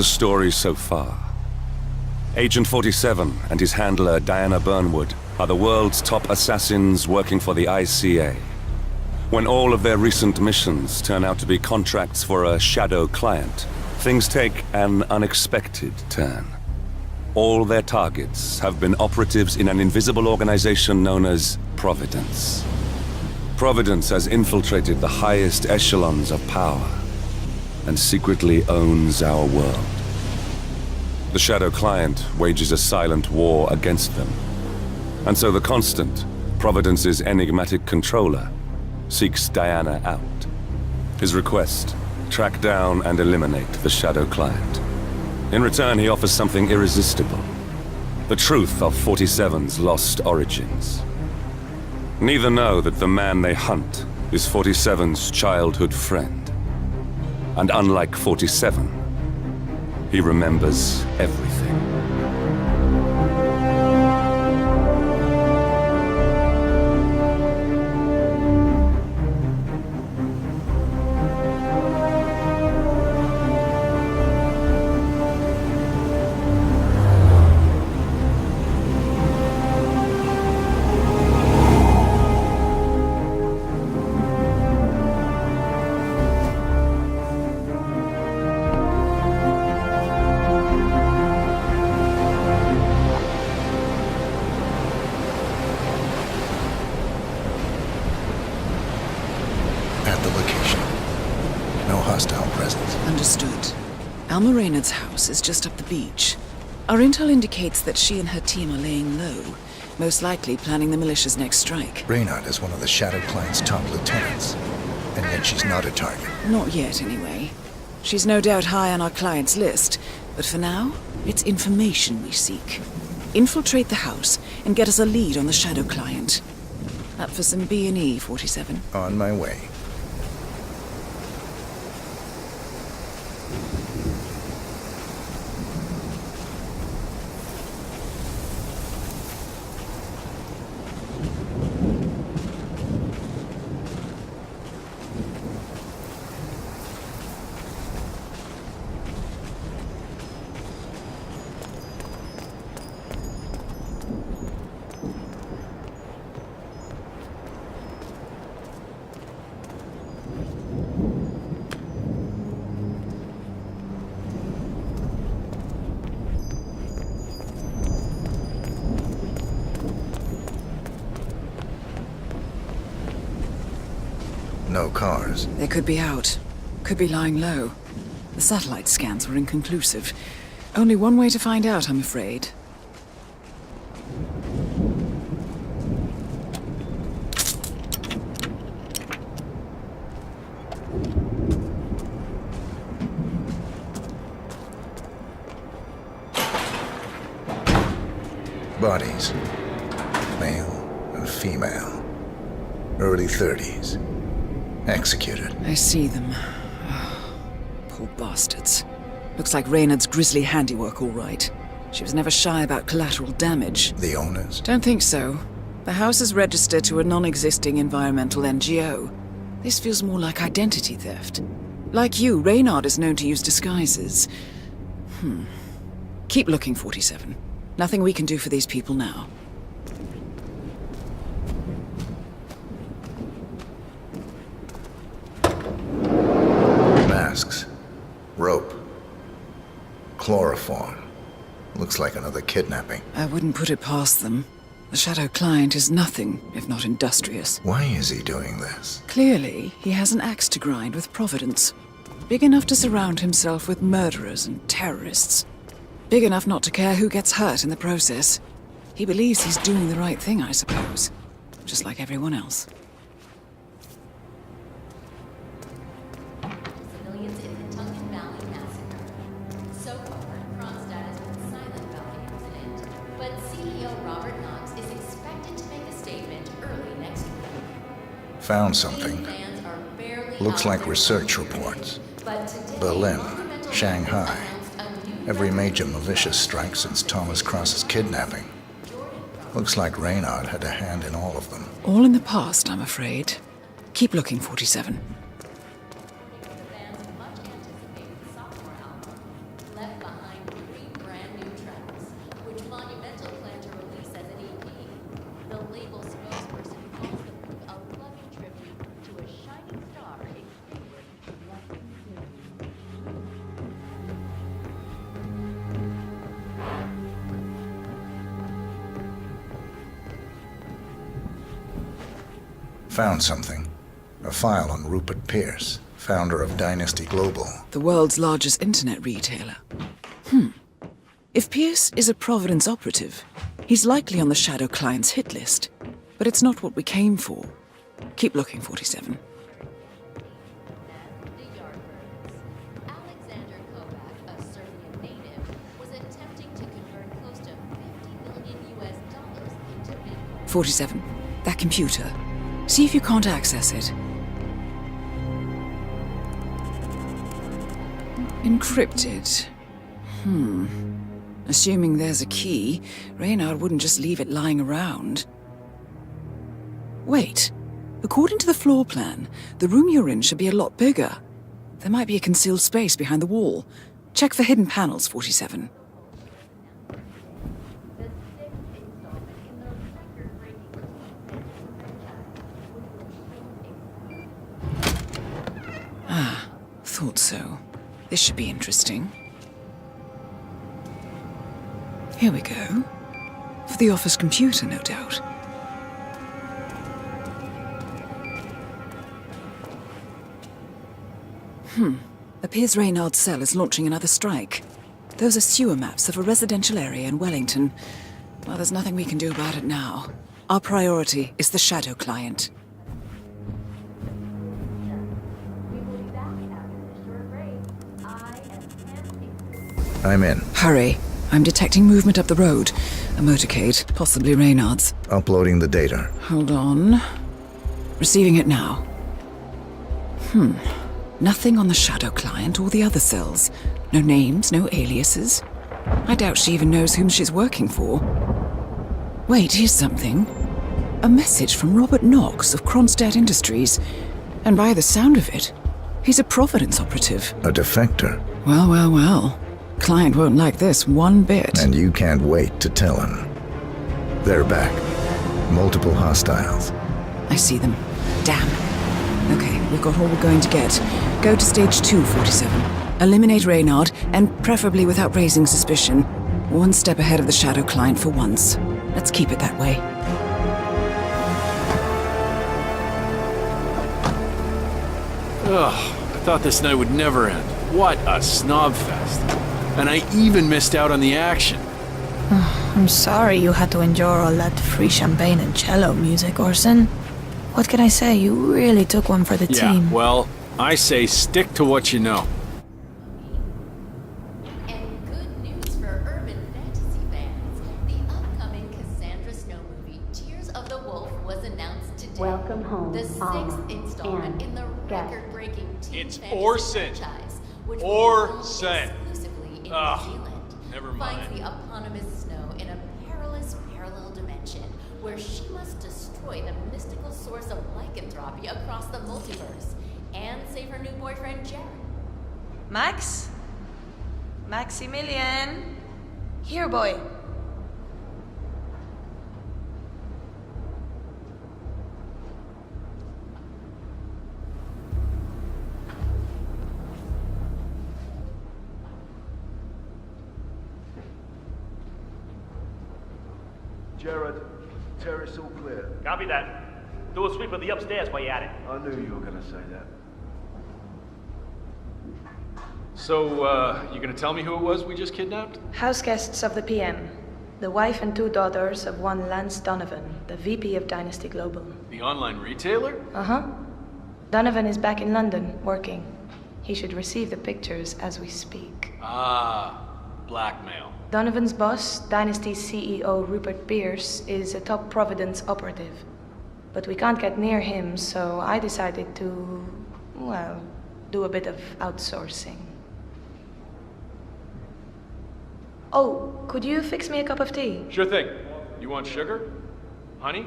the story so far. Agent 47 and his handler Diana Burnwood are the world's top assassins working for the ICA. When all of their recent missions turn out to be contracts for a shadow client, things take an unexpected turn. All their targets have been operatives in an invisible organization known as Providence. Providence has infiltrated the highest echelons of power and secretly owns our world. The shadow client wages a silent war against them. And so the Constant, Providence's enigmatic controller, seeks Diana out. His request: track down and eliminate the shadow client. In return, he offers something irresistible: the truth of 47's lost origins. Neither know that the man they hunt is 47's childhood friend. And unlike 47, he remembers everything. Understood. Alma Reynard's house is just up the beach. Our intel indicates that she and her team are laying low, most likely planning the militia's next strike. Reynard is one of the Shadow Client's top lieutenants, and yet she's not a target. Not yet, anyway. She's no doubt high on our client's list, but for now, it's information we seek. Infiltrate the house and get us a lead on the Shadow Client. Up for some B&E, 47. On my way. No cars. They could be out. Could be lying low. The satellite scans were inconclusive. Only one way to find out, I'm afraid. Bodies. Male and female. Early 30s. Executed. I see them. Oh, poor bastards. Looks like Reynard's grisly handiwork, all right. She was never shy about collateral damage. The owners? Don't think so. The house is registered to a non-existing environmental NGO. This feels more like identity theft. Like you, Reynard is known to use disguises. Keep looking, 47. Nothing we can do for these people now. Masks. Rope. Chloroform. Looks like another kidnapping. I wouldn't put it past them. The Shadow Client is nothing if not industrious. Why is he doing this? Clearly, he has an axe to grind with Providence. Big enough to surround himself with murderers and terrorists. Big enough not to care who gets hurt in the process. He believes he's doing the right thing, I suppose. Just like everyone else. Civilians in the Tungan Valley massacre. So far, Kronstadt has been silent about the incident, but CEO Robert Knox is expected to make a statement early next week. Found something. Plans are barely Looks out like there. research reports. But today, Berlin, fundamental Shanghai. announced a new Every major militia strike since Thomas Cross's kidnapping. Looks like Reynard had a hand in all of them. All in the past, I'm afraid. Keep looking, 47. the band's much anticipated sophomore album, Left Found something. A file on Rupert Pierce, founder of Dynasty Global. The world's largest internet retailer. If Pierce is a Providence operative, he's likely on the Shadow Client's hit list. But it's not what we came for. Keep looking, 47. The Yardbirds. Alexander Kovac, a Serbian native, was attempting to convert close to $50 million into Bitcoin. 47. That computer. See if you can't access it. Encrypted. Assuming there's a key, Reynard wouldn't just leave it lying around. Wait. According to the floor plan, the room you're in should be a lot bigger. There might be a concealed space behind the wall. Check for hidden panels, 47. Thought so. This should be interesting. Here we go. For the office computer, no doubt. Appears Reynard's cell is launching another strike. Those are sewer maps of a residential area in Wellington. Well, there's nothing we can do about it now. Our priority is the Shadow Client. I'm in. Hurry. I'm detecting movement up the road. A motorcade, possibly Reynard's. Uploading the data. Hold on. Receiving it now. Nothing on the Shadow Client or the other cells. No names, no aliases. I doubt she even knows whom she's working for. Wait, here's something. A message from Robert Knox of Kronstadt Industries. And by the sound of it, he's a Providence operative. A defector. Well, well, well. Client won't like this one bit. And you can't wait to tell him. They're back. Multiple hostiles. I see them. Damn. Okay, we've got all we're going to get. Go to stage 2, 47. Eliminate Reynard, and preferably without raising suspicion. One step ahead of the Shadow Client for once. Let's keep it that way. Ugh, I thought this night would never end. What a snob fest. And I even missed out on the action. I'm sorry you had to endure all that free champagne and cello music, Orson. What can I say? You really took one for the team. Yeah, well, I say stick to what you know. And good news for urban fantasy fans. The upcoming Cassandra Snow movie, Tears of the Wolf, was announced today. Welcome home, The sixth Alma, installment and in the Gavin. record-breaking teen It's fantasy Orson. franchise, which will Orson. be filmed exclusively in New Zealand. never Finds mind. the eponymous Snow in a perilous parallel dimension where she must destroy the mystical source of lycanthropy across the multiverse and save her new boyfriend Jared. Max? Maximilian? Here, boy. Jared, terrace all clear. Copy that. Do a sweep of the upstairs while you're at it. I knew you were gonna say that. So, you gonna tell me who it was we just kidnapped? House guests of the PM. The wife and 2 daughters of one Lance Donovan, the VP of Dynasty Global. The online retailer? Uh-huh. Donovan is back in London, working. He should receive the pictures as we speak. Ah, blackmail. Donovan's boss, Dynasty's CEO Rupert Pierce, is a top Providence operative. But we can't get near him, so I decided to, well, do a bit of outsourcing. Oh, could you fix me a cup of tea? Sure thing. You want sugar? Honey?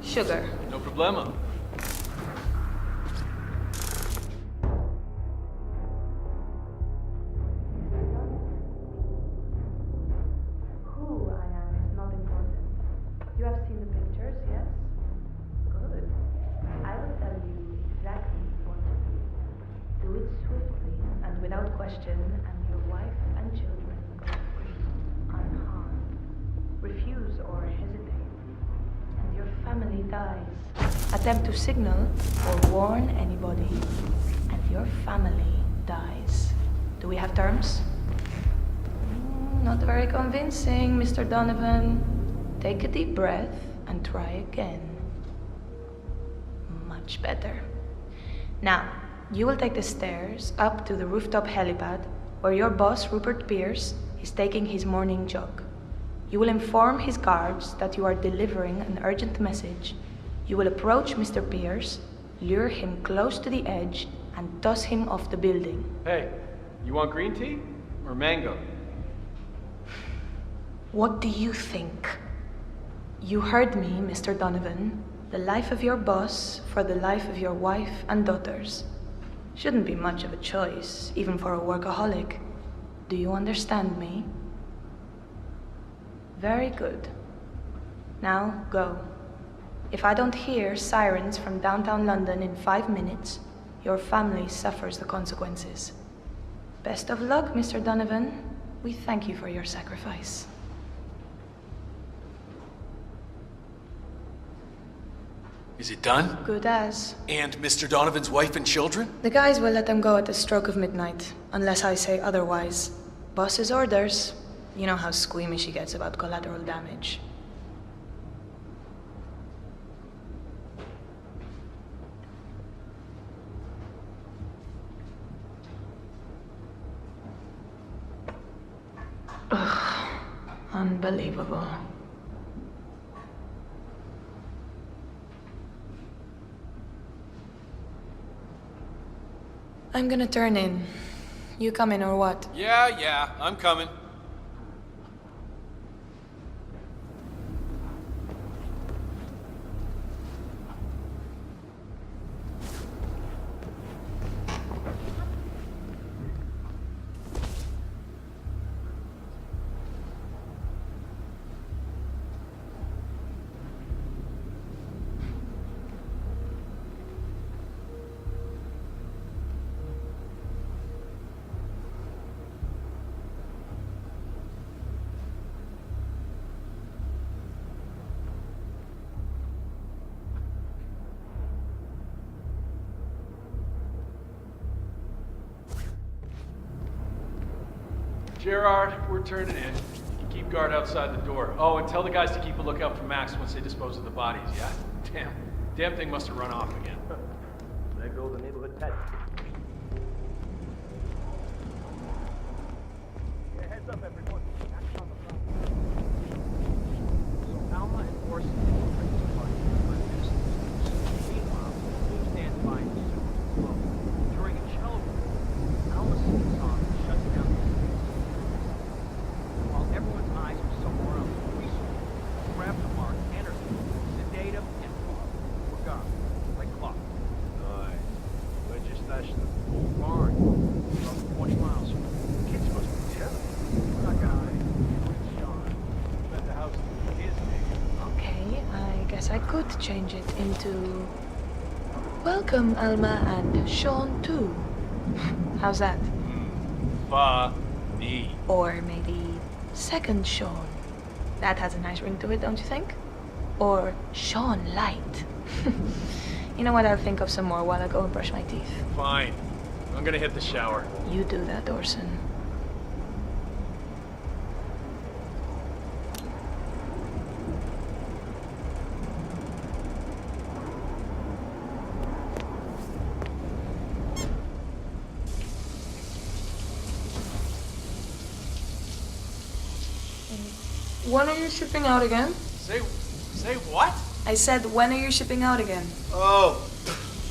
Sugar. No problema. Who I am is not important. You have seen the pictures, yes? Good. I will tell you exactly what to do. Do it swiftly and without question, and your wife and children go free, unharmed. Refuse or hesitate, and your family dies. attempt to signal or warn anybody, and your family dies. Do we have terms? Not very convincing, Mr. Donovan. Take a deep breath and try again. Much better. Now, you will take the stairs up to the rooftop helipad, where your boss, Rupert Pierce, is taking his morning jog. You will inform his guards that you are delivering an urgent message. You will approach Mr. Pierce, lure him close to the edge, and toss him off the building. Hey, you want green tea or mango? What do you think? You heard me, Mr. Donovan. The life of your boss for the life of your wife and daughters. Shouldn't be much of a choice, even for a workaholic. Do you understand me? Very good. Now, go. If I don't hear sirens from downtown London in 5 minutes, your family suffers the consequences. Best of luck, Mr. Donovan. We thank you for your sacrifice. Is it done? Good as. And Mr. Donovan's wife and children? The guys will let them go at the stroke of midnight, unless I say otherwise. Boss's orders. You know how squeamish he gets about collateral damage. Ugh, unbelievable. I'm gonna turn in. You coming or what? Yeah, I'm coming. Gerard, we're turning in. Keep guard outside the door. Oh, and tell the guys to keep a lookout for Max once they dispose of the bodies, yeah? Damn thing must have run off again. There goes the neighborhood pet. Yeah, heads up, everyone. Action on the front. So Alma and Orson will bring this party to my business. Meanwhile, Steve stands by and well, during a cello rehearsal, Alma sings a song that shuts down the while everyone's eyes are somewhere else. We grab the mark, energy, sedate him, and we're gone. Like clock. Nice. Where'd you stash them? Old barn. About 20 miles from here. The kids must be terrible. We're not gonna hide. It's Sean. Bet the house is his name. Okay, I guess I could change it into... Welcome, Alma and Sean too. How's that? Funny. Or maybe Second Sean. That has a nice ring to it, don't you think? Or Sean Light. You know what, I'll think of some more while I go and brush my teeth. Fine. I'm gonna hit the shower. You do that, Orson. When are you shipping out again? Say what? I said, when are you shipping out again? Oh,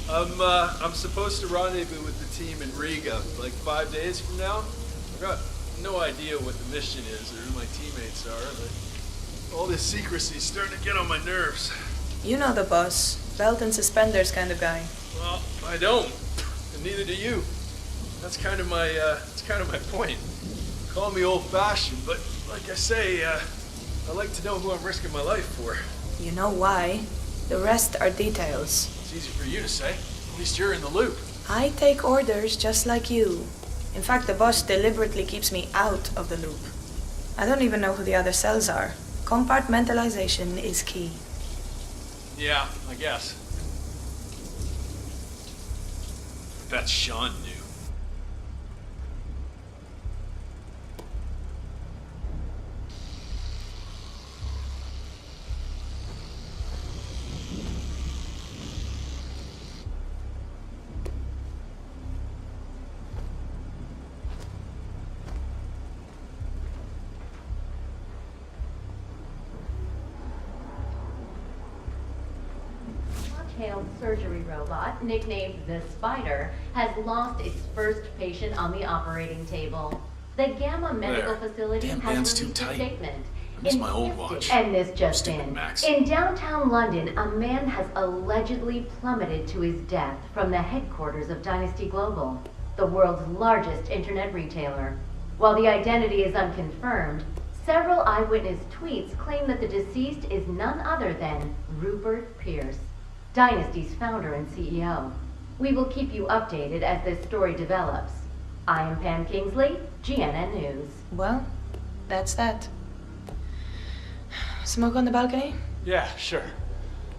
I'm supposed to rendezvous with the team in Riga, like 5 days from now. I've got no idea what the mission is or who my teammates are, but all this secrecy's starting to get on my nerves. You know the boss. Belt and suspenders kind of guy. Well, I don't, and neither do you. That's kind of my point. Call me old-fashioned, but like I say, I like to know who I'm risking my life for. You know why. The rest are details. It's easy for you to say. At least you're in the loop. I take orders just like you. In fact, the boss deliberately keeps me out of the loop. I don't even know who the other cells are. Compartmentalization is key. Yeah, I guess. bet Sean knew. Tailed surgery robot, nicknamed the Spider, has lost its first patient on the operating table. The Gamma Medical Facility Damn has band's too released a tight. statement. I miss my old watch. And this just Stupid in. Max. In downtown London, a man has allegedly plummeted to his death from the headquarters of Dynasty Global, the world's largest internet retailer. While the identity is unconfirmed, several eyewitness tweets claim that the deceased is none other than Rupert Pierce, Dynasty's founder and CEO. We will keep you updated as this story develops. I am Pam Kingsley, GNN News. Well, that's that. Smoke on the balcony? Yeah, sure.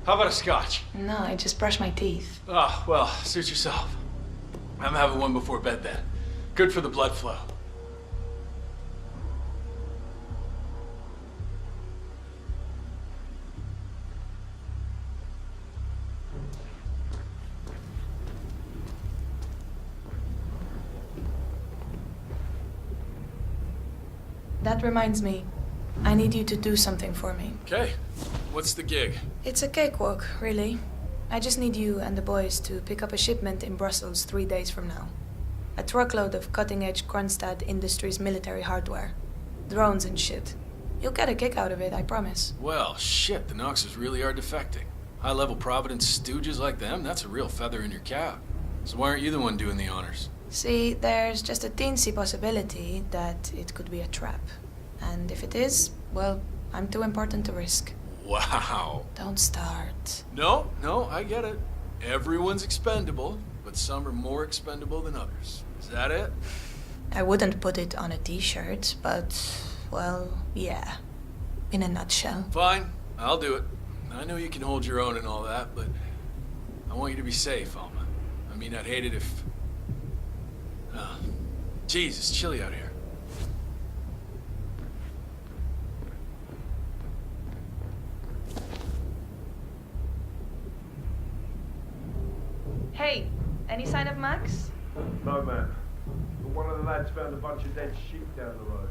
How about a scotch? No, I just brushed my teeth. Oh, well, suit yourself. I'm having one before bed then. Good for the blood flow. That reminds me. I need you to do something for me. Okay. What's the gig? It's a cakewalk, really. I just need you and the boys to pick up a shipment in Brussels 3 days from now. A truckload of cutting-edge Kronstadt Industries military hardware. Drones and shit. You'll get a kick out of it, I promise. Well, shit, the Knoxes really are defecting. High-level Providence stooges like them, that's a real feather in your cap. So why aren't you the one doing the honors? See, there's just a teensy possibility that it could be a trap. And if it is, well, I'm too important to risk. Wow. Don't start. No, I get it. Everyone's expendable, but some are more expendable than others. Is that it? I wouldn't put it on a t-shirt, but, well, yeah. In a nutshell. Fine, I'll do it. I know you can hold your own and all that, but I want you to be safe, Alma. I mean, I'd hate it if... Jeez, it's chilly out here. Hey, any sign of Max? No, man. But one of the lads found a bunch of dead sheep down the road.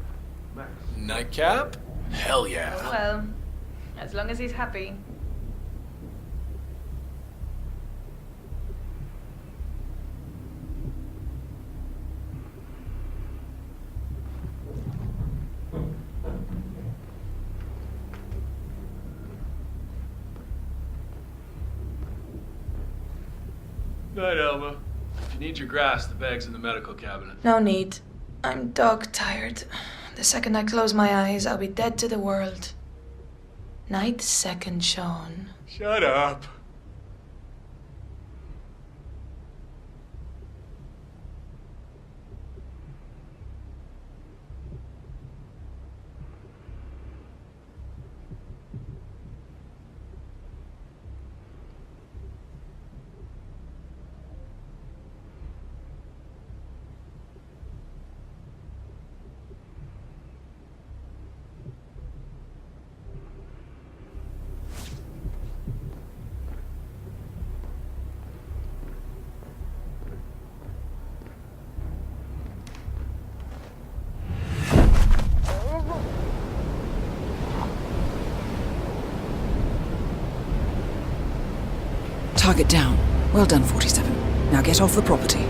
Max. Nightcap? Hell yeah. Oh, well, as long as he's happy. Night, Alma. If you need your grass, the bag's in the medical cabinet. No need. I'm dog tired. The second I close my eyes, I'll be dead to the world. Night, second, Sean. Shut up. Target down. Well done, 47. Now get off the property.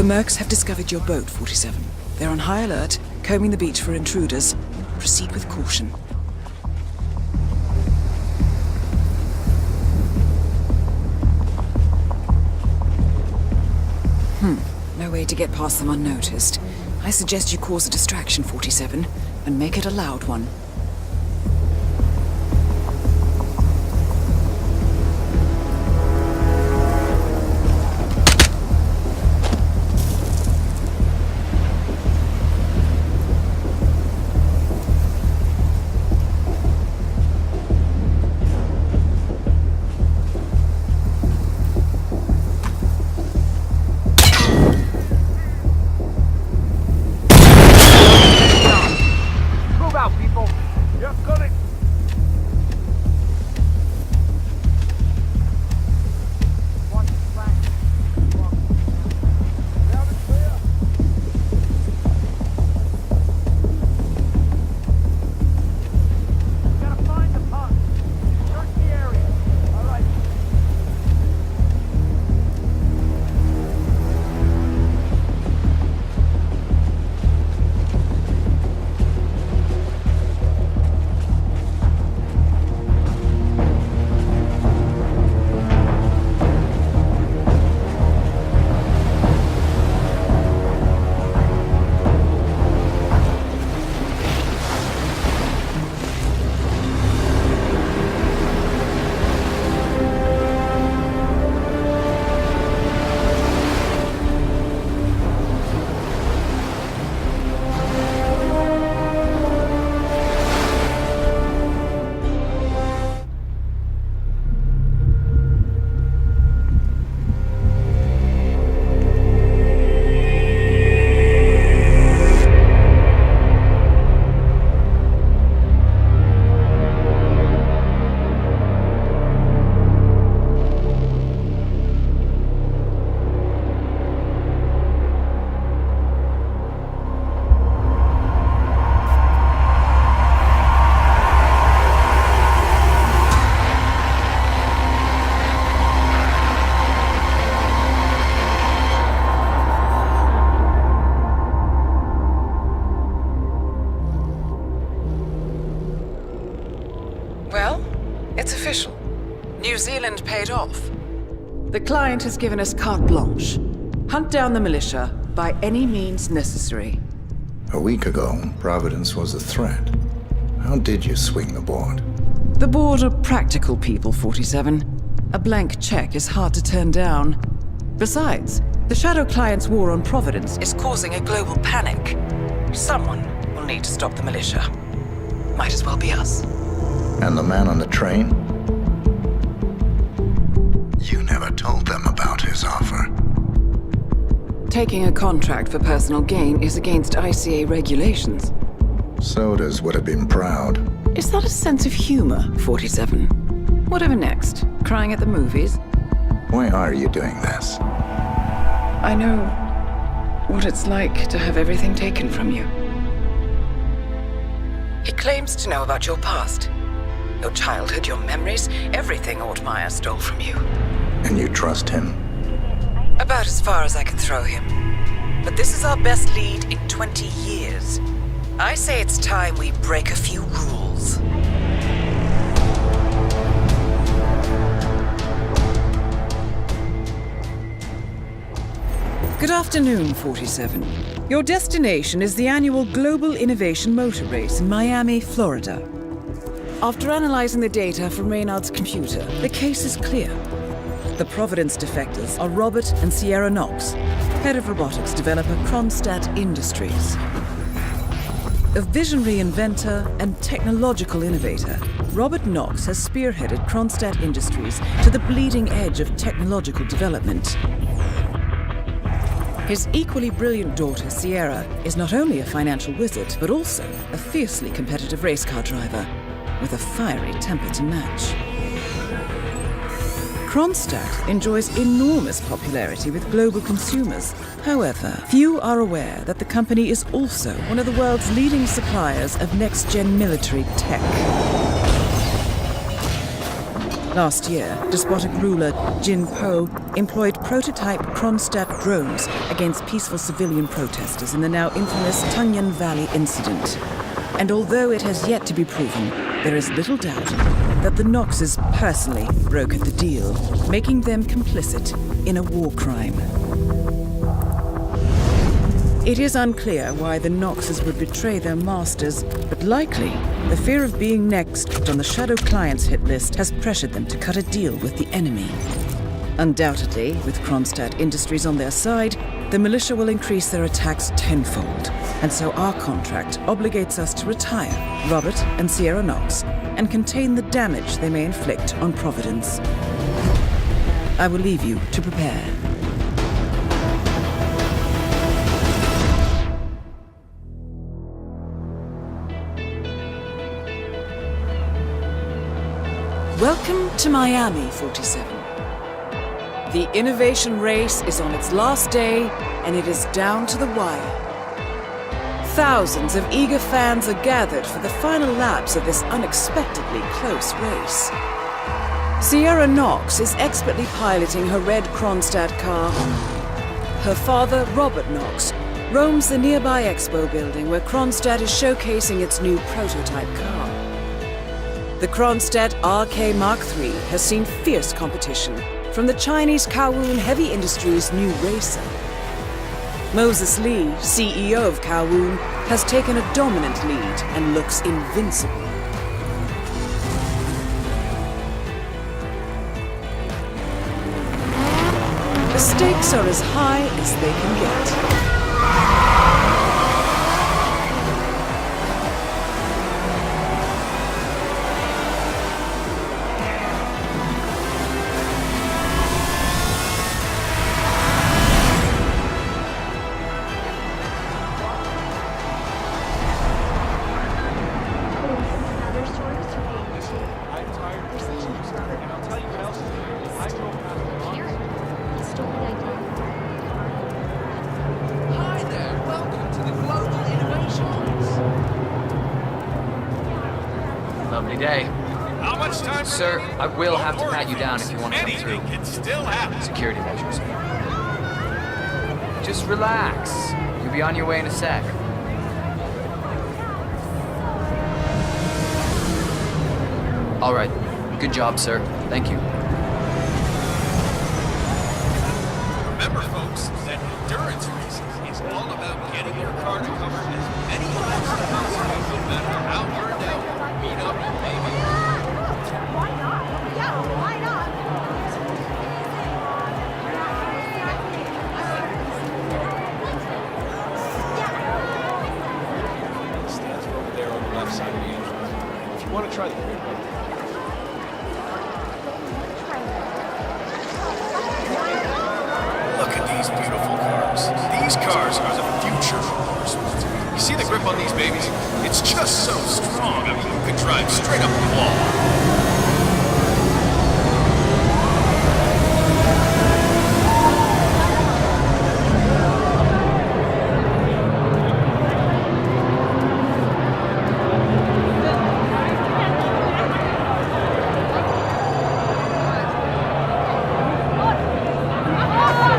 mercs have discovered your boat, 47. They're on high alert, combing the beach for intruders. Proceed with caution. No way to get past them unnoticed. I suggest you cause a distraction, 47, and make it a loud one. It's official. New Zealand paid off. The client has given us carte blanche. Hunt down the militia by any means necessary. A week ago, Providence was a threat. How did you swing the board? The board are practical people, 47. A blank check is hard to turn down. Besides, the Shadow Client's war on Providence is causing a global panic. Someone will need to stop the militia. Might as well be us. And the man on the train? You never told them about his offer. Taking a contract for personal gain is against ICA regulations. Sodas would have been proud. Is that a sense of humor, 47? Whatever next? Crying at the movies? Why are you doing this? I know what it's like to have everything taken from you. He claims to know about your past. Your childhood, your memories, everything Ortmeyer stole from you. And you trust him? About as far as I can throw him. But this is our best lead in 20 years. I say it's time we break a few rules. Good afternoon, 47. Your destination is the annual Global Innovation Motor Race in Miami, Florida. After analyzing the data from Reynard's computer, the case is clear. The Providence defectors are Robert and Sierra Knox, head of robotics developer Kronstadt Industries. A visionary inventor and technological innovator, Robert Knox has spearheaded Kronstadt Industries to the bleeding edge of technological development. His equally brilliant daughter, Sierra, is not only a financial wizard, but also a fiercely competitive race car driver, with a fiery temper to match. Kronstadt enjoys enormous popularity with global consumers. However, few are aware that the company is also one of the world's leading suppliers of next-gen military tech. Last year, despotic ruler Jin Po employed prototype Kronstadt drones against peaceful civilian protesters in the now infamous Tunyan Valley incident. And although it has yet to be proven, there is little doubt that the Noxes personally brokered the deal, making them complicit in a war crime. It is unclear why the Noxes would betray their masters, but likely the fear of being next on the Shadow Clients hit list has pressured them to cut a deal with the enemy. Undoubtedly, with Kronstadt Industries on their side, the militia will increase their attacks tenfold, and so our contract obligates us to retire Robert and Sierra Knox and contain the damage they may inflict on Providence. I will leave you to prepare. Welcome to Miami, 47. The innovation race is on its last day, and it is down to the wire. Thousands of eager fans are gathered for the final laps of this unexpectedly close race. Sierra Knox is expertly piloting her red Kronstadt car. Her father, Robert Knox, roams the nearby expo building where Kronstadt is showcasing its new prototype car. The Kronstadt RK Mark III has seen fierce competition from the Chinese Kowloon Heavy Industries' new racer. Moses Lee, CEO of Kowloon, has taken a dominant lead and looks invincible. The stakes are as high as they can get. Lovely day. How much time? Sir, I will have to pat you down if you want to come Anything through. can still happen. Security measures. Just relax. You'll be on your way in a sec. All right. Good job, sir. Thank you. Remember, folks, that endurance racing is all about getting your car to cover as many miles as possible, no matter how burned out, beat up, maybe. Why not? Yeah, why not? Stands over there on the left side of the engine. If you want to try the Look at these beautiful cars. These cars are the future of motorsports. You see the grip on these babies? It's just so strong. I mean, you could drive straight up the wall.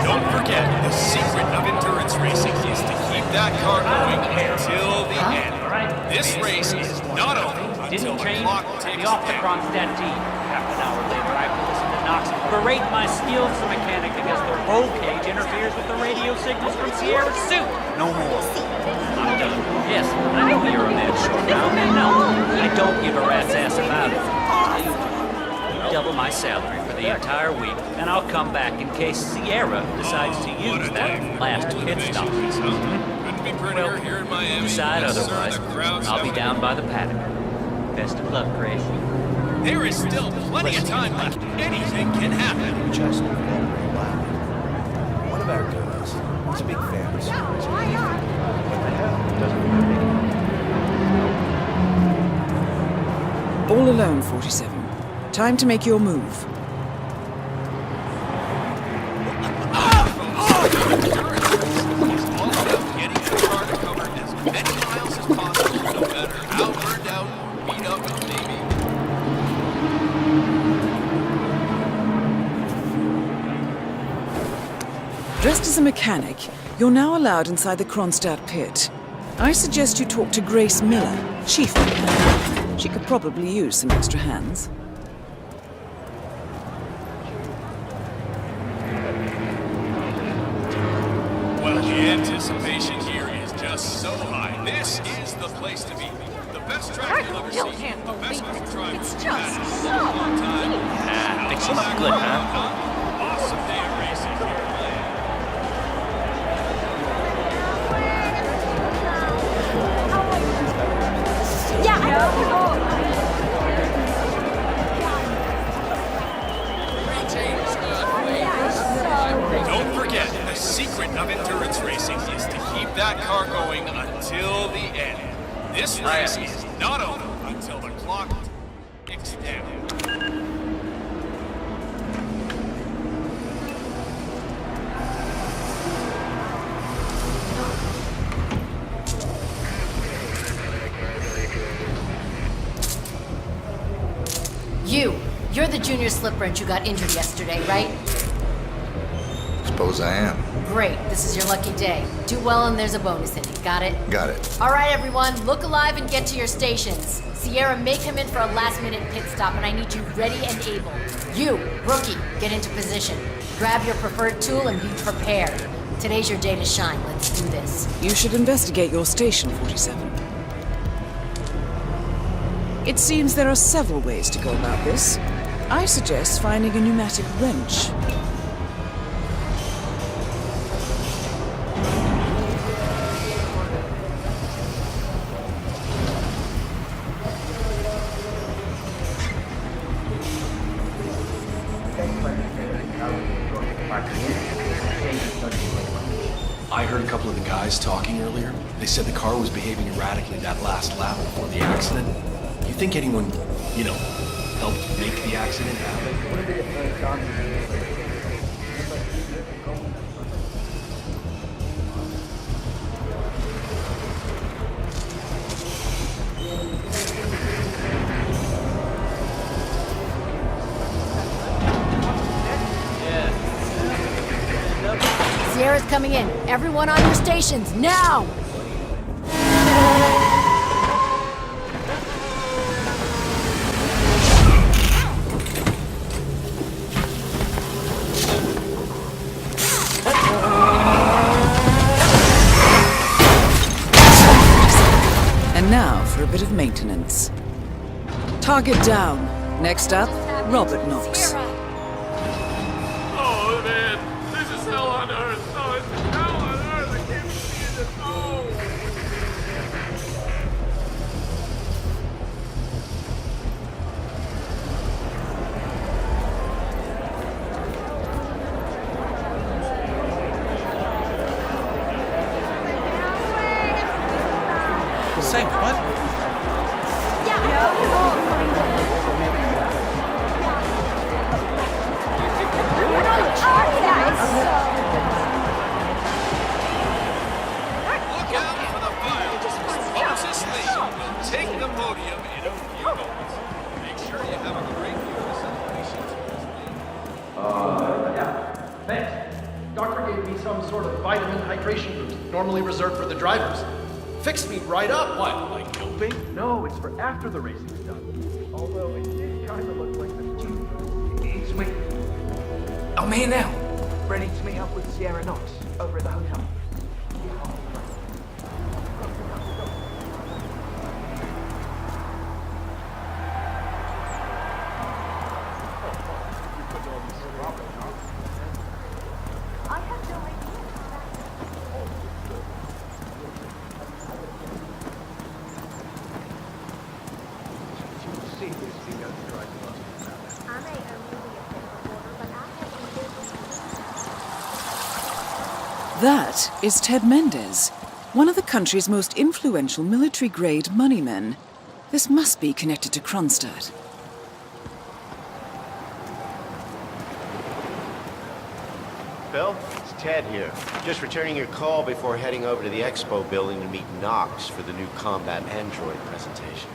Don't forget, the secret of endurance racing is to keep that car going until the end. This race is not over until the clock ticks Be off the down. Kronstadt team. Half an hour later, I have to listen to Knox berate my skills as a mechanic because the roll cage interferes with the radio signals from Sierra's suit. No more. I'm done. Yes, I know you're a man short now, and no, I don't give a rat's ass about it. You double my salary for the entire week, and I'll come back in case Sierra decides to use that last pit stop. Couldn't be prettier here in Miami. Decide Yes, sir, otherwise, the crowd's I'll be going down by the paddock. Best of luck, Grace. There is still plenty of time left. Anything can happen. Just very loud. One of our guys is a big fan of Sirius. What the hell? Doesn't matter. All alone, 47. Time to make your move. Dressed as a mechanic, you're now allowed inside the Kronstadt pit. I suggest you talk to Grace Miller, chief mechanic. She could probably use some extra hands. Well, the anticipation here is just so high. This is the place to be. The best track you'll ever see. The best contrived. It's just so time. Ah, thinks she's good, huh? Awesome day of racing here, man. Don't forget, the secret of endurance racing is to keep that car going until the end. This race is not over until the clock ticks down. You're the junior slip wrench who got injured yesterday, right? Suppose I am. Great, this is your lucky day. Do well and there's a bonus in it, got it? Got it. All right, everyone, look alive and get to your stations. Sierra may come in for a last-minute pit stop, and I need you ready and able. You, rookie, get into position. Grab your preferred tool and be prepared. Today's your day to shine. Let's do this. You should investigate your station, 47. It seems there are several ways to go about this. I suggest finding a pneumatic wrench. I heard a couple of the guys talking earlier. They said the car was behaving erratically that last lap before the accident. You think anyone, helped make the accident happen? Sierra's coming in. Everyone on your stations, now! And now for a bit of maintenance. Target down. Next up, Robert Knox. Oh, man. This is hell on earth. Oh, it's hell on earth. I can't believe this. Oh. Say what? Look out for the fire. Moses Lee will take the podium in a few moments. Make sure you have a great view of the celebrations. Yeah. Thanks. Doctor gave me some sort of vitamin hydration boost, normally reserved for the drivers. Fixed me right up. What, like doping? No, it's for after the racing's done. Although it did kind of look like the It's me. I'm here now. Ready to meet up with Sierra Knox over at the hotel. That is Ted Mendez, one of the country's most influential military-grade moneymen. This must be connected to Kronstadt. Bill, it's Ted here. Just returning your call before heading over to the expo building to meet Knox for the new combat android presentation.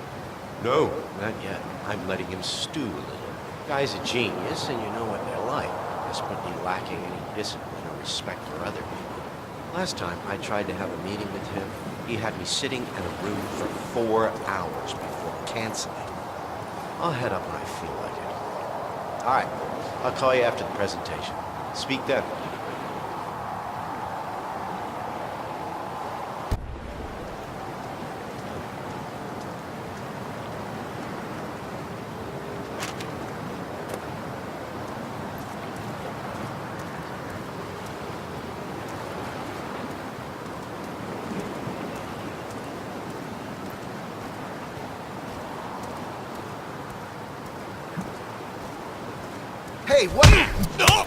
No, not yet. I'm letting him stew a little. Guy's a genius, and you know what they're like. Desperately lacking any discipline or respect for other people. Last time I tried to have a meeting with him, he had me sitting in a room for 4 hours before canceling. I'll head up when I feel like it. All right, I'll call you after the presentation. Speak then. Hey, what? No!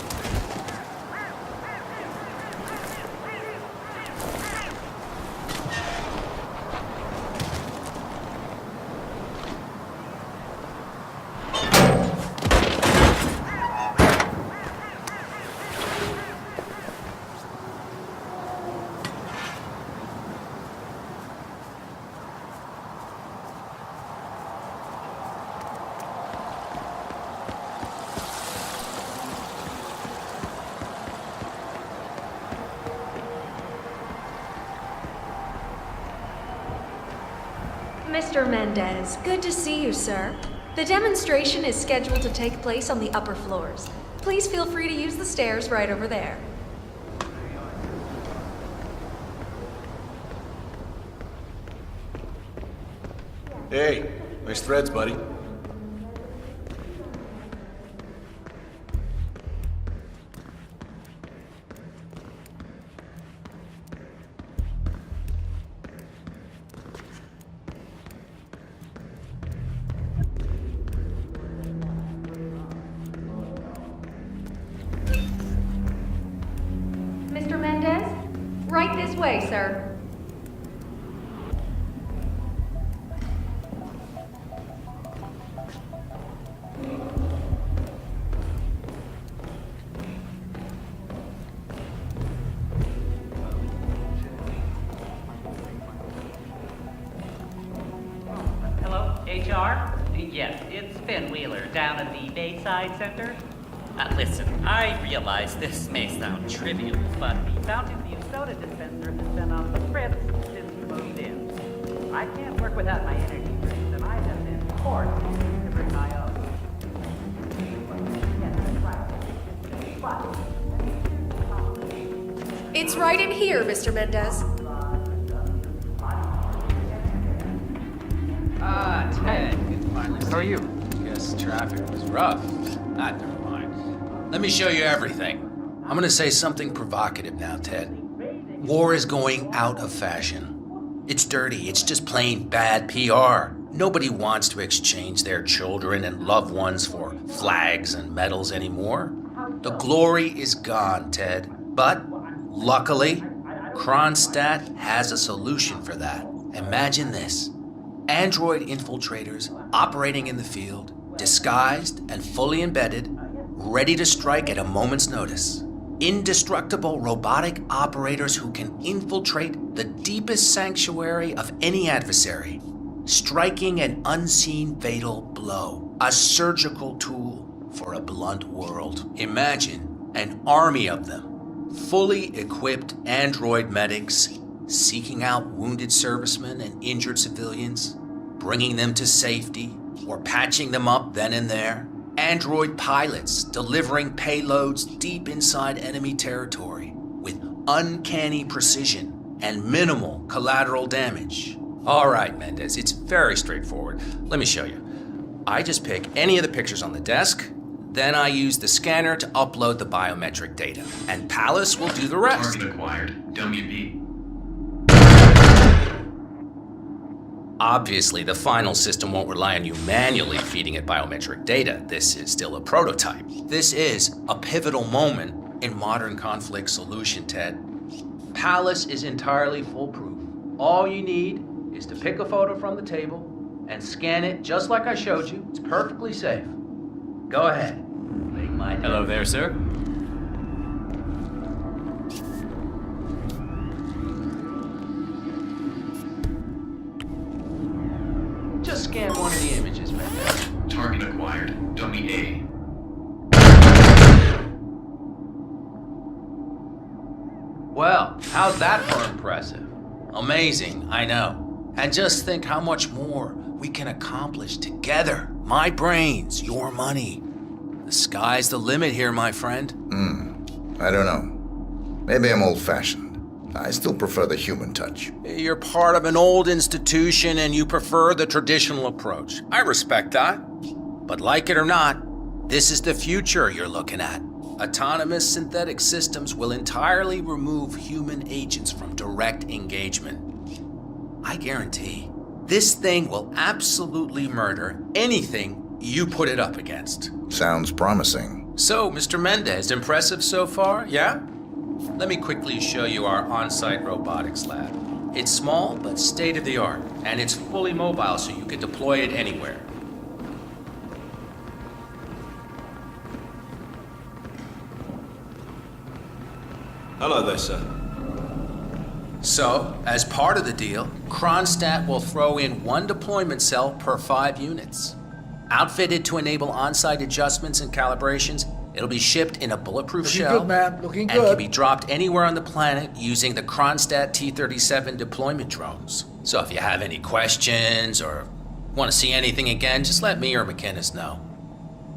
Mr. Mendez, good to see you, sir. The demonstration is scheduled to take place on the upper floors. Please feel free to use the stairs right over there. Hey, nice threads, buddy. Mr. Mendez, right this way, sir. Hello, HR? Yes, it's Finn Wheeler down at the Bayside Center. Listen, I realize this may sound trivial, but the Fountain View soda dispenser has been on the fritz since you moved in. I can't work without my energy drinks, and I have been forced to bring my own. It's right in here, Mr. Mendez. Ted, good to finally see you. How are you? Guess traffic was rough. Never mind. Let me show you everything. I'm gonna say something provocative now, Ted. War is going out of fashion. It's dirty. It's just plain bad PR. Nobody wants to exchange their children and loved ones for flags and medals anymore. The glory is gone, Ted. But, luckily, Kronstadt has a solution for that. Imagine this. Android infiltrators operating in the field, disguised and fully embedded, ready to strike at a moment's notice. Indestructible robotic operators who can infiltrate the deepest sanctuary of any adversary, striking an unseen fatal blow, a surgical tool for a blunt world. Imagine an army of them, fully equipped android medics seeking out wounded servicemen and injured civilians, bringing them to safety or patching them up then and there. Android pilots delivering payloads deep inside enemy territory with uncanny precision and minimal collateral damage. All right, Mendez, it's very straightforward. Let me show you. I just pick any of the pictures on the desk, then I use the scanner to upload the biometric data, and Palace will do the rest. Target acquired. WB. Obviously, the final system won't rely on you manually feeding it biometric data. This is still a prototype. This is a pivotal moment in modern conflict solution, Ted. Palace is entirely foolproof. All you need is to pick a photo from the table and scan it just like I showed you. It's perfectly safe. Go ahead. Make my day. Hello there, sir. Just scan one of the images, man. Target acquired. Dummy A. Well, how's that for impressive? Amazing, I know. And just think how much more we can accomplish together. My brains, your money. The sky's the limit here, my friend. I don't know. Maybe I'm old-fashioned. I still prefer the human touch. You're part of an old institution and you prefer the traditional approach. I respect that. But like it or not, this is the future you're looking at. Autonomous synthetic systems will entirely remove human agents from direct engagement. I guarantee this thing will absolutely murder anything you put it up against. Sounds promising. So, Mr. Mendez, impressive so far, yeah? Let me quickly show you our on-site robotics lab. It's small, but state-of-the-art, and it's fully mobile, so you can deploy it anywhere. Hello there, sir. So, as part of the deal, Kronstadt will throw in 1 deployment cell per 5 units. Outfitted to enable on-site adjustments and calibrations, it'll be shipped in a bulletproof Looking shell good, man. Looking and good. can be dropped anywhere on the planet using the Kronstadt T-37 deployment drones. So if you have any questions or want to see anything again, just let me or McInnes know.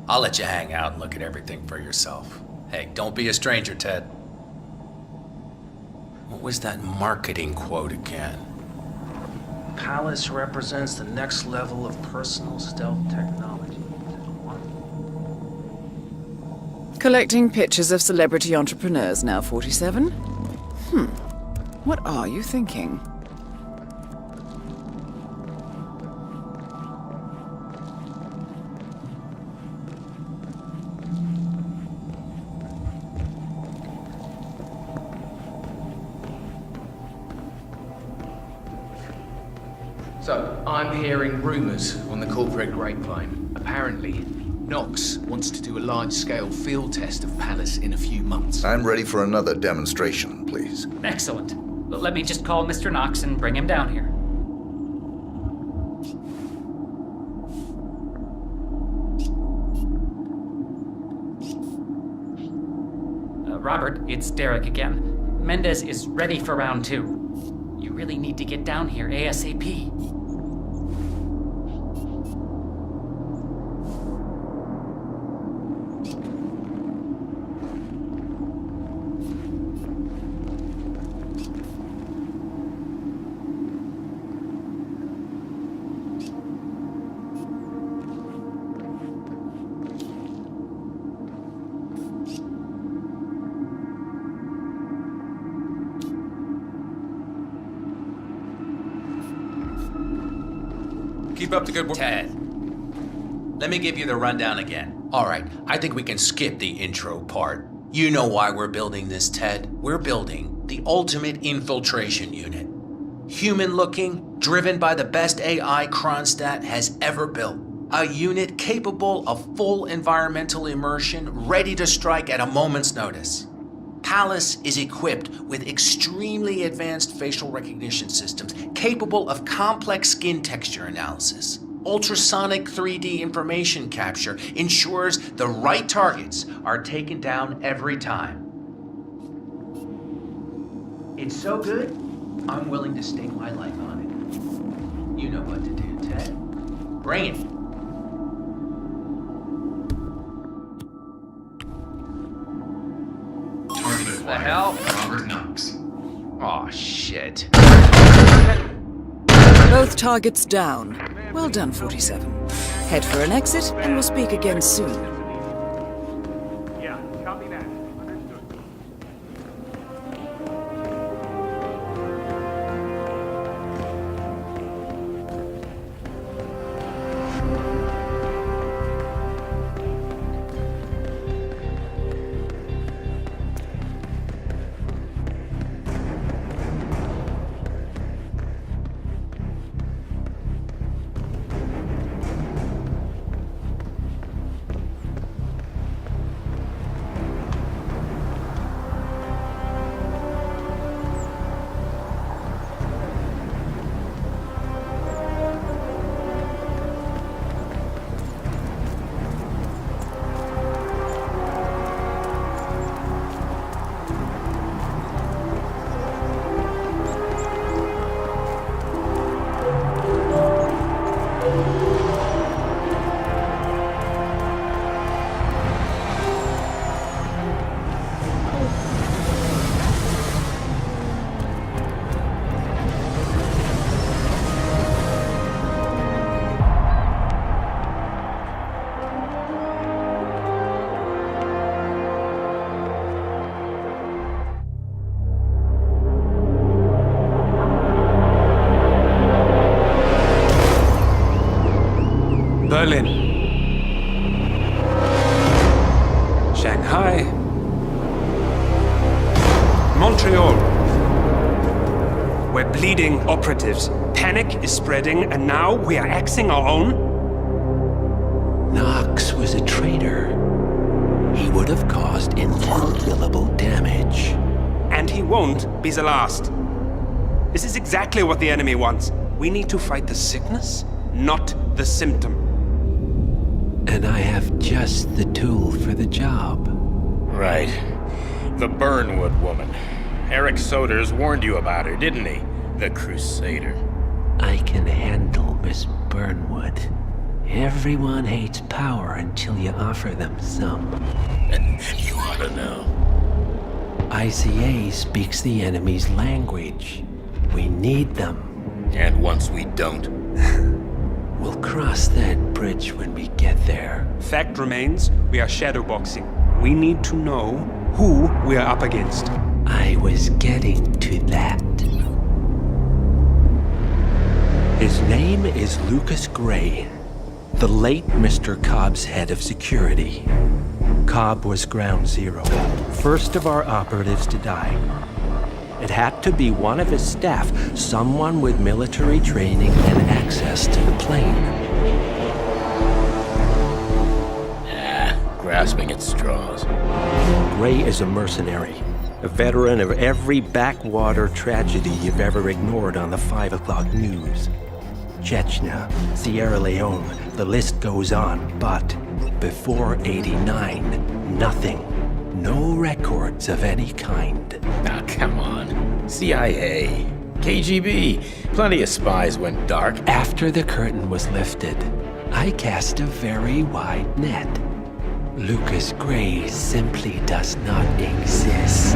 I'll let you hang out and look at everything for yourself. Hey, don't be a stranger, Ted. What was that marketing quote again? Palace represents the next level of personal stealth technology. Collecting pictures of celebrity entrepreneurs now, 47? What are you thinking? So, I'm hearing rumours on the corporate grapevine. Apparently, Knox wants to do a large-scale field test of Palace in a few months. I'm ready for another demonstration, please. Excellent. Well, let me just call Mr. Knox and bring him down here. Robert, it's Derek again. Mendez is ready for round 2. You really need to get down here ASAP. Keep up the good work. Ted, let me give you the rundown again. All right, I think we can skip the intro part. You know why we're building this, Ted. We're building the ultimate infiltration unit. Human-looking, driven by the best AI Kronstadt has ever built. A unit capable of full environmental immersion, ready to strike at a moment's notice. Palace is equipped with extremely advanced facial recognition systems capable of complex skin texture analysis. Ultrasonic 3D information capture ensures the right targets are taken down every time. It's so good, I'm willing to stake my life on it. You know what to do, Ted. Bring it. Target The hell? Robert Knox. Aw, shit. Both targets down. Well done, 47. Head for an exit, and we'll speak again soon. Yeah, copy that. Understood. Berlin. Shanghai. Montreal. We're bleeding operatives. Panic is spreading, and now we are axing our own? Knox was a traitor. He would have caused incalculable damage. And he won't be the last. This is exactly what the enemy wants. We need to fight the sickness, not the symptom. And I have just the tool for the job. Right. The Burnwood woman. Eric Soders warned you about her, didn't he? The Crusader. I can handle Miss Burnwood. Everyone hates power until you offer them some. You ought to know. ICA speaks the enemy's language. We need them. And once we don't? We'll cross that bridge when we get there. Fact remains, we are shadowboxing. We need to know who we are up against. I was getting to that. His name is Lucas Gray, the late Mr. Cobb's head of security. Cobb was ground zero, first of our operatives to die. It had to be one of his staff, someone with military training and access to the plane. Grasping at straws. Gray is a mercenary, a veteran of every backwater tragedy you've ever ignored on the 5 o'clock news. Chechnya, Sierra Leone, the list goes on, but before '89, nothing. No records of any kind. Ah, come on. CIA, KGB, plenty of spies went dark. After the curtain was lifted, I cast a very wide net. Lucas Gray simply does not exist.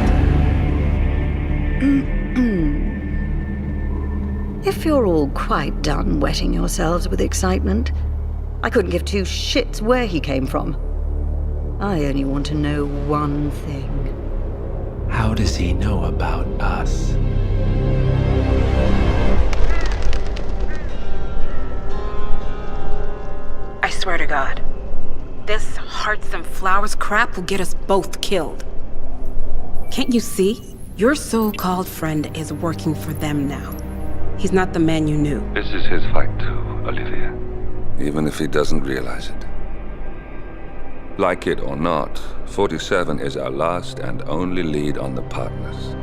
If you're all quite done wetting yourselves with excitement, I couldn't give two shits where he came from. I only want to know one thing. How does he know about us? I swear to God, this hearts and flowers crap will get us both killed. Can't you see? Your so-called friend is working for them now. He's not the man you knew. This is his fight too, Olivia. Even if he doesn't realize it. Like it or not, 47 is our last and only lead on the partners.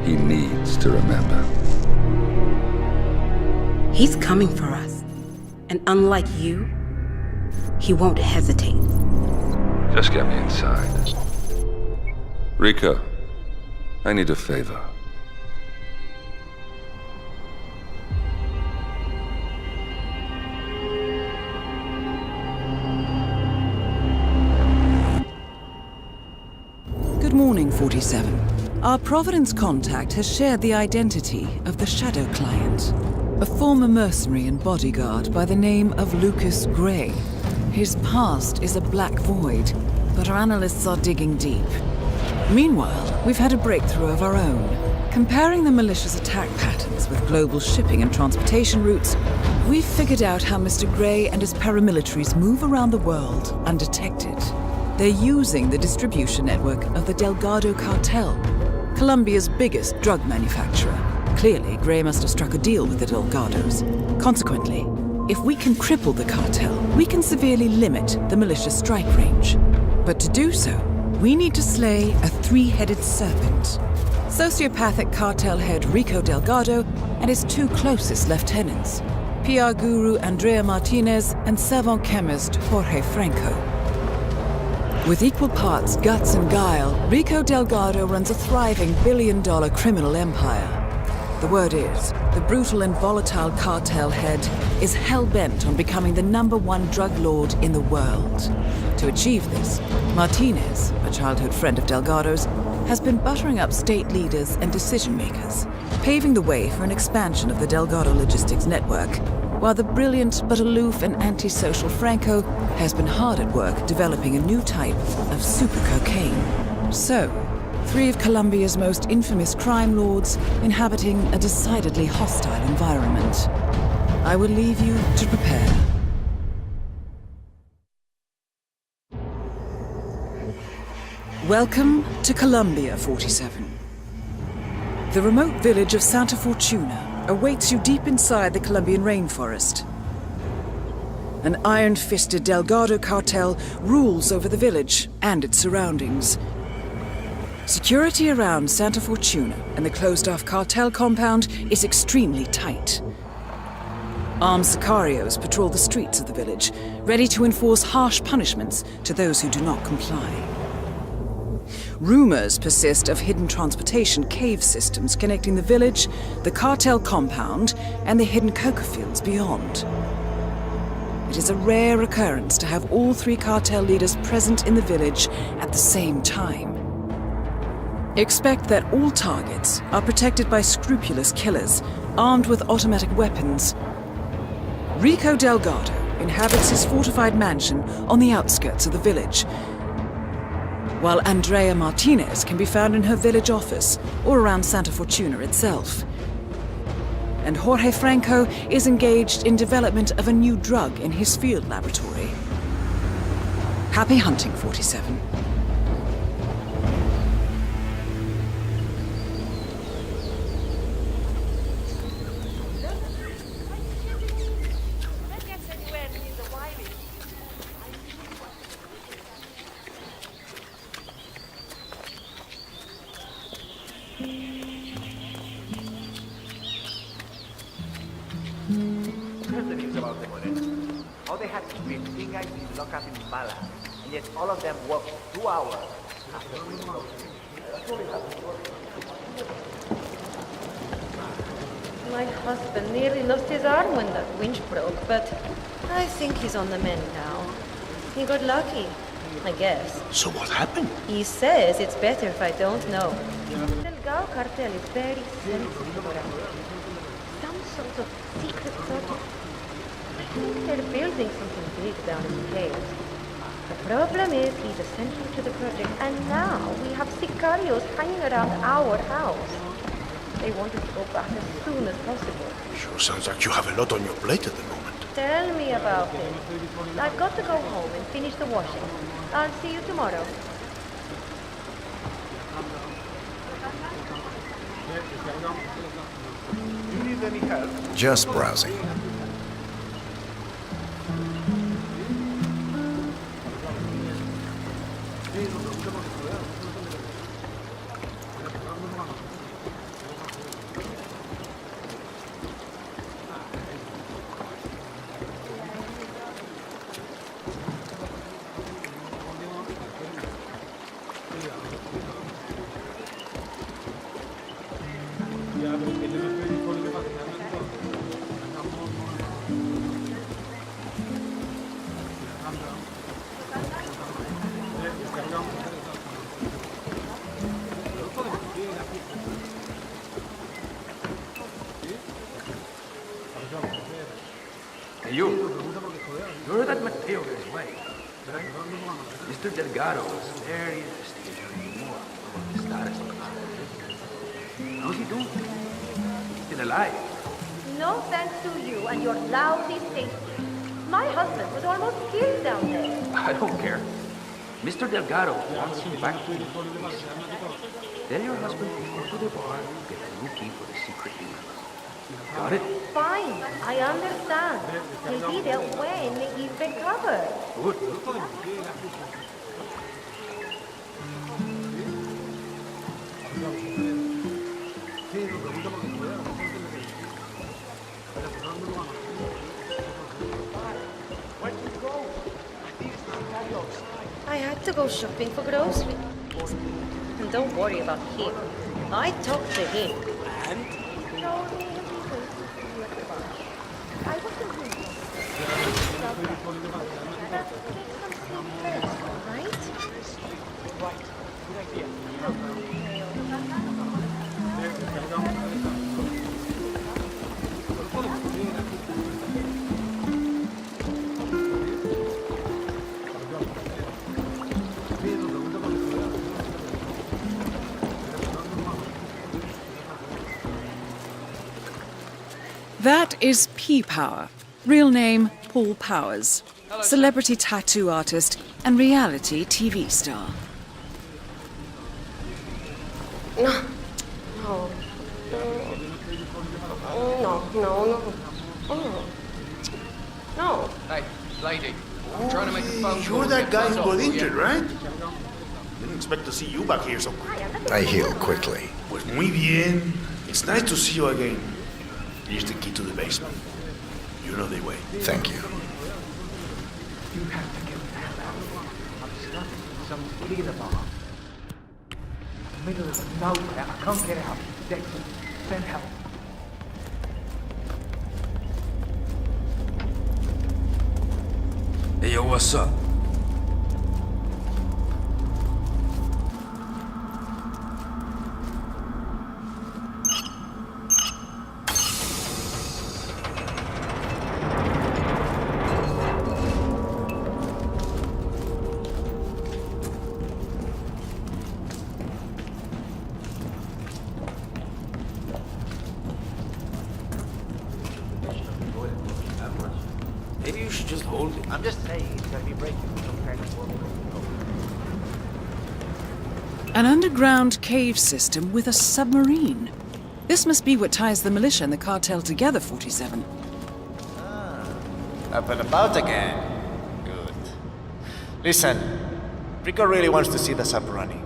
He needs to remember. He's coming for us. And unlike you, he won't hesitate. Just get me inside. Rico, I need a favor. Good morning, 47. Our Providence contact has shared the identity of the Shadow Client, a former mercenary and bodyguard by the name of Lucas Gray. His past is a black void, but our analysts are digging deep. Meanwhile, we've had a breakthrough of our own. Comparing the militia's attack patterns with global shipping and transportation routes, we've figured out how Mr. Gray and his paramilitaries move around the world undetected. They're using the distribution network of the Delgado cartel, Colombia's biggest drug manufacturer. Clearly, Gray must have struck a deal with the Delgados. Consequently, if we can cripple the cartel, we can severely limit the militia's strike range. But to do so, we need to slay a three-headed serpent. Sociopathic cartel head Rico Delgado and his two closest lieutenants, PR guru Andrea Martinez and savant chemist Jorge Franco. With equal parts guts and guile, Rico Delgado runs a thriving billion-dollar criminal empire. The word is, the brutal and volatile cartel head is hell-bent on becoming the #1 drug lord in the world. To achieve this, Martinez, a childhood friend of Delgado's, has been buttering up state leaders and decision-makers, paving the way for an expansion of the Delgado logistics network, while the brilliant but aloof and antisocial Franco has been hard at work developing a new type of super cocaine. So, three of Colombia's most infamous crime lords inhabiting a decidedly hostile environment. I will leave you to prepare. Welcome to Colombia, 47. The remote village of Santa Fortuna awaits you deep inside the Colombian rainforest. An iron-fisted Delgado cartel rules over the village and its surroundings. Security around Santa Fortuna and the closed-off cartel compound is extremely tight. Armed sicarios patrol the streets of the village, ready to enforce harsh punishments to those who do not comply. Rumors persist of hidden transportation cave systems connecting the village, the cartel compound, and the hidden coca fields beyond. It is a rare occurrence to have all three cartel leaders present in the village at the same time. Expect that all targets are protected by scrupulous killers, armed with automatic weapons. Rico Delgado inhabits his fortified mansion on the outskirts of the village, while Andrea Martinez can be found in her village office or around Santa Fortuna itself. And Jorge Franco is engaged in development of a new drug in his field laboratory. Happy hunting, 47. Here's the news about them, Moreno. All they had to do is think I'd been locked up in Mala, and yet all of them worked 2 hours after we closed. My husband nearly lost his arm when that winch broke, but I think he's on the mend now. He got lucky, I guess. So what happened? He says it's better if I don't know. The Delgado cartel is very sensitive around here. Some sort of secret project. I think they're building something big down in the caves. The problem is he's essential to the project, and now we have sicarios hanging around our house. They want us to go back as soon as possible. Sure sounds like you have a lot on your plate at the moment. Tell me about it. I've got to go home and finish the washing. I'll see you tomorrow. You need any help? Just browsing. Hey, you're that Mateo guy's wife, right? Mr. Delgado was very interested in hearing more about the status of the hospital. How's he doing? Still alive? No thanks to you and your lousy safety. My husband was almost killed down there. I don't care. Mr. Delgado wants him back to the police. Tell your husband to go to the bar and get a new key for the secret unit. Got it? Fine, I understand. He'll be there when he's recovered. Good. I had to go shopping for groceries. And don't worry about him. I talked to him. And? No, I wasn't really. Right? Right. Good idea. That is P-Power. Real name, Paul Powers. Celebrity tattoo artist and reality TV star. No. No. No. Oh. No. Hey, lady. I'm trying to make a phone call. You're that guy who got Yeah. injured, right? Didn't expect to see you back here so quick. I heal quickly. Pues muy bien. It's nice to see you again. Here's the key to the basement. You know the way. Thank you. You have to get the hell out. I'm stuck in some idiot bar. Middle of nowhere. I can't get out. Dexter, send help. Hey, yo, what's up? Maybe you should just hold it. I'm just saying it's gonna be breaking some kind of world. An underground cave system with a submarine. This must be what ties the militia and the cartel together, 47. Up and about again. Good. Listen, Rico really wants to see the sub running.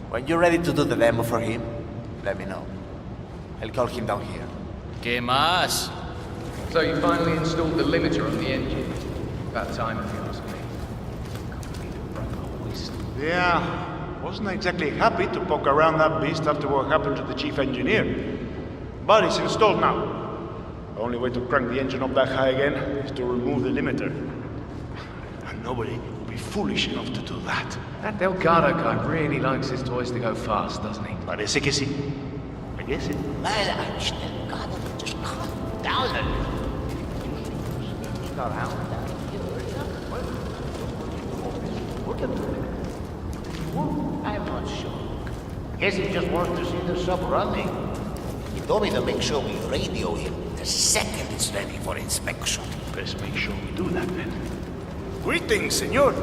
When you're ready to do the demo for him, let me know. I'll call him down here. ¿Qué más? So you finally installed the limiter on the engine. About time, if you ask me. Yeah. Wasn't exactly happy to poke around that beast after what happened to the chief engineer. But it's installed now. The only way to crank the engine up that high again is to remove the limiter. And nobody would be foolish enough to do that. That Delgado guy really likes his toys to go fast, doesn't he? Parece que sí. I guess it. Delgado, just calm down a little. I'm not sure. Guess he just wants to see the sub running. He told me to make sure we radio him the second it's ready for inspection. Let's make sure we do that then. Greetings, senor.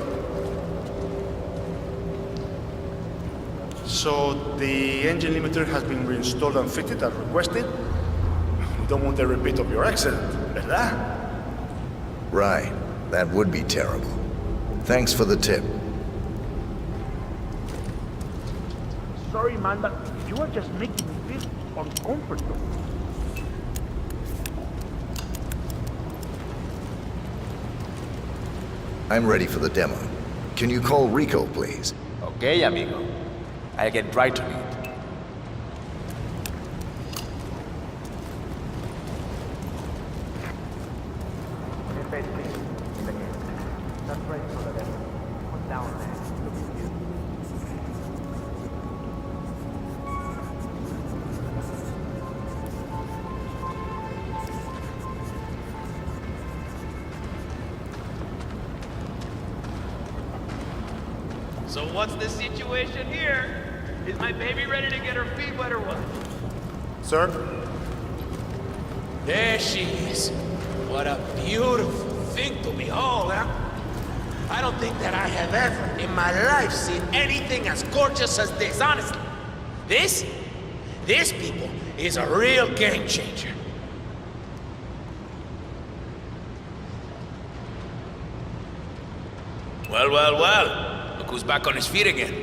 So the engine limiter has been reinstalled and fitted as requested. We don't want a repeat of your accident, ¿verdad? Right. That would be terrible. Thanks for the tip. Sorry, man, but you are just making me feel uncomfortable. I'm ready for the demo. Can you call Rico, please? Okay, amigo. I'll get right on it. So what's the situation here? Is my baby ready to get her feet wet or what? Sir? There she is. What a beautiful thing to behold, huh? I don't think that I have ever in my life seen anything as gorgeous as this, honestly. This, people, is a real game changer. Well. Look who's back on his feet again.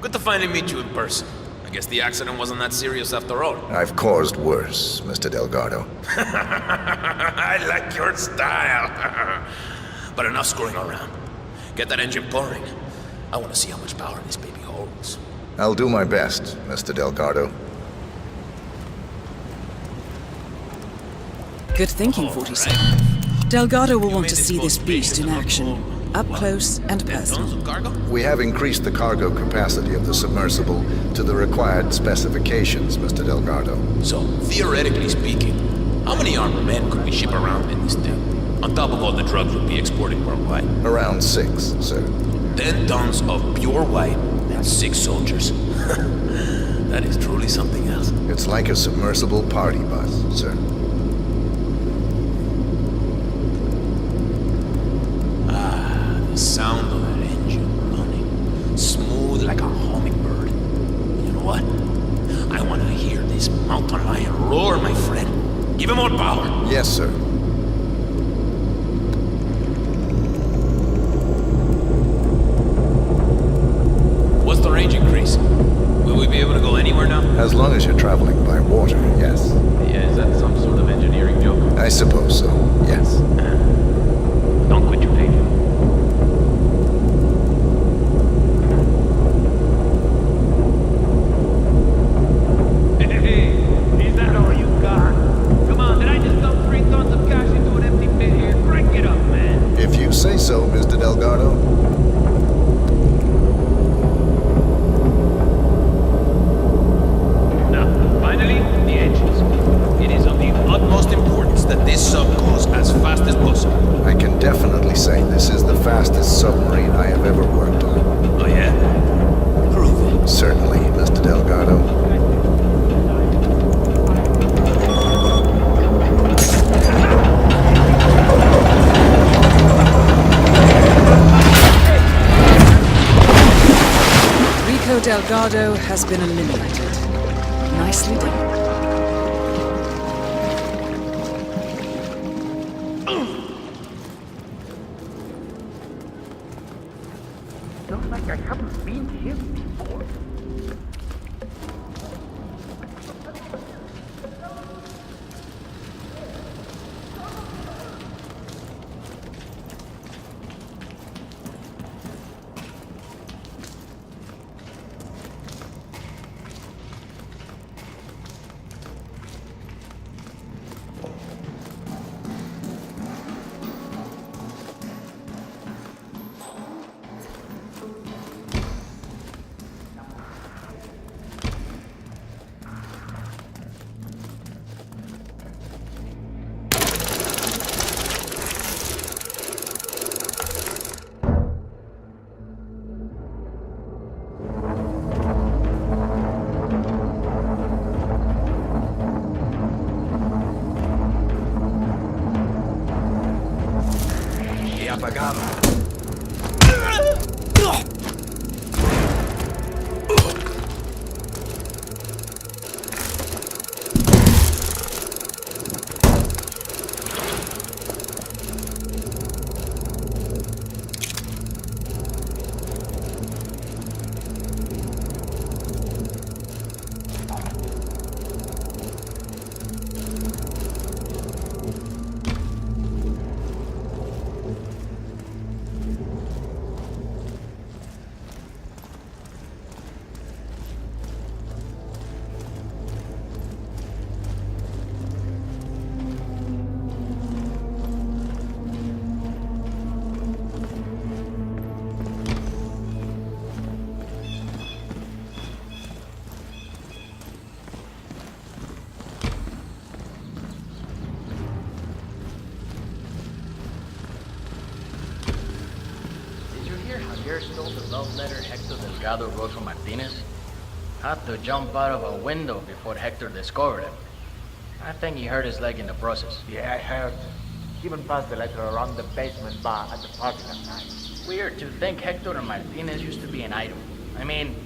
Good to finally meet you in person. I guess the accident wasn't that serious after all. I've caused worse, Mr. Delgado. I like your style. But enough screwing around. Get that engine purring. I want to see how much power this baby holds. I'll do my best, Mr. Delgado. Good thinking, 47. Delgado will want to see this beast in action, up close and personal. We have increased the cargo capacity of the submersible to the required specifications, Mr. Delgado. So, theoretically speaking, how many armed men could we ship around in this thing? On top of all the drugs we'll be exporting worldwide. Around 6, sir. 10 tons of pure white and 6 soldiers. That is truly something else. It's like a submersible party bus, sir. The sound of that engine running, smooth like a hummingbird. You know what? His mountain lion roar, my friend. Give him more power. Yes, sir. What's the range increase? Will we be able to go anywhere now? As long as you're traveling by water, yes. Yeah, is that some sort of engineering joke? I suppose so, yes. Don't quit your day job. Hey, is that all you got? Come on, did I just dump 3 tons of cash into an empty pit here? Crank it up, man. If you say so, Mr. Delgado. Utmost importance that this sub goes as fast as possible. I can definitely say this is the fastest submarine I have ever worked on. Oh yeah? Prove it. Certainly, Mr. Delgado. Rico Delgado has been eliminated. Nicely done. Looks like I haven't been here before. Apagado. Javier stole the love letter Hector Delgado wrote for Martinez? Had to jump out of a window before Hector discovered him. I think he hurt his leg in the process. Yeah, I heard. Even passed the letter around the basement bar at the party last night. Weird to think Hector and Martinez used to be an item. I mean,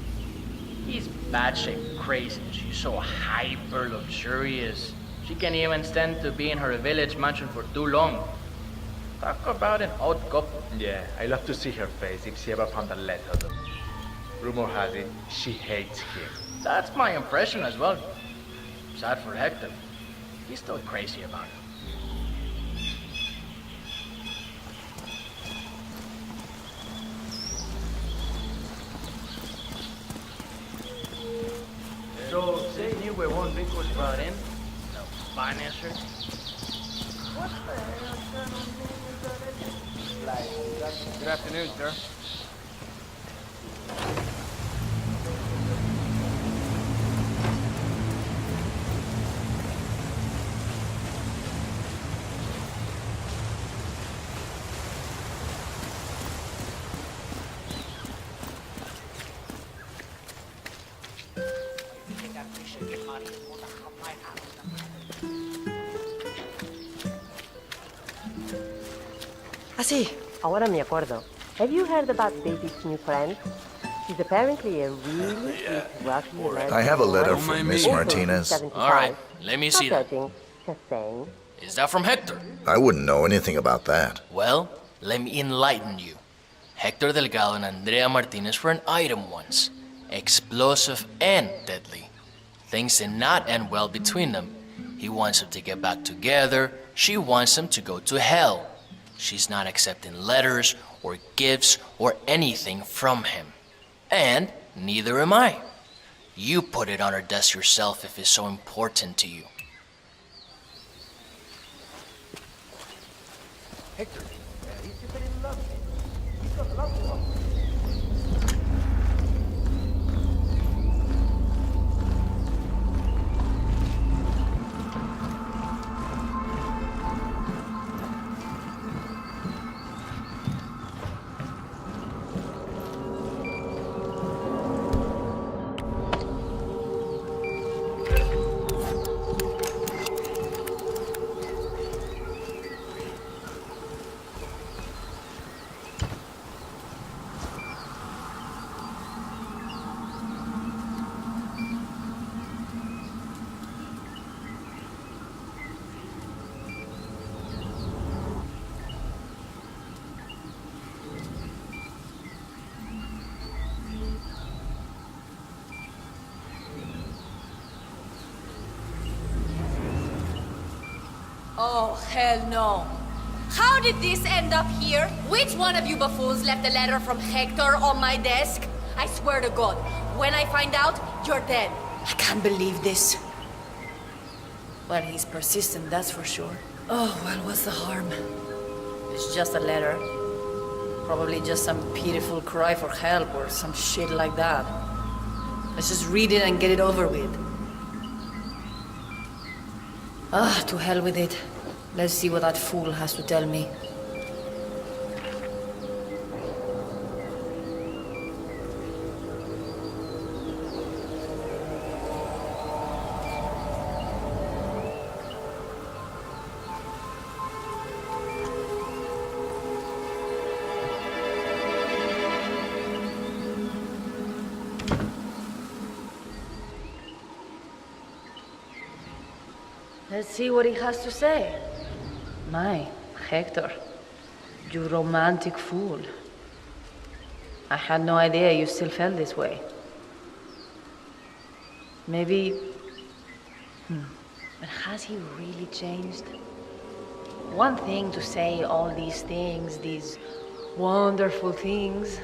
he's batshit crazy. She's so hyper luxurious. She can't even stand to be in her village mansion for too long. Talk about an odd couple. Yeah, I love to see her face if she ever found the letter, though. Rumor has it, she hates him. That's my impression as well. Sad for Hector. He's still crazy about it. So, they knew where one Vic was brought in? No financier? What the hell kind of name is that? Good afternoon, sir. Ah, sí, ahora me acuerdo. Have you heard about Daisy's new friend? She's apparently a really sweet, wealthy American. I have a letter woman. from Miss Martinez. All right, let me see that. Just saying. Is that from Hector? I wouldn't know anything about that. Well, let me enlighten you. Hector Delgado and Andrea Martinez were an item once. Explosive and deadly. Things did not end well between them. He wants them to get back together. She wants them to go to hell. She's not accepting letters or gifts or anything from him. And neither am I. You put it on her desk yourself if it's so important to you. Hector, he's super in love. He's got love for us. Oh, hell no. How did this end up here? Which one of you buffoons left a letter from Hector on my desk? I swear to God, when I find out, you're dead. I can't believe this. Well, he's persistent, that's for sure. Oh, well, what's the harm? It's just a letter. Probably just some pitiful cry for help or some shit like that. Let's just read it and get it over with. Ah, to hell with it. Let's see what that fool has to tell me. Let's see what he has to say. My, Hector, you romantic fool. I had no idea you still felt this way. Maybe... But has he really changed? One thing to say all these things, these wonderful things.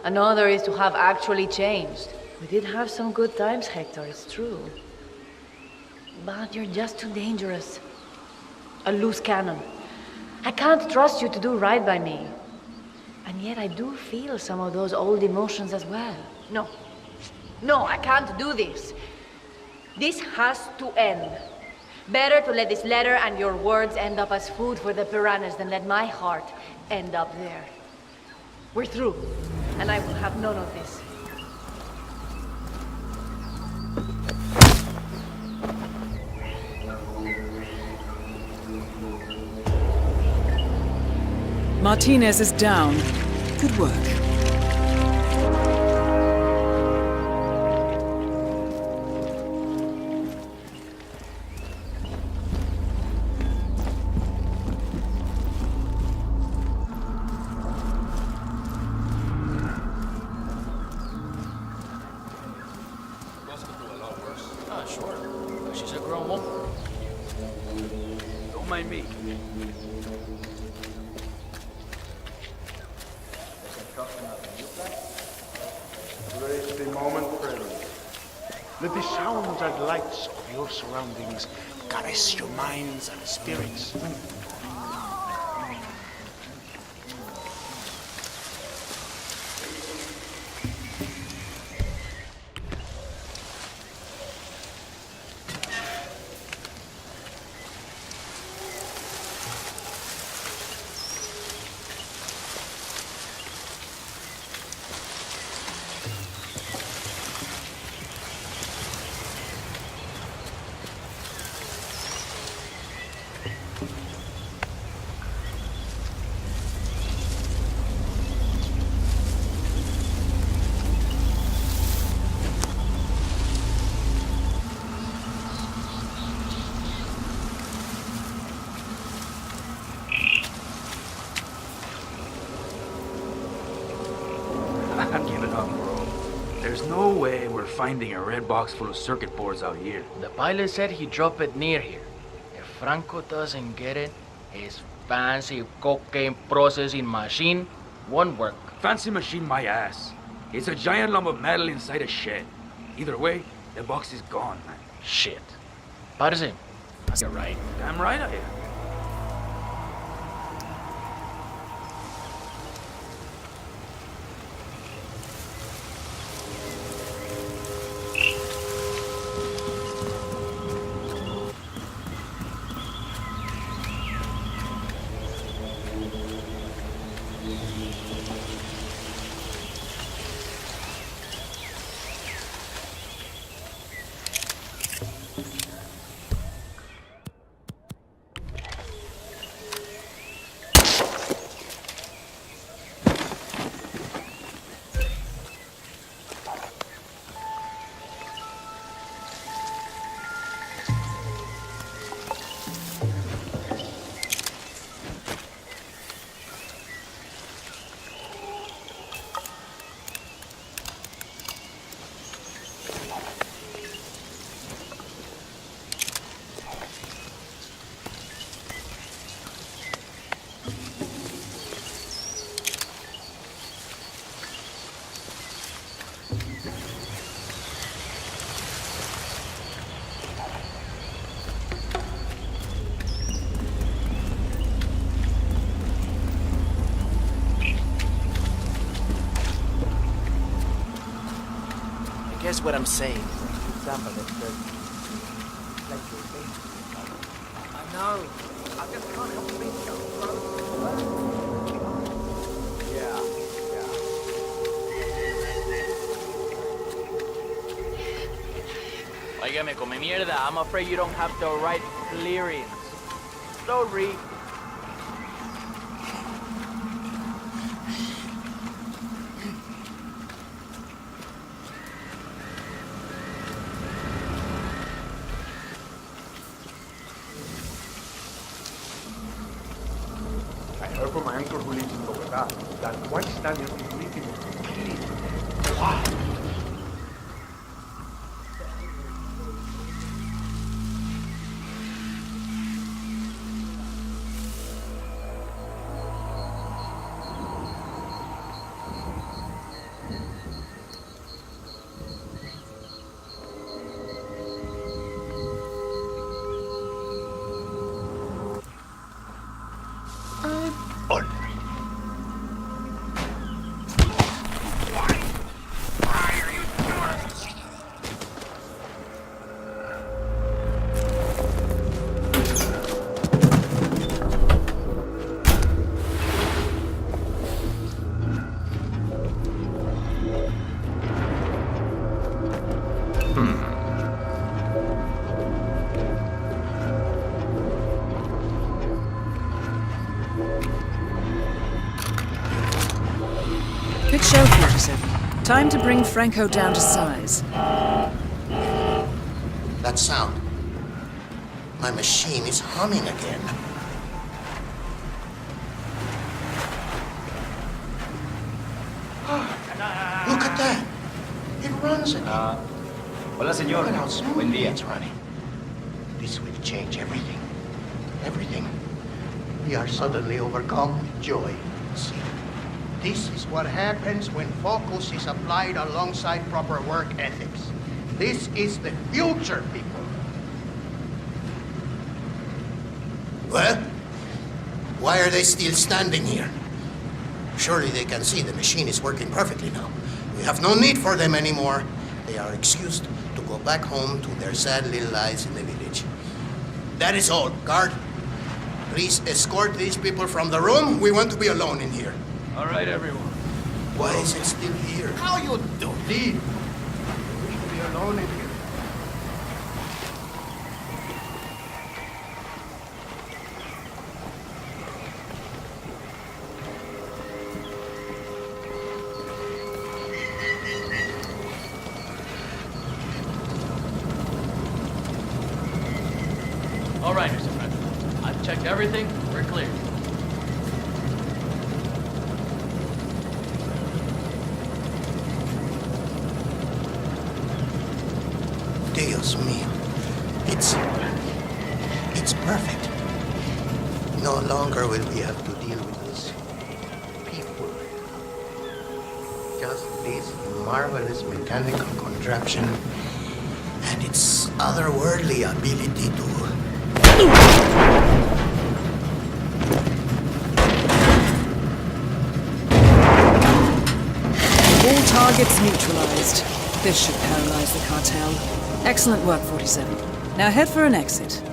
Another is to have actually changed. We did have some good times, Hector, it's true. But you're just too dangerous. A loose cannon. I can't trust you to do right by me. And yet I do feel some of those old emotions as well. No. No, I can't do this. This has to end. Better to let this letter and your words end up as food for the piranhas than let my heart end up there. We're through, and I will have none of this. Martinez is down. Good work. Ah, sure. But she's a grown woman. Don't mind me. Embrace the moment, friend. Let the sounds and lights of your surroundings caress your minds and spirits. it up, bro. There's no way we're finding a red box full of circuit boards out here. The pilot said he dropped it near here. If Franco doesn't get it, his fancy cocaine processing machine won't work. Fancy machine my ass. It's a giant lump of metal inside a shed. Either way, the box is gone, man. Shit. Parce, you're right. Damn right I am. Guess what I'm saying? I know. I just can't help thinking. Óigame, come mierda. I'm afraid you don't have the right clearance. Sorry. I heard from my uncle who lives in Bogota that White Stallion is meeting with Wow. Good show, 47. Time to bring Franco down to size. That sound. My machine is humming again. Look at that. It runs again. Hola, señor. Look at how smooth Buen día. it's running. This will change everything. Everything. We are suddenly overcome with joy. See? This is what happens when focus is applied alongside proper work ethics. This is the future, people. Well, why are they still standing here? Surely they can see the machine is working perfectly now. We have no need for them anymore. They are excused to go back home to their sad little lives in the village. That is all. Guard, please escort these people from the room. We want to be alone in here. All right, everyone. Why is it still here? How you do? Leave. We wish to be alone in here. All right, Mr. President. I've checked everything. We're clear. Dios mío. It's perfect. No longer will we have to deal with these people. Just this marvelous mechanical contraption and its otherworldly ability to... All targets neutralized. This should paralyze the cartel. Excellent work, 47. Now head for an exit.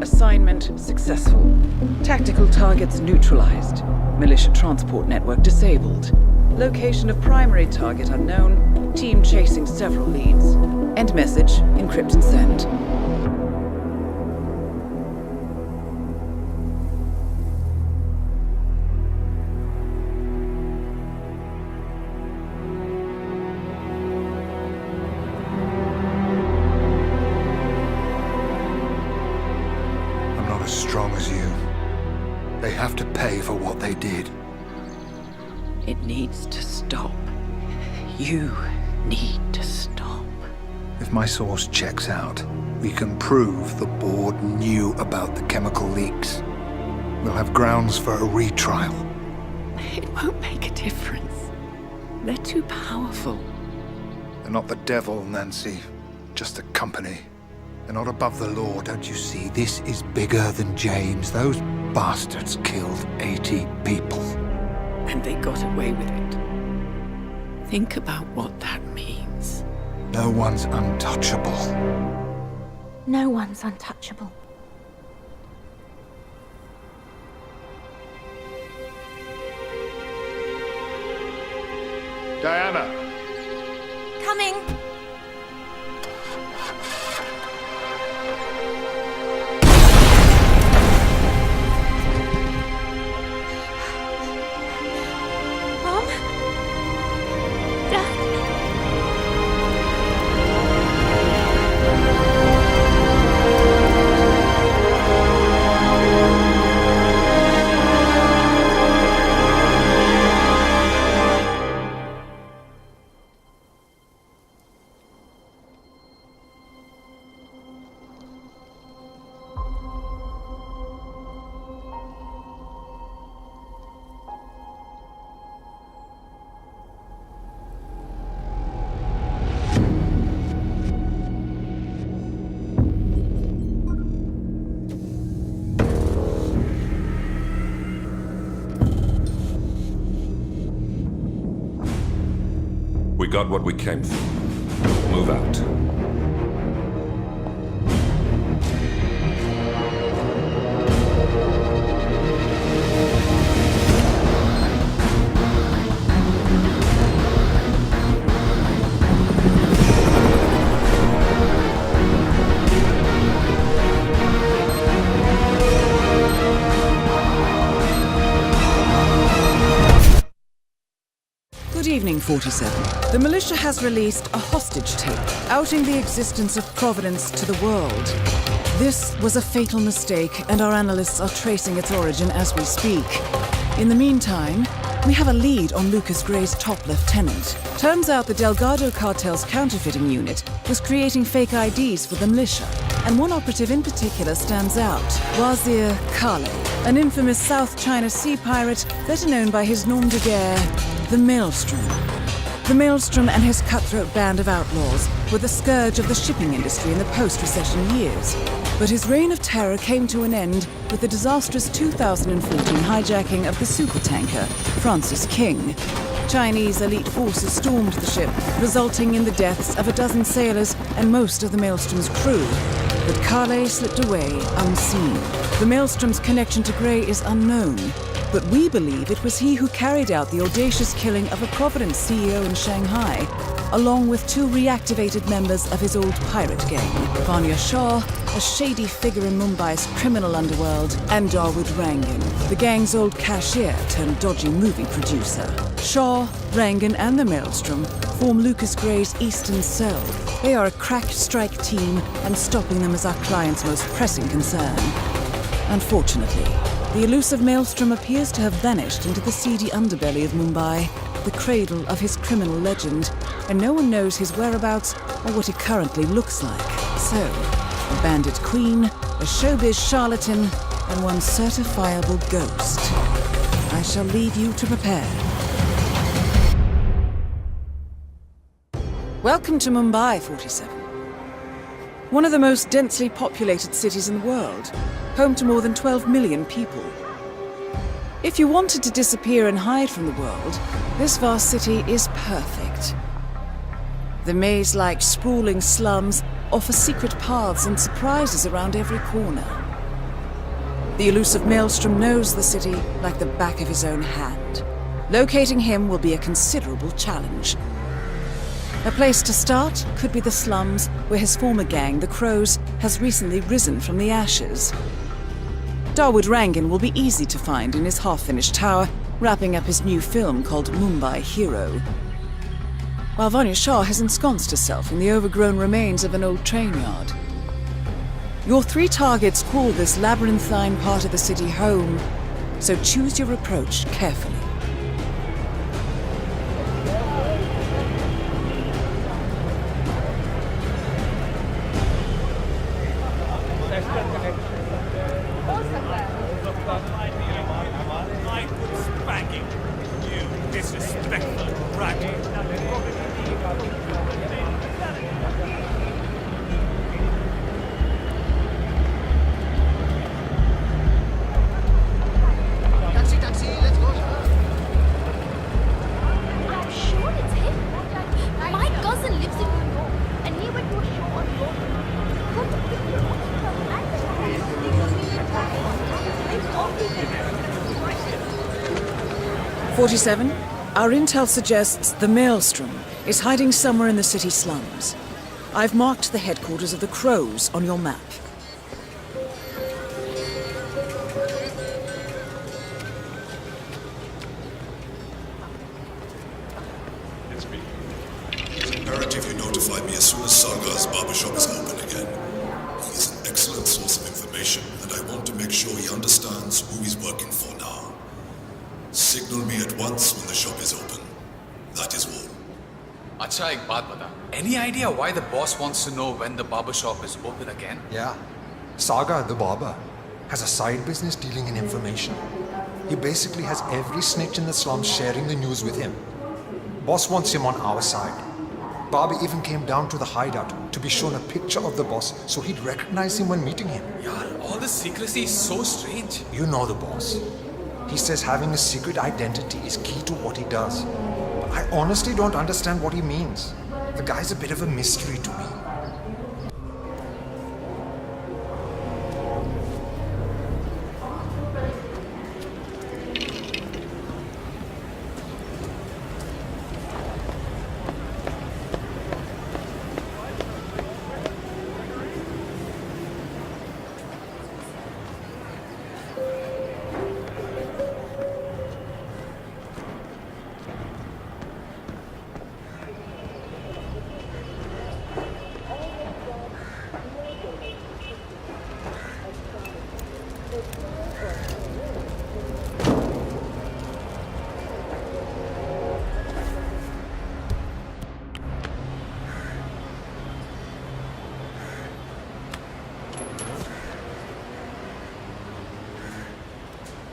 Assignment successful. Tactical targets neutralized. Militia transport network disabled. Location of primary target unknown. Team chasing several leads. End message, encrypt and send. As strong as you. They have to pay for what they did. It needs to stop. You need to stop. If my source checks out, we can prove the board knew about the chemical leaks. We'll have grounds for a retrial. It won't make a difference. They're too powerful. They're not the devil, Nancy. Just a company. They're not above the law, don't you see? This is bigger than James. Those bastards killed 80 people. And they got away with it. Think about what that means. No one's untouchable. No one's untouchable. Diana! Coming! We got what we came for. Move out. Good evening, 47. The militia has released a hostage tape, outing the existence of Providence to the world. This was a fatal mistake, and our analysts are tracing its origin as we speak. In the meantime, we have a lead on Lucas Gray's top lieutenant. Turns out the Delgado cartel's counterfeiting unit was creating fake IDs for the militia, and one operative in particular stands out, Wazir Kale, an infamous South China Sea pirate better known by his nom de guerre, the Maelstrom. The Maelstrom and his cutthroat band of outlaws were the scourge of the shipping industry in the post-recession years. But his reign of terror came to an end with the disastrous 2014 hijacking of the supertanker Francis King. Chinese elite forces stormed the ship, resulting in the deaths of a dozen sailors and most of the Maelstrom's crew. But Kale slipped away unseen. The Maelstrom's connection to Grey is unknown, but we believe it was he who carried out the audacious killing of a Providence CEO in Shanghai, along with 2 reactivated members of his old pirate gang, Vanya Shah, a shady figure in Mumbai's criminal underworld, and Dawood Rangan, the gang's old cashier turned dodgy movie producer. Shah, Rangan, and the Maelstrom form Lucas Gray's Eastern Cell. They are a crack strike team, and stopping them is our client's most pressing concern. Unfortunately, the elusive Maelstrom appears to have vanished into the seedy underbelly of Mumbai, the cradle of his criminal legend, and no one knows his whereabouts or what he currently looks like. So, a bandit queen, a showbiz charlatan, and one certifiable ghost. I shall leave you to prepare. Welcome to Mumbai, 47. One of the most densely populated cities in the world, home to more than 12 million people. If you wanted to disappear and hide from the world, this vast city is perfect. The maze-like sprawling slums offer secret paths and surprises around every corner. The elusive Maelstrom knows the city like the back of his own hand. Locating him will be a considerable challenge. A place to start could be the slums where his former gang, the Crows, has recently risen from the ashes. Dawood Rangan will be easy to find in his half-finished tower, wrapping up his new film called Mumbai Hero. While Vanya Shah has ensconced herself in the overgrown remains of an old train yard. Your 3 targets call this labyrinthine part of the city home, so choose your approach carefully. Our intel suggests the Maelstrom is hiding somewhere in the city slums. I've marked the headquarters of the Crows on your map. It's imperative you notify me as soon as Sargar's barbershop is open again. He's an excellent source of information, and I want to make sure he understands who he's working for now. Signal me at once when the shop is open. That is all. Acha, ek baat bata. Any idea why the boss wants to know when the barber shop is open again? Yeah. Saga, the barber, has a side business dealing in information. He basically has every snitch in the slums sharing the news with him. Boss wants him on our side. Bobby even came down to the hideout to be shown a picture of the boss so he'd recognize him when meeting him. Yeah, all this secrecy is so strange. You know the boss. He says having a secret identity is key to what he does. But I honestly don't understand what he means. The guy's a bit of a mystery to me.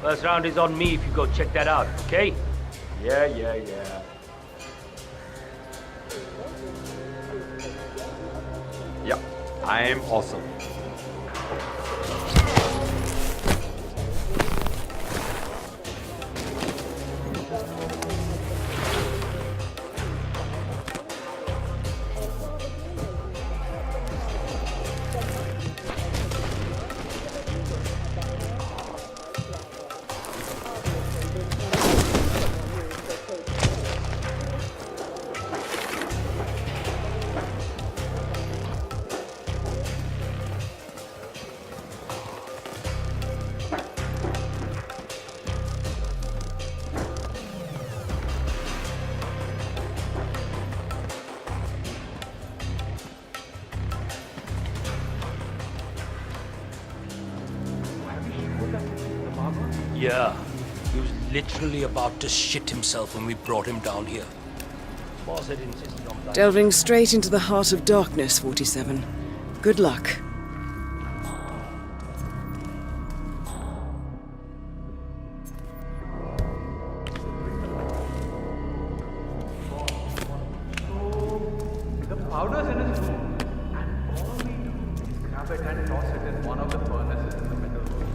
First round is on me if you go check that out, okay? Yeah. Yeah, I am awesome. Yeah. He was literally about to shit himself when we brought him down here. Boss had insisted on that. Delving straight into the heart of darkness, 47. Good luck. The powder's in his room, and all we do is grab it and toss it in one of the furnaces in the metal room.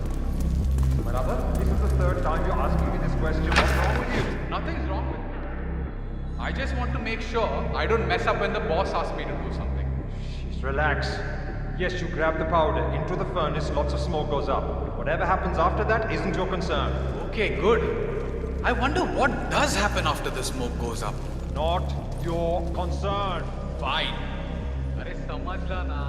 Brother, this is the third time you're asking me this question. What's wrong with you? Nothing's wrong with me. I just want to make sure I don't mess up when the boss asks me to do something. Just relax. Yes, you grab the powder into the furnace, lots of smoke goes up. Whatever happens after that isn't your concern. Okay, good. I wonder what does happen after the smoke goes up. Not your concern. Fine. अरे समझ ला ना.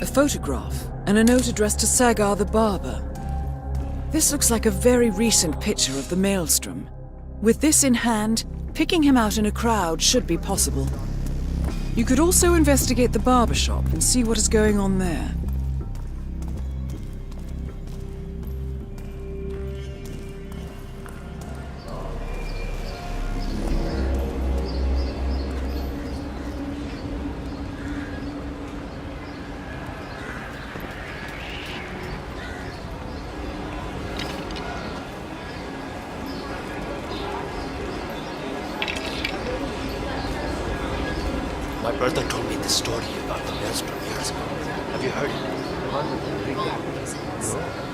A photograph and a note addressed to Sagar the barber. This looks like a very recent picture of the Maelstrom. With this in hand, picking him out in a crowd should be possible. You could also investigate the barbershop and see what is going on there. My brother told me this story about the Maelstrom years ago. Have you heard it?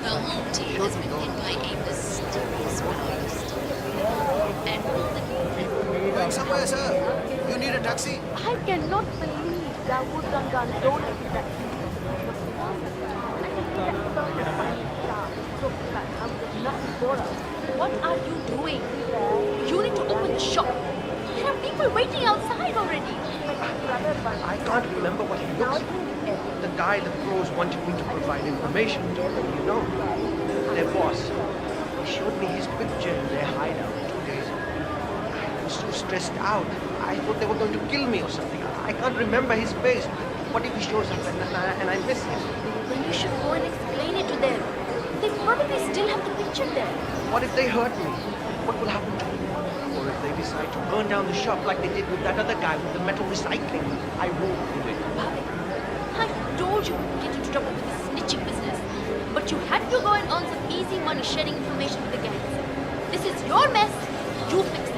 The whole team has been hit by a mysterious powers. And all the Going somewhere, sir. You need a taxi? I cannot believe that Wudangan donated that to me. What are you doing? You need to open the shop. There are people waiting outside already. I can't remember what he looks like. The guy the pros wanted me to provide information to, you know. Their boss. He showed me his picture in their hideout 2 days ago. I was so stressed out. I thought they were going to kill me or something. I can't remember his face. What if he shows up and I miss him? Then you should go and explain it to them. They probably still have the picture there. What if they hurt me? What will happen to me? Or if they decide to burn down the shop like they did with that other guy with the metal recycling? I won't do it. I told you to get into trouble with this snitching business. But you had to go and earn some easy money sharing information with the gangs. This is your mess. You fix it.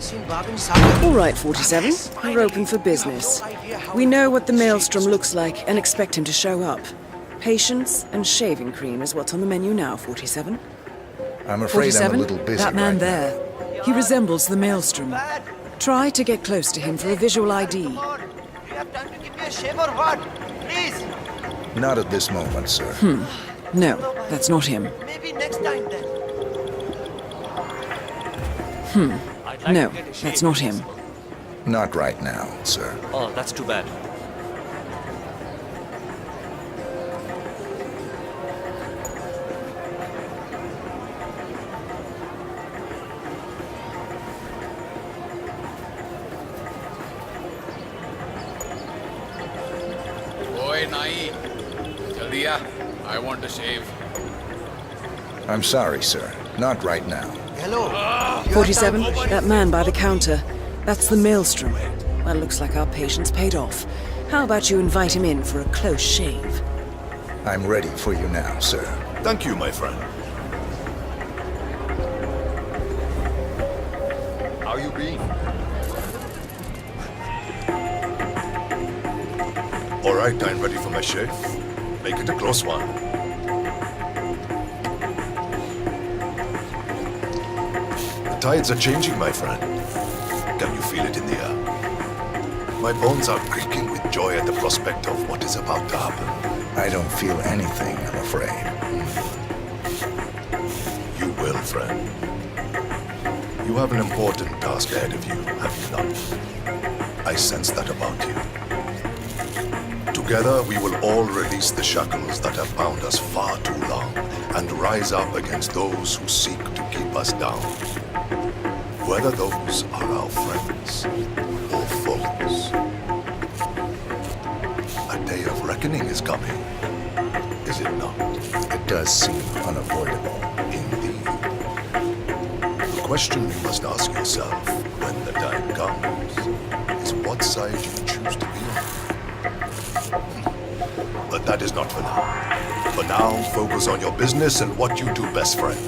seen Bob and Saga. All right, 47. We're open for business. We know what the Maelstrom looks like and expect him to show up. Patience and shaving cream is what's on the menu now, 47. I'm afraid 47? I'm a little busy That man right there. He resembles the Maelstrom. Try to get close to him for a visual ID. You have time to give me a shave or what? Please. now. Not at this moment, sir. No, that's not him. Maybe next time then. No, that's not him. Not right now, sir. Oh, that's too bad. Oi, Nai. Jaldi aa. I want to shave. I'm sorry, sir. Not right now. Hello. 47, that man by the counter. That's the Maelstrom. Well, looks like our patience paid off. How about you invite him in for a close shave? I'm ready for you now, sir. Thank you, my friend. How you been? All right, I'm ready for my shave. Make it a close one. The tides are changing, my friend. Can you feel it in the air? My bones are creaking with joy at the prospect of what is about to happen. I don't feel anything, I'm afraid. You will, friend. You have an important task ahead of you, have you not? I sense that about you. Together, we will all release the shackles that have bound us far too long and rise up against those who seek to keep us down. Whether those are our friends or foes. A day of reckoning is coming, is it not? It does seem unavoidable. Indeed. The question you must ask yourself when the time comes is what side you choose to be on. But that is not for now. For now, focus on your business and what you do best, friend.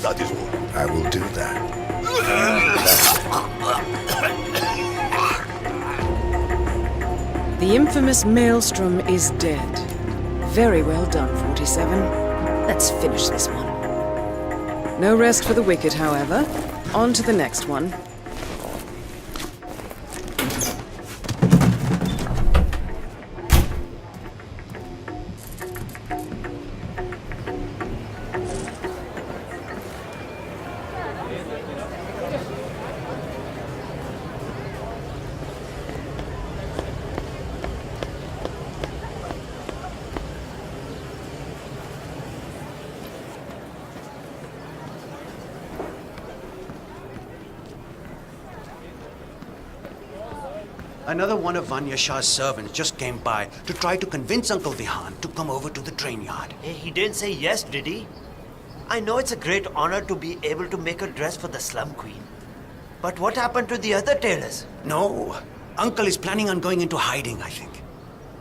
That is all. I will do that. The infamous Maelstrom is dead. Very well done, 47. Let's finish this one. No rest for the wicked, however. On to the next one. Another one of Vanya Shah's servants just came by to try to convince Uncle Vihan to come over to the train yard. He didn't say yes, did he? I know it's a great honor to be able to make a dress for the Slum Queen. But what happened to the other tailors? No, Uncle is planning on going into hiding, I think.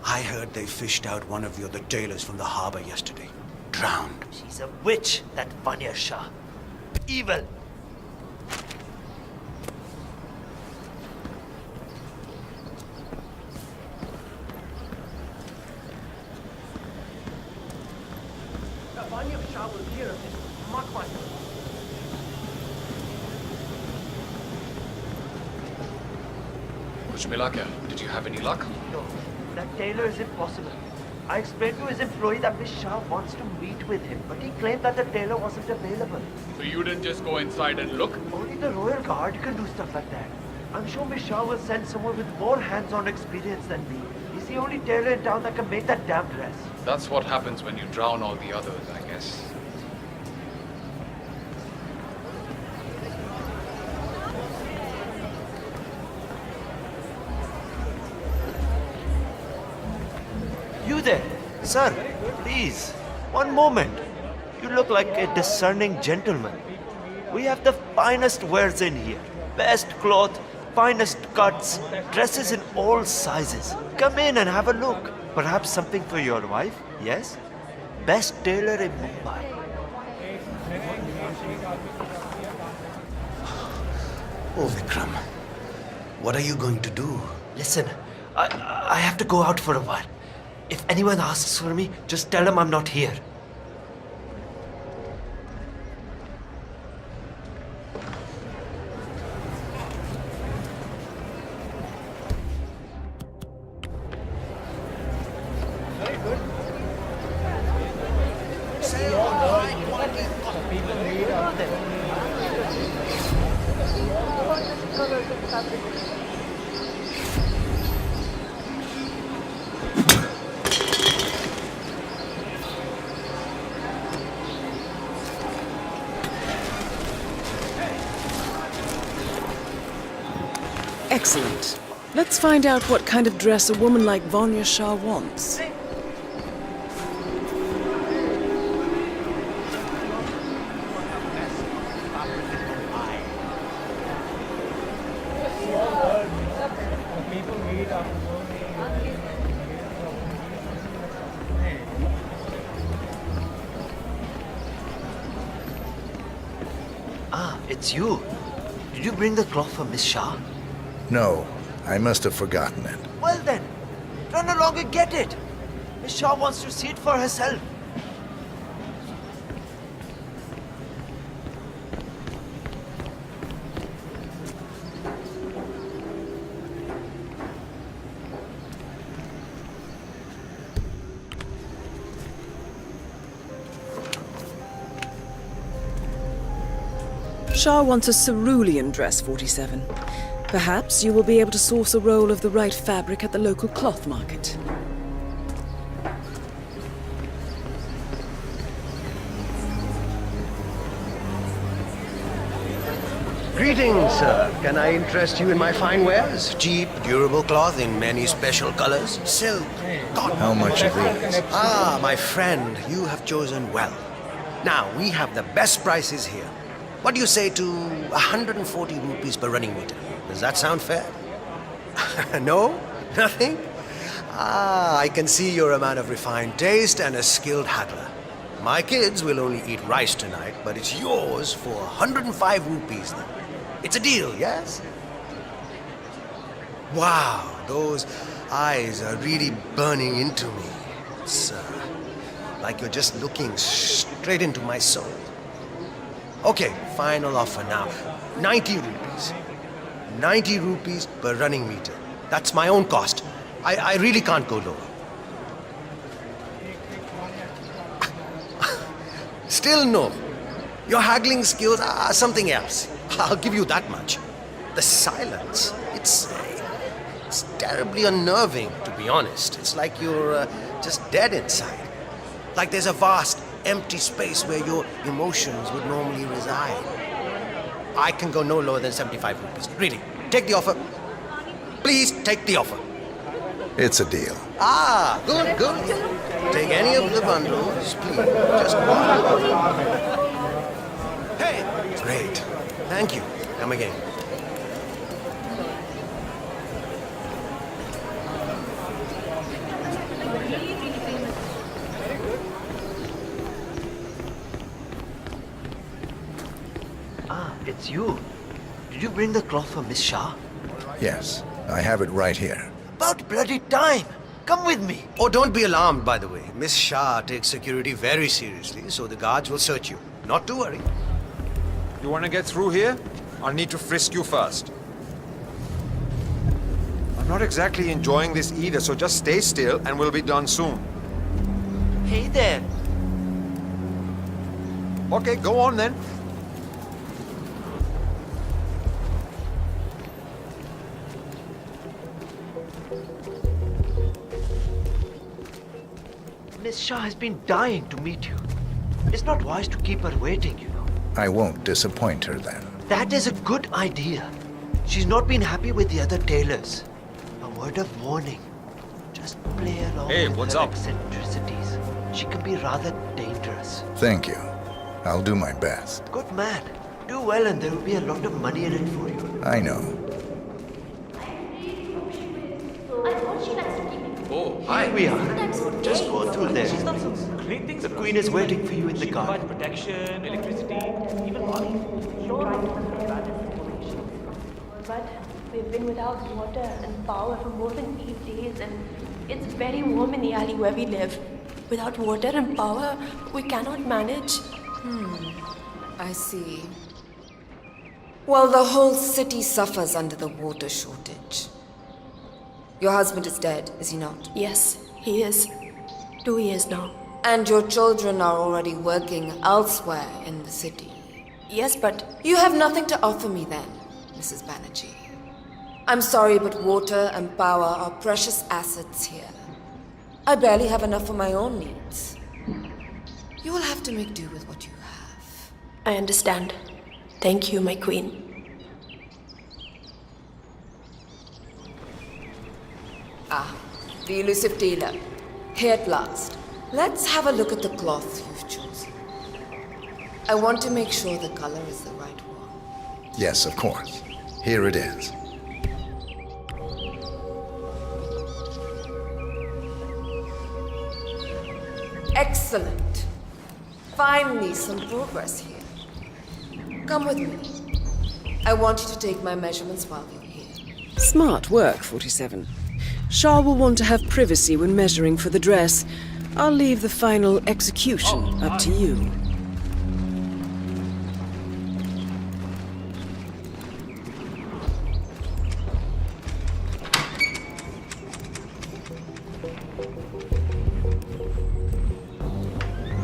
I heard they fished out one of the other tailors from the harbor yesterday. Drowned. She's a witch, that Vanya Shah. Evil. Vanya Shah will hear of this. Mark my Kuch mila kya? Did you have any luck? No, that tailor is impossible. I explained to his employee that Miss Shah wants to meet with him, but he claimed that the tailor wasn't available. So you didn't just go inside and look? Only the Royal Guard can do stuff like that. I'm sure Miss Shah will send someone with more hands-on experience than me. He's the only tailor in town that can make that damn dress. That's what happens when you drown all the others, I guess. You there? Sir, please. One moment. You look like a discerning gentleman. We have the finest wares in here. Best cloth, finest cuts, dresses in all sizes. Come in and have a look. Perhaps something for your wife, yes? Best tailor in Mumbai. Oh, Vikram. What are you going to do? Listen, I have to go out for a while. If anyone asks for me, just tell them I'm not here. Excellent. Let's find out what kind of dress a woman like Vanya Shah wants. Ah, it's you. Did you bring the cloth for Miss Shah? No, I must have forgotten it. Well then, run along and get it. Miss Shah wants to see it for herself. Shah wants a cerulean dress, 47. Perhaps you will be able to source a roll of the right fabric at the local cloth market. Greetings, sir. Can I interest you in my fine wares? Cheap, durable cloth in many special colors. Silk, cotton. How much are these? Ah, my friend, you have chosen well. Now, we have the best prices here. What do you say to 140 rupees per running meter? Does that sound fair? No? Nothing? Ah, I can see you're a man of refined taste and a skilled haggler. My kids will only eat rice tonight, but it's yours for 105 rupees then. It's a deal, yes? Wow, those eyes are really burning into me. It's like you're just looking straight into my soul. Okay, final offer now. 90 rupees. 90 rupees per running meter. That's my own cost. I really can't go lower. Still no. Your haggling skills are something else. I'll give you that much. The silence, it's terribly unnerving, to be honest. It's like you're just dead inside. Like there's a vast, empty space where your emotions would normally reside. I can go no lower than 75 rupees. Really, take the offer. Please take the offer. It's a deal. Ah, good, good. Take any of the bundles, please. Just one. Hey! Great. Thank you. Come again. Ah, it's you. Did you bring the cloth for Miss Shah? Yes, I have it right here. About bloody time! Come with me! Oh, don't be alarmed, by the way. Miss Shah takes security very seriously, so the guards will search you. Not to worry. You want to get through here? I'll need to frisk you first. I'm not exactly enjoying this either, so just stay still and we'll be done soon. Hey there! Okay, go on then. Miss Shah has been dying to meet you. It's not wise to keep her waiting, you know. I won't disappoint her then. That is a good idea. She's not been happy with the other tailors. A word of warning. Just play along with what's her up? eccentricities. She can be rather dangerous. Thank you. I'll do my best. Good man. Do well and there will be a lot of money in it for you. I know. Oh, hi. Here we are. Just go through there. The Queen is waiting for you in the garden. Protection, electricity, even money. But we've been without water and power for more than 8 days, and it's very warm in the alley where we live. Without water and power, we cannot manage. I see. Well, the whole city suffers under the water shortage. Your husband is dead, is he not? Yes, he is. 2 years now. And your children are already working elsewhere in the city. Yes, but... You have nothing to offer me then, Mrs. Banerjee. I'm sorry, but water and power are precious assets here. I barely have enough for my own needs. You will have to make do with what you have. I understand. Thank you, my queen. The elusive dealer. Here at last. Let's have a look at the cloth you've chosen. I want to make sure the color is the right one. Yes, of course. Here it is. Excellent. Finally, some progress here. Come with me. I want you to take my measurements while you're here. Smart work, 47. Shah will want to have privacy when measuring for the dress. I'll leave the final execution up to you.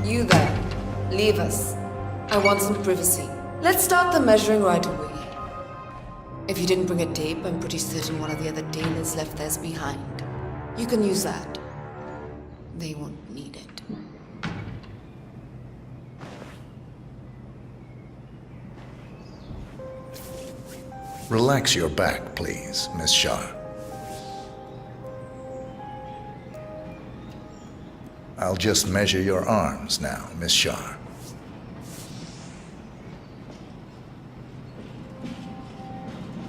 You there. Leave us. I want some privacy. Let's start the measuring right away. If you didn't bring a tape, I'm pretty certain one of the other tailors left theirs behind. You can use that. They won't need it. Relax your back, please, Miss Shah. I'll just measure your arms now, Miss Shah.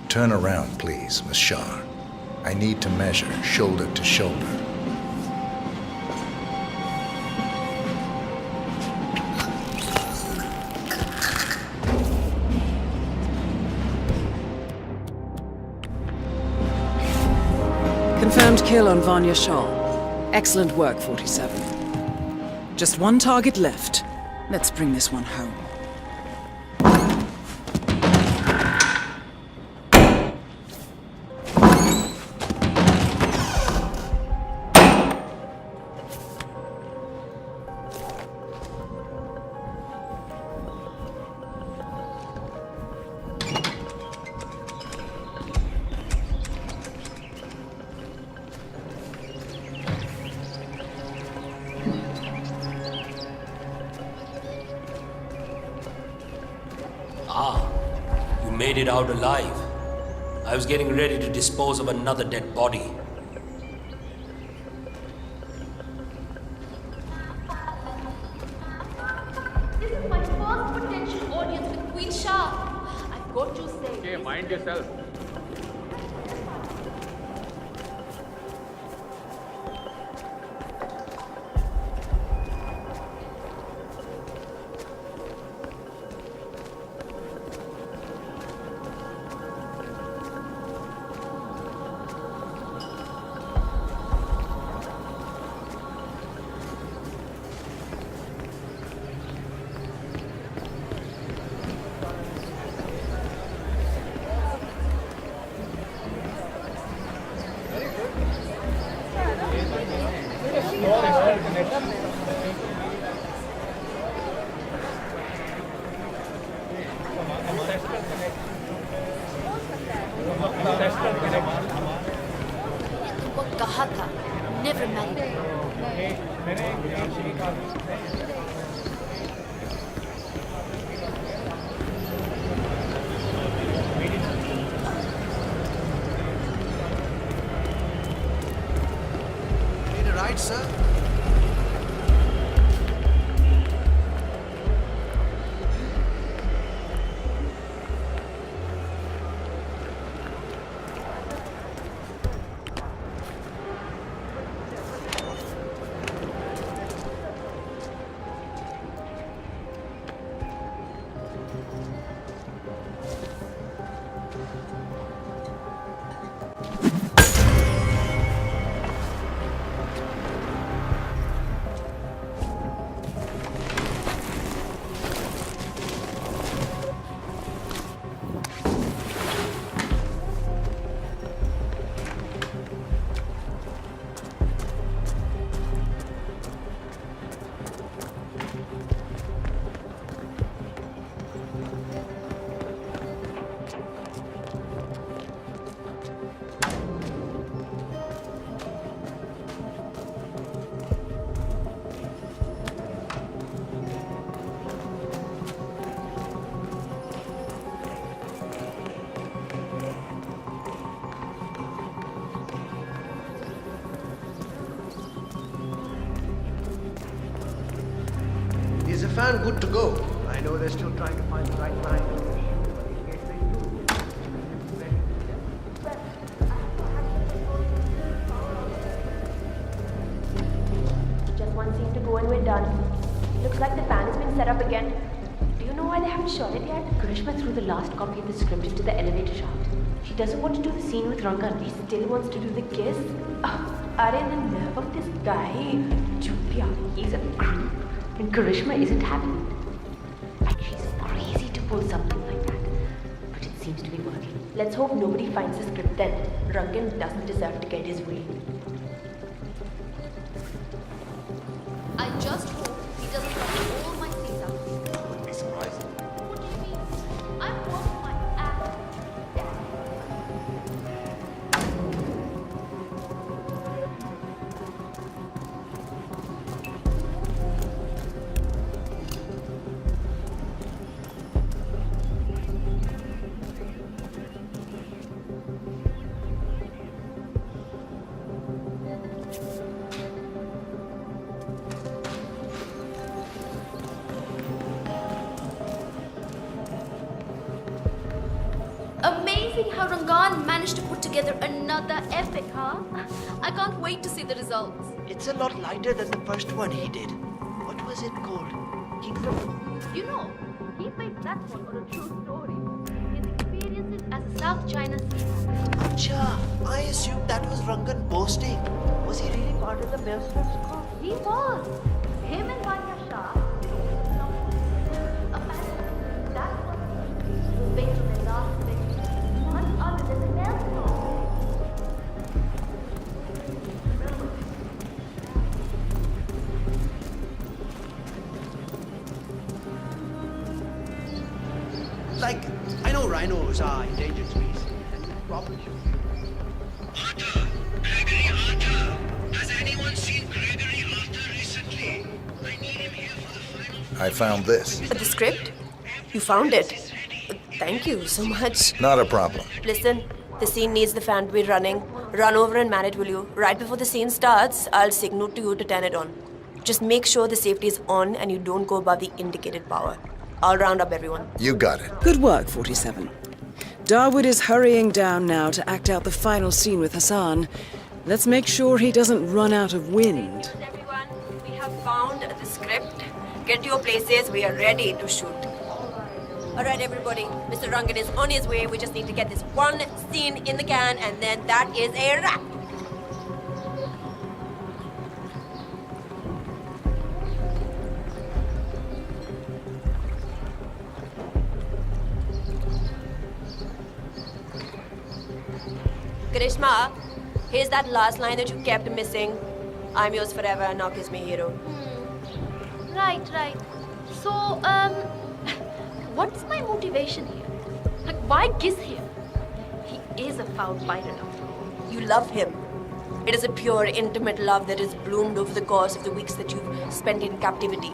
Turn around, please, Miss Shah. I need to measure shoulder to shoulder. Confirmed kill on Vanya Shah. Excellent work, 47. Just one target left. Let's bring this one home. You made it out alive. I was getting ready to dispose of another dead body. This is my first potential audience with Queen Shah. I've got to say... Okay, mind yourself. कहा था never marry. Need a ride, sir? fan good to go? I know they're still trying to find the right line. Just one scene to go and we're done. Looks like the fan has been set up again. Do you know why they haven't shot it yet? Karishma threw the last copy of the script into the elevator shaft. She doesn't want to do the scene with Rangan. He still wants to do the kiss. Are the nerve of this guy? Julia, he's a creep. And Karishma isn't having it. Like she's crazy to pull something like that. But it seems to be working. Let's hope nobody finds the script then. Rangan doesn't deserve to get his way. I just hope he doesn't cover all my things up. Wouldn't be surprised. What do you mean? I'm working my ass. Amazing how Rangan managed to put together another epic, huh? I can't wait to see the results. It's a lot lighter than the first one he did. What was it called? Kingdom? You know, he made that one on a true story. His experiences as a South China Sea. Acha, I assumed that was Rangan boasting. Was he really part of the Maelstrom's crew? He was. Him and Vanya Shah. Apparently, that was based on their last victim. None other than the Maelstrom. Like, I know rhinos are endangered species, and probably should be. Arthur! Gregory Arthur! Has anyone seen Gregory Arthur recently? I need him here for the final... I found this. The script? You found it? Thank you so much. Not a problem. Listen, the scene needs the fan to be running. Run over and man it, will you? Right before the scene starts, I'll signal to you to turn it on. Just make sure the safety is on and you don't go above the indicated power. I'll round up everyone. You got it. Good work, 47. Darwood is hurrying down now to act out the final scene with Hassan. Let's make sure he doesn't run out of wind. Everyone, we have found the script. Get to your places, we are ready to shoot. Alright everybody, Mr. Rangan is on his way. We just need to get this one scene in the can and then that is a wrap. Karishma, here's that last line that you kept missing. I'm yours forever, now kiss me, hero. Right. So, what's my motivation here? Like, why kiss him? He is a foul pirate after all. You love him. It is a pure, intimate love that has bloomed over the course of the weeks that you've spent in captivity.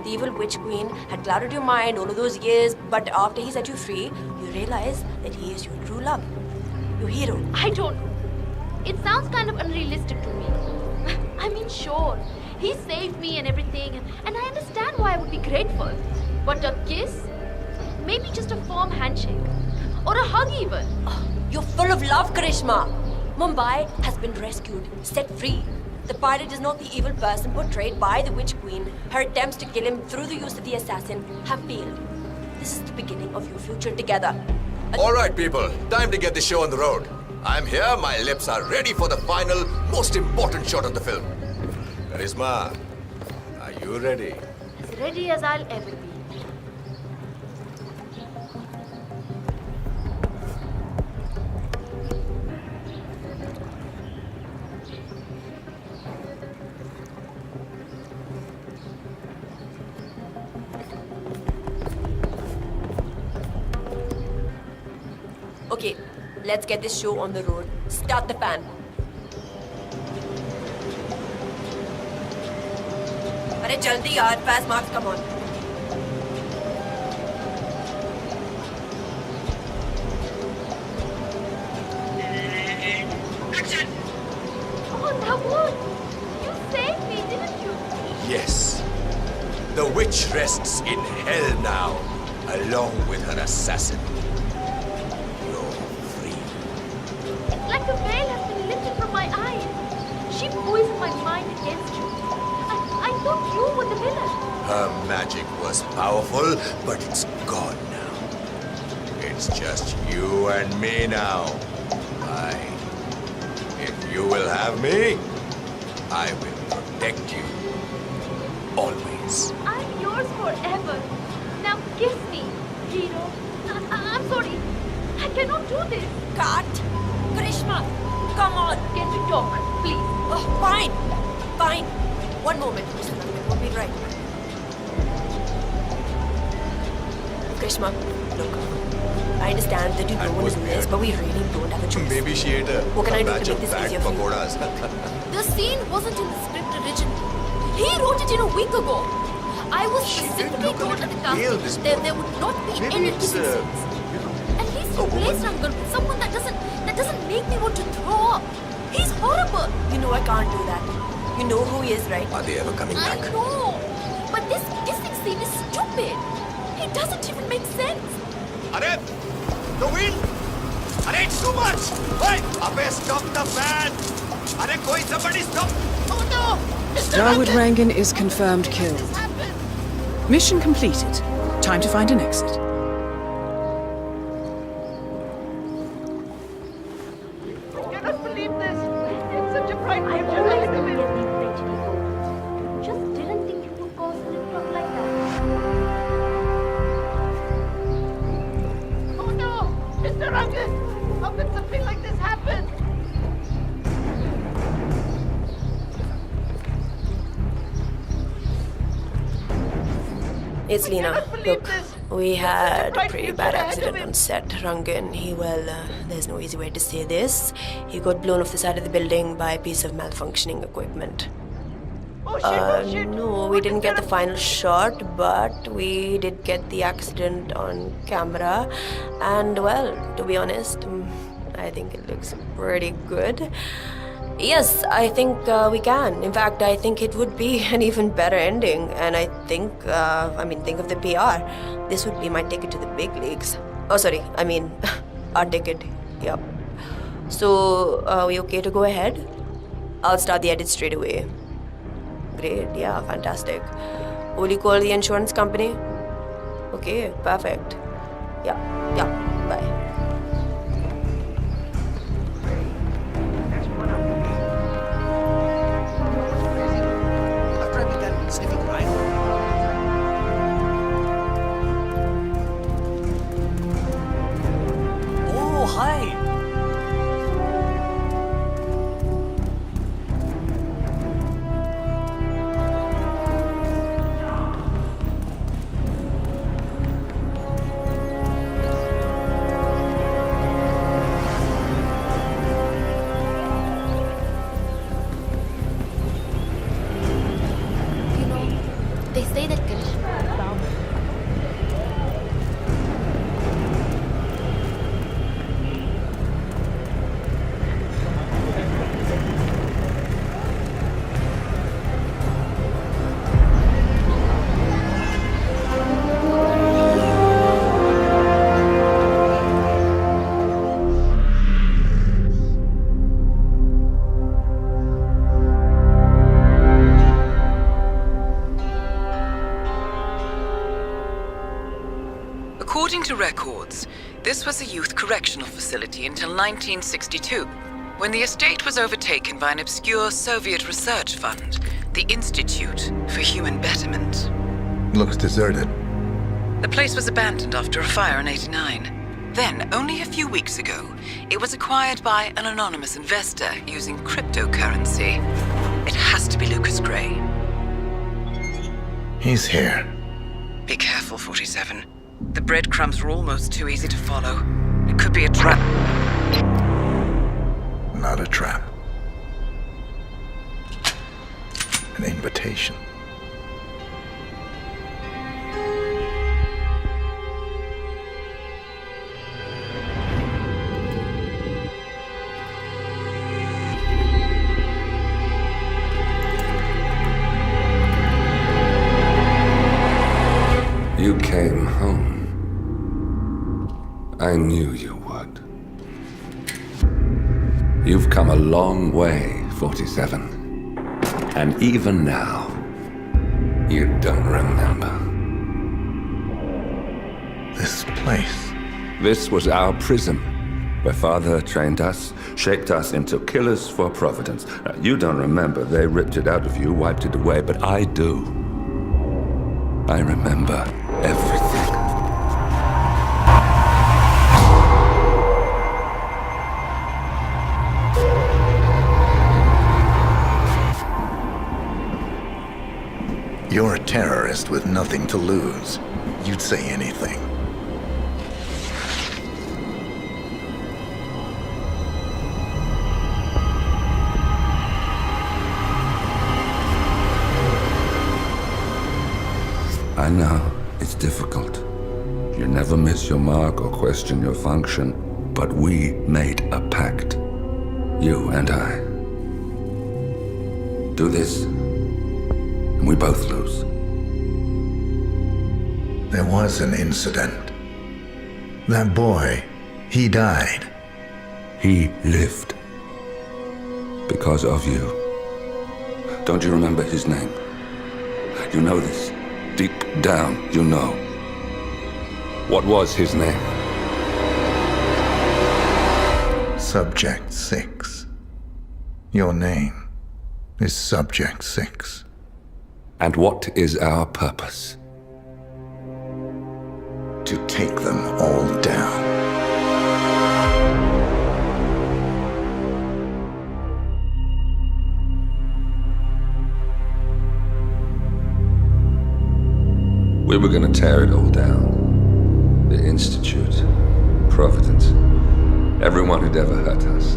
The evil witch queen had clouded your mind all of those years, but after he set you free, you realize that he is your true love. Your hero. I don't know. It sounds kind of unrealistic to me. I mean, sure, he saved me and everything, and I understand why I would be grateful. But a kiss? Maybe just a firm handshake. Or a hug even. Oh, you're full of love, Karishma. Mumbai has been rescued, set free. The pirate is not the evil person portrayed by the witch queen. Her attempts to kill him through the use of the assassin have failed. This is the beginning of your future together. All right, people. Time to get the show on the road. I'm here. My lips are ready for the final, most important shot of the film. Karisma, are you ready? As ready as I'll ever be. Okay, let's get this show on the road. Start the fan. Arey jaldi yaar, fast marks, come on. Action! Oh, Dawood! You saved me, didn't you? Yes. The witch rests in hell now, along with her assassin. You're free. It's like the veil has been lifted from my eyes. She poisoned my mind against you. I thought you were the villain. Her magic was powerful, but it's gone now. It's just you and me now. If you will have me, I will protect you. Always. I'm yours forever. Now kiss me, hero. I'm sorry. I cannot do this. Cut! Grishma, come on! Can we talk, please? Oh, fine. Fine. One moment, Mr. Rangan. We'll be right back. Grishma, look. I understand that you don't want to do this, but we really don't have a choice. Maybe she ate a What can I do batch to of make this bad easier for you? pakoras. The scene wasn't in the script originally. He wrote it in a week ago. I was specifically told at the casting that there would not be any kissing scenes. At least replace Rangan with someone that doesn't make me want to throw up. He's horrible. You know I can't do that. You know who he is, right? Are they ever coming I back? know. But this kissing scene is stupid. It doesn't even make sense. Arey! The wind! Arey, it's too much! Hey! Abey, stop the fan! Arey, koi somebody stop! Oh no! Darwood Rangan is confirmed killed. Mission completed. Time to find an exit. I cannot believe this. It's such a frightful Just didn't think you would cause an influx like that. Oh no! Mr. Rangan! How could something like this happen? It's Lena. Look, we had a pretty bad accident on set. Rangan, there's no easy way to say this. He got blown off the side of the building by a piece of malfunctioning equipment. No, we didn't get the final shot, but we did get the accident on camera. And, well, to be honest, I think it looks pretty good. Yes, I think we can. In fact, I think it would be an even better ending. And I think, think of the PR. This would be my ticket to the big leagues. Oh, sorry, our ticket. Yep. So, are we okay to go ahead? I'll start the edit straight away. Great, yeah, fantastic. Will you call the insurance company? Okay, perfect. Yeah, bye. Oh, hi. They say that Krishna is bound. According to records, this was a youth correctional facility until 1962, when the estate was overtaken by an obscure Soviet research fund, the Institute for Human Betterment. Looks deserted. The place was abandoned after a fire in '89. Then, only a few weeks ago, it was acquired by an anonymous investor using cryptocurrency. It has to be Lucas Gray. He's here. Be careful, 47. The breadcrumbs were almost too easy to follow. It could be a trap. Not a trap. An invitation. You came home. I knew you would. You've come a long way, 47. And even now, you don't remember. This place. This was our prison, where Father trained us, shaped us into killers for Providence. Now, you don't remember. They ripped it out of you, wiped it away, but I do. I remember everything. You're a terrorist with nothing to lose. You'd say anything. I know, it's difficult. You never miss your mark or question your function, but we made a pact. You and I. Do this, and we both lose. There was an incident. That boy, he died. He lived. Because of you. Don't you remember his name? You know this. Deep down, you know. What was his name? Subject 6. Your name is Subject 6. And what is our purpose? To take them all down. We were gonna tear it all down. The Institute, Providence, everyone who'd ever hurt us.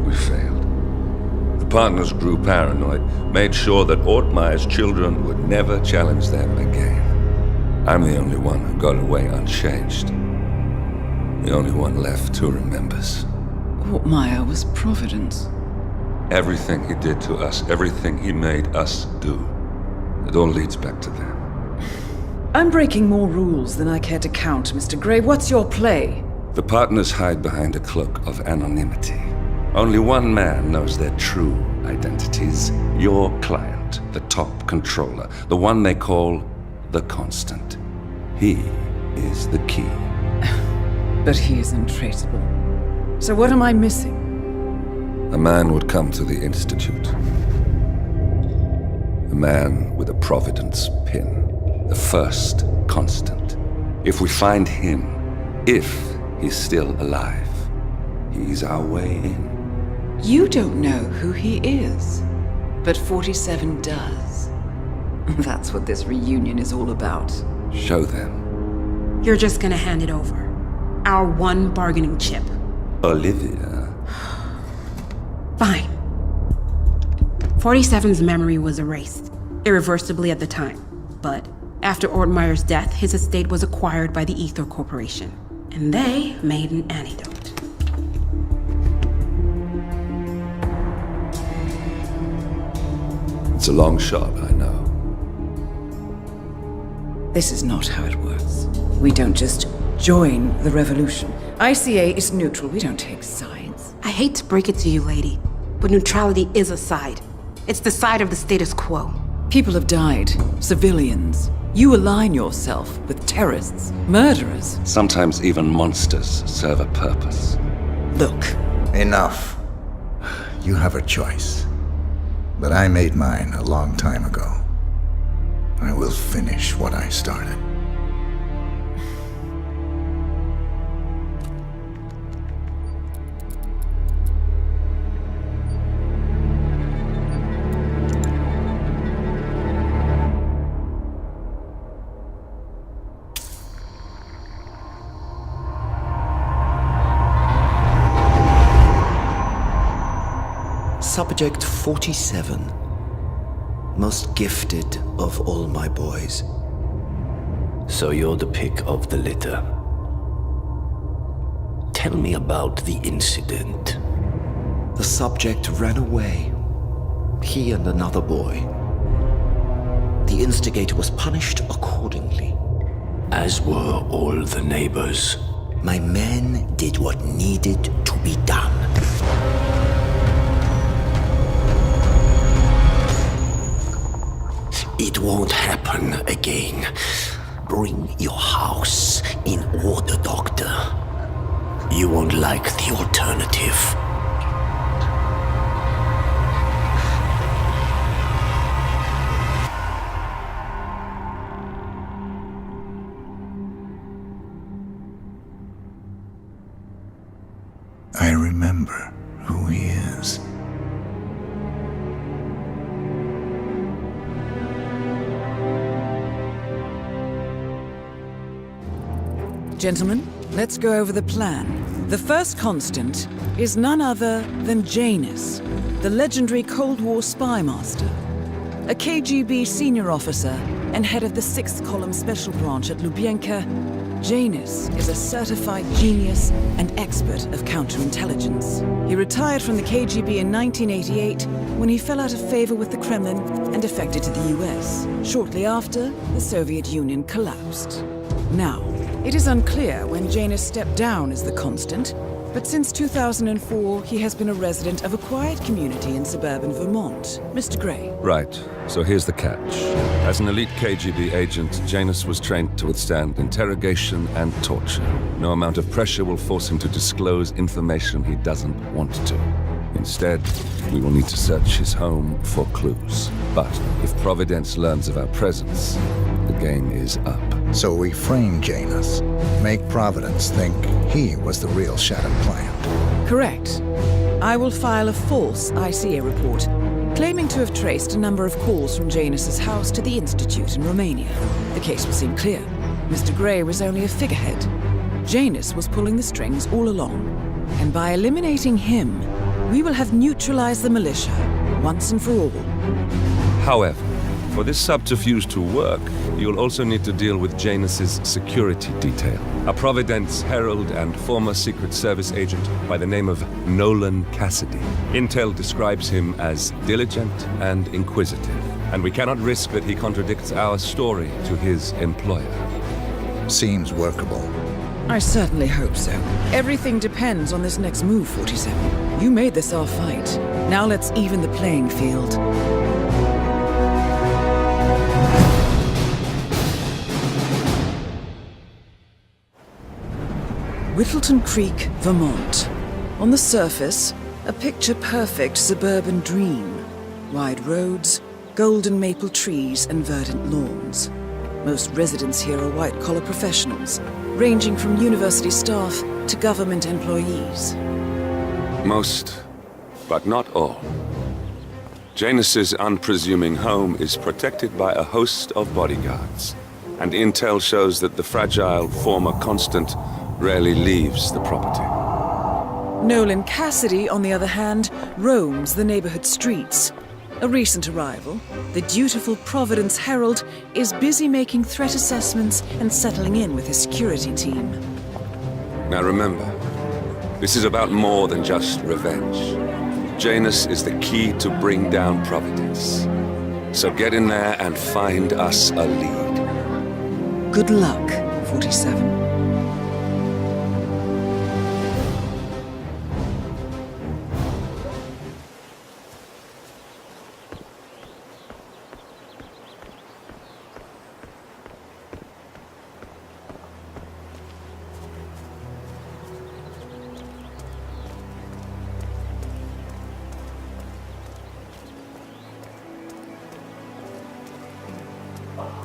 We failed. The partners grew paranoid, made sure that Ortmeyer's children would never challenge them again. I'm the only one who got away unchanged. The only one left who remembers. Ortmeyer was Providence. Everything he did to us, everything he made us do, it all leads back to them. I'm breaking more rules than I care to count, Mr. Gray. What's your play? The partners hide behind a cloak of anonymity. Only one man knows their true identities. Your client, the top controller, the one they call the Constant. He is the key. But he is untraceable. So what am I missing? A man would come to the Institute. A man with a Providence pin. The first Constant. If we find him, if he's still alive, he's our way in. You don't know who he is, but 47 does. That's what this reunion is all about. Show them. You're just gonna hand it over. Our one bargaining chip. Olivia. Fine. 47's memory was erased, irreversibly at the time, but after Ortmeyer's death, his estate was acquired by the Ether Corporation, and they made an antidote. It's a long shot, I know. This is not how it works. We don't just join the revolution. ICA is neutral. We don't take sides. I hate to break it to you, lady, but neutrality is a side. It's the side of the status quo. People have died. Civilians. You align yourself with terrorists, murderers. Sometimes even monsters serve a purpose. Look. Enough. You have a choice. But I made mine a long time ago. I will finish what I started. Subject 47. Most gifted of all my boys. So you're the pick of the litter. Tell me about the incident. The subject ran away. He and another boy. The instigator was punished accordingly. As were all the neighbors. My men did what needed to be done. It won't happen again. Bring your house in order, Doctor. You won't like the alternative. I remember who he is. Gentlemen, let's go over the plan. The first constant is none other than Janus, the legendary Cold War spy master, a KGB senior officer and head of the 6th Column Special Branch at Lubyanka. Janus is a certified genius and expert of counterintelligence. He retired from the KGB in 1988 when he fell out of favor with the Kremlin and defected to the US. Shortly after, the Soviet Union collapsed. Now, it is unclear when Janus stepped down as the constant, but since 2004, he has been a resident of a quiet community in suburban Vermont. Mr. Gray. Right. So here's the catch. As an elite KGB agent, Janus was trained to withstand interrogation and torture. No amount of pressure will force him to disclose information he doesn't want to. Instead, we will need to search his home for clues. But if Providence learns of our presence, the game is up. So we frame Janus, make Providence think he was the real Shadow Client. Correct. I will file a false ICA report, claiming to have traced a number of calls from Janus's house to the Institute in Romania. The case will seem clear. Mr. Gray was only a figurehead. Janus was pulling the strings all along. And by eliminating him, we will have neutralized the militia, once and for all. However, for this subterfuge to work, you'll also need to deal with Janus's security detail. A Providence herald and former Secret Service agent by the name of Nolan Cassidy. Intel describes him as diligent and inquisitive, and we cannot risk that he contradicts our story to his employer. Seems workable. I certainly hope so. Everything depends on this next move, 47. You made this our fight. Now let's even the playing field. Whittleton Creek, Vermont. On the surface, a picture-perfect suburban dream. Wide roads, golden maple trees and verdant lawns. Most residents here are white-collar professionals, ranging from university staff to government employees. Most, but not all. Janus's unpresuming home is protected by a host of bodyguards, and intel shows that the fragile former constant rarely leaves the property. Nolan Cassidy, on the other hand, roams the neighborhood streets. A recent arrival, the dutiful Providence Herald is busy making threat assessments and settling in with his security team. Now remember, this is about more than just revenge. Janus is the key to bring down Providence. So get in there and find us a lead. Good luck, 47.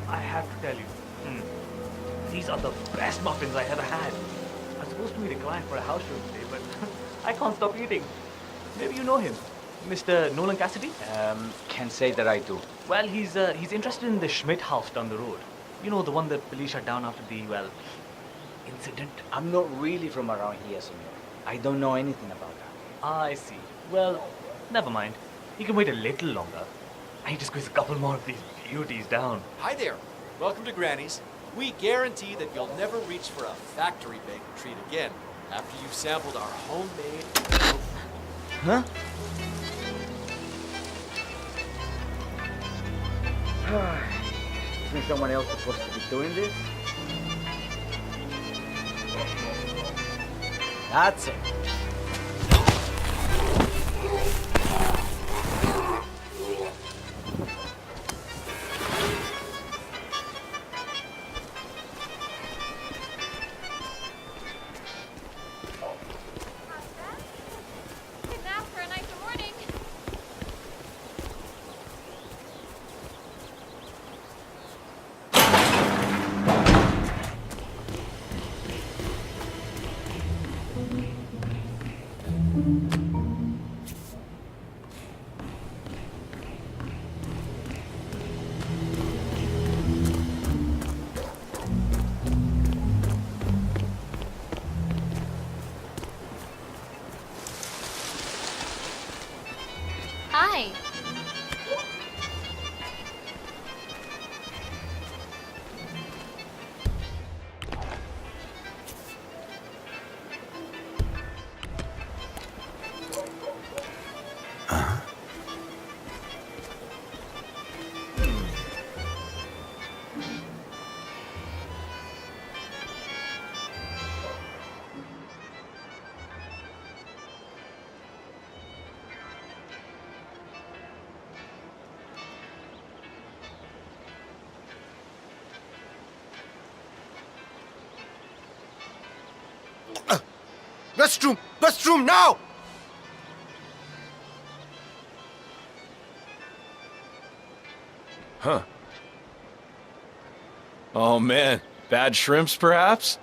I have to tell you, these are the best muffins I ever had. I was supposed to meet a client for a house show today, but I can't stop eating. Maybe you know him, Mr. Nolan Cassidy? Can't say that I do. Well, he's interested in the Schmidt house down the road. You know, the one that police shut down after the, incident. I'm not really from around here, senor. I don't know anything about that. I see. Well, never mind. You can wait a little longer. I need to squeeze a couple more of these beauties down. Hi there. Welcome to Granny's. We guarantee that you'll never reach for a factory-baked treat again after you've sampled our homemade... Huh? Isn't someone else supposed to be doing this? That's it. Hi. Restroom! Restroom now! Huh. Oh man, bad shrimps perhaps?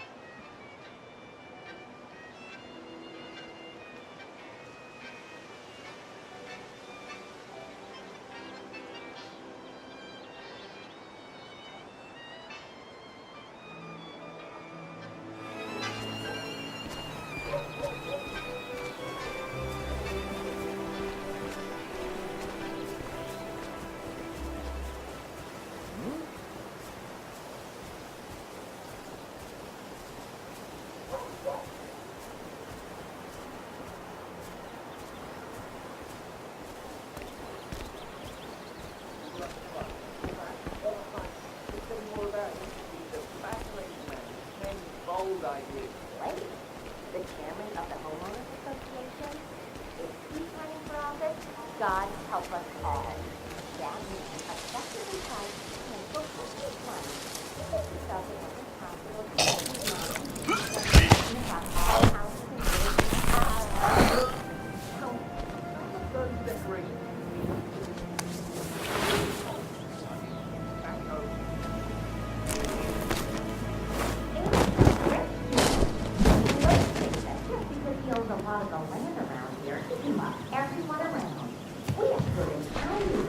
God help us all. That means effectively tied to social Hitman. Get yourself in every hospital because he owns a lot of the land around here. Hit him up. Everyone around. We have good value.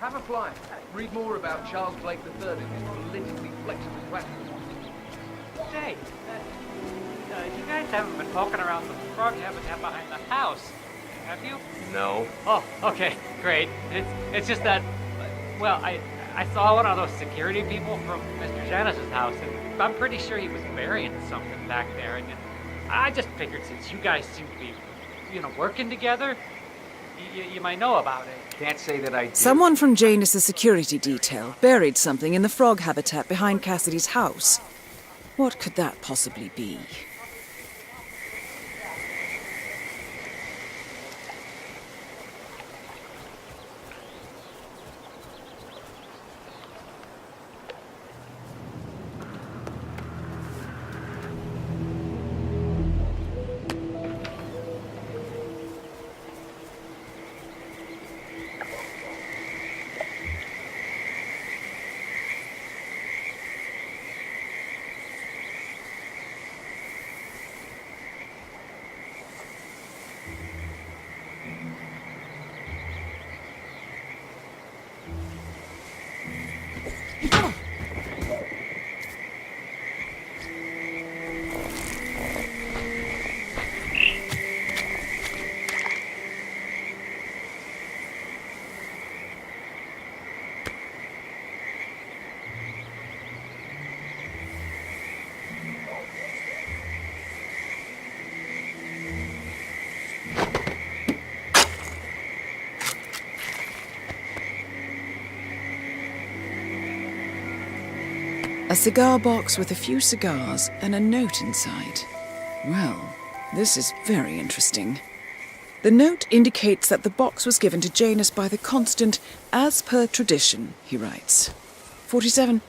Have a fly. Read more about Charles Blake III and his politically flexible platform. Hey, you guys haven't been poking around the frog habitat behind the house, have you? No. Oh, okay, great. It's just that, well, I saw one of those security people from Mr. Janice's house, and I'm pretty sure he was burying something back there, and I just figured since you guys seem to be, working together, you might know about it. Can't say that I did. Someone from Janus's security detail buried something in the frog habitat behind Cassidy's house. What could that possibly be? A cigar box with a few cigars and a note inside. Well, this is very interesting. The note indicates that the box was given to Janus by the Constant as per tradition, he writes. 47.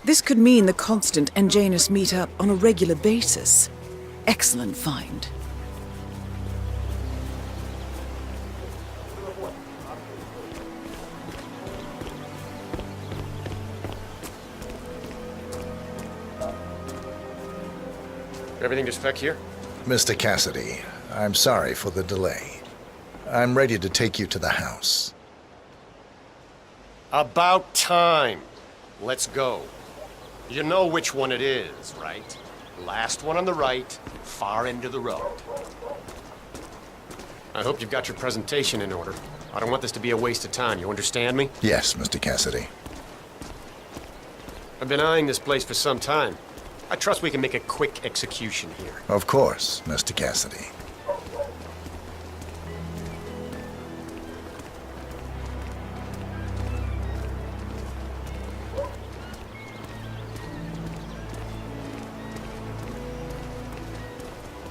This could mean the Constant and Janus meet up on a regular basis. Excellent find. Everything to spec here? Mr. Cassidy, I'm sorry for the delay. I'm ready to take you to the house. About time. Let's go. You know which one it is, right? Last one on the right, far end of the road. I hope you've got your presentation in order. I don't want this to be a waste of time, you understand me? Yes, Mr. Cassidy. I've been eyeing this place for some time. I trust we can make a quick execution here. Of course, Mr. Cassidy.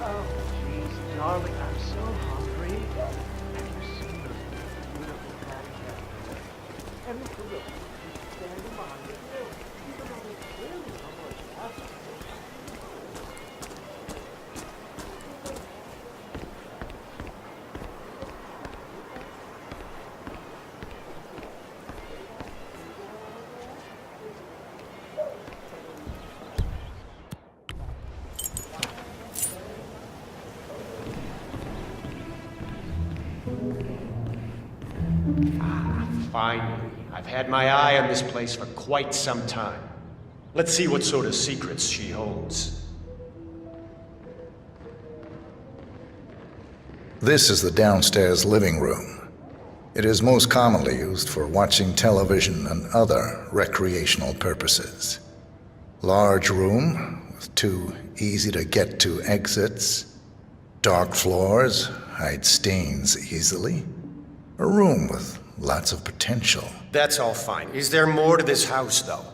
Oh, jeez, darling, I'm so hungry. Have you seen the beautiful patio? And for real, stand in mind, even though they clearly know what's happening. Finally. I've had my eye on this place for quite some time. Let's see what sort of secrets she holds. This is the downstairs living room. It is most commonly used for watching television and other recreational purposes. Large room with 2 easy-to-get-to exits. Dark floors hide stains easily. A room with lots of potential. That's all fine. Is there more to this house, though?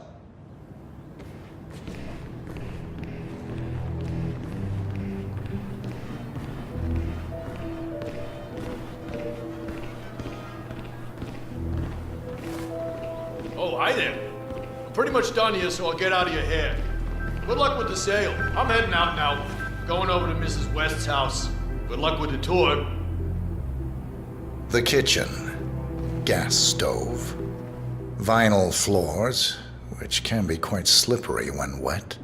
Oh, hi there. I'm pretty much done here, so I'll get out of your hair. Good luck with the sale. I'm heading out now. Going over to Mrs. West's house. Good luck with the tour. The kitchen. Gas stove. Vinyl floors, which can be quite slippery when wet.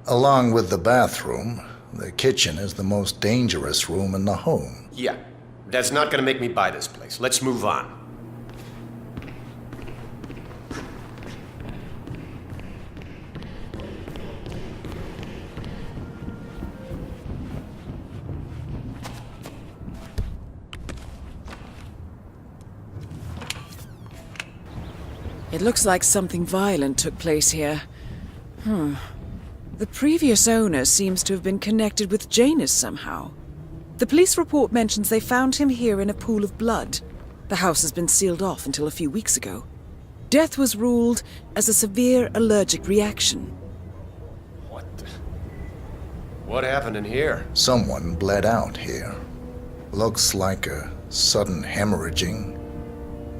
Along with the bathroom, the kitchen is the most dangerous room in the home. Yeah, that's not gonna make me buy this place. Let's move on. It looks like something violent took place here. The previous owner seems to have been connected with Janus somehow. The police report mentions they found him here in a pool of blood. The house has been sealed off until a few weeks ago. Death was ruled as a severe allergic reaction. What happened in here? Someone bled out here. Looks like a sudden hemorrhaging.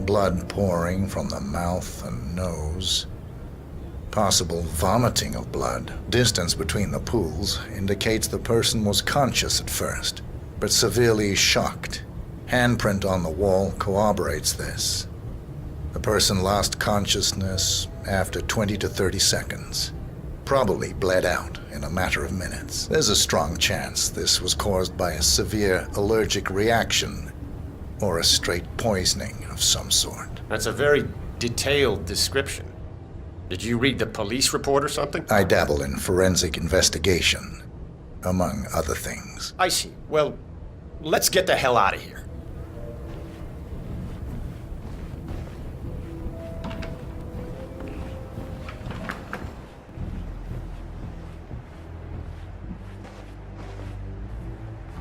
Blood pouring from the mouth and nose. Possible vomiting of blood. Distance between the pools indicates the person was conscious at first, but severely shocked. Handprint on the wall corroborates this. The person lost consciousness after 20 to 30 seconds. Probably bled out in a matter of minutes. There's a strong chance this was caused by a severe allergic reaction or a straight poisoning of some sort. That's a very detailed description. Did you read the police report or something? I dabble in forensic investigation, among other things. I see. Well, let's get the hell out of here.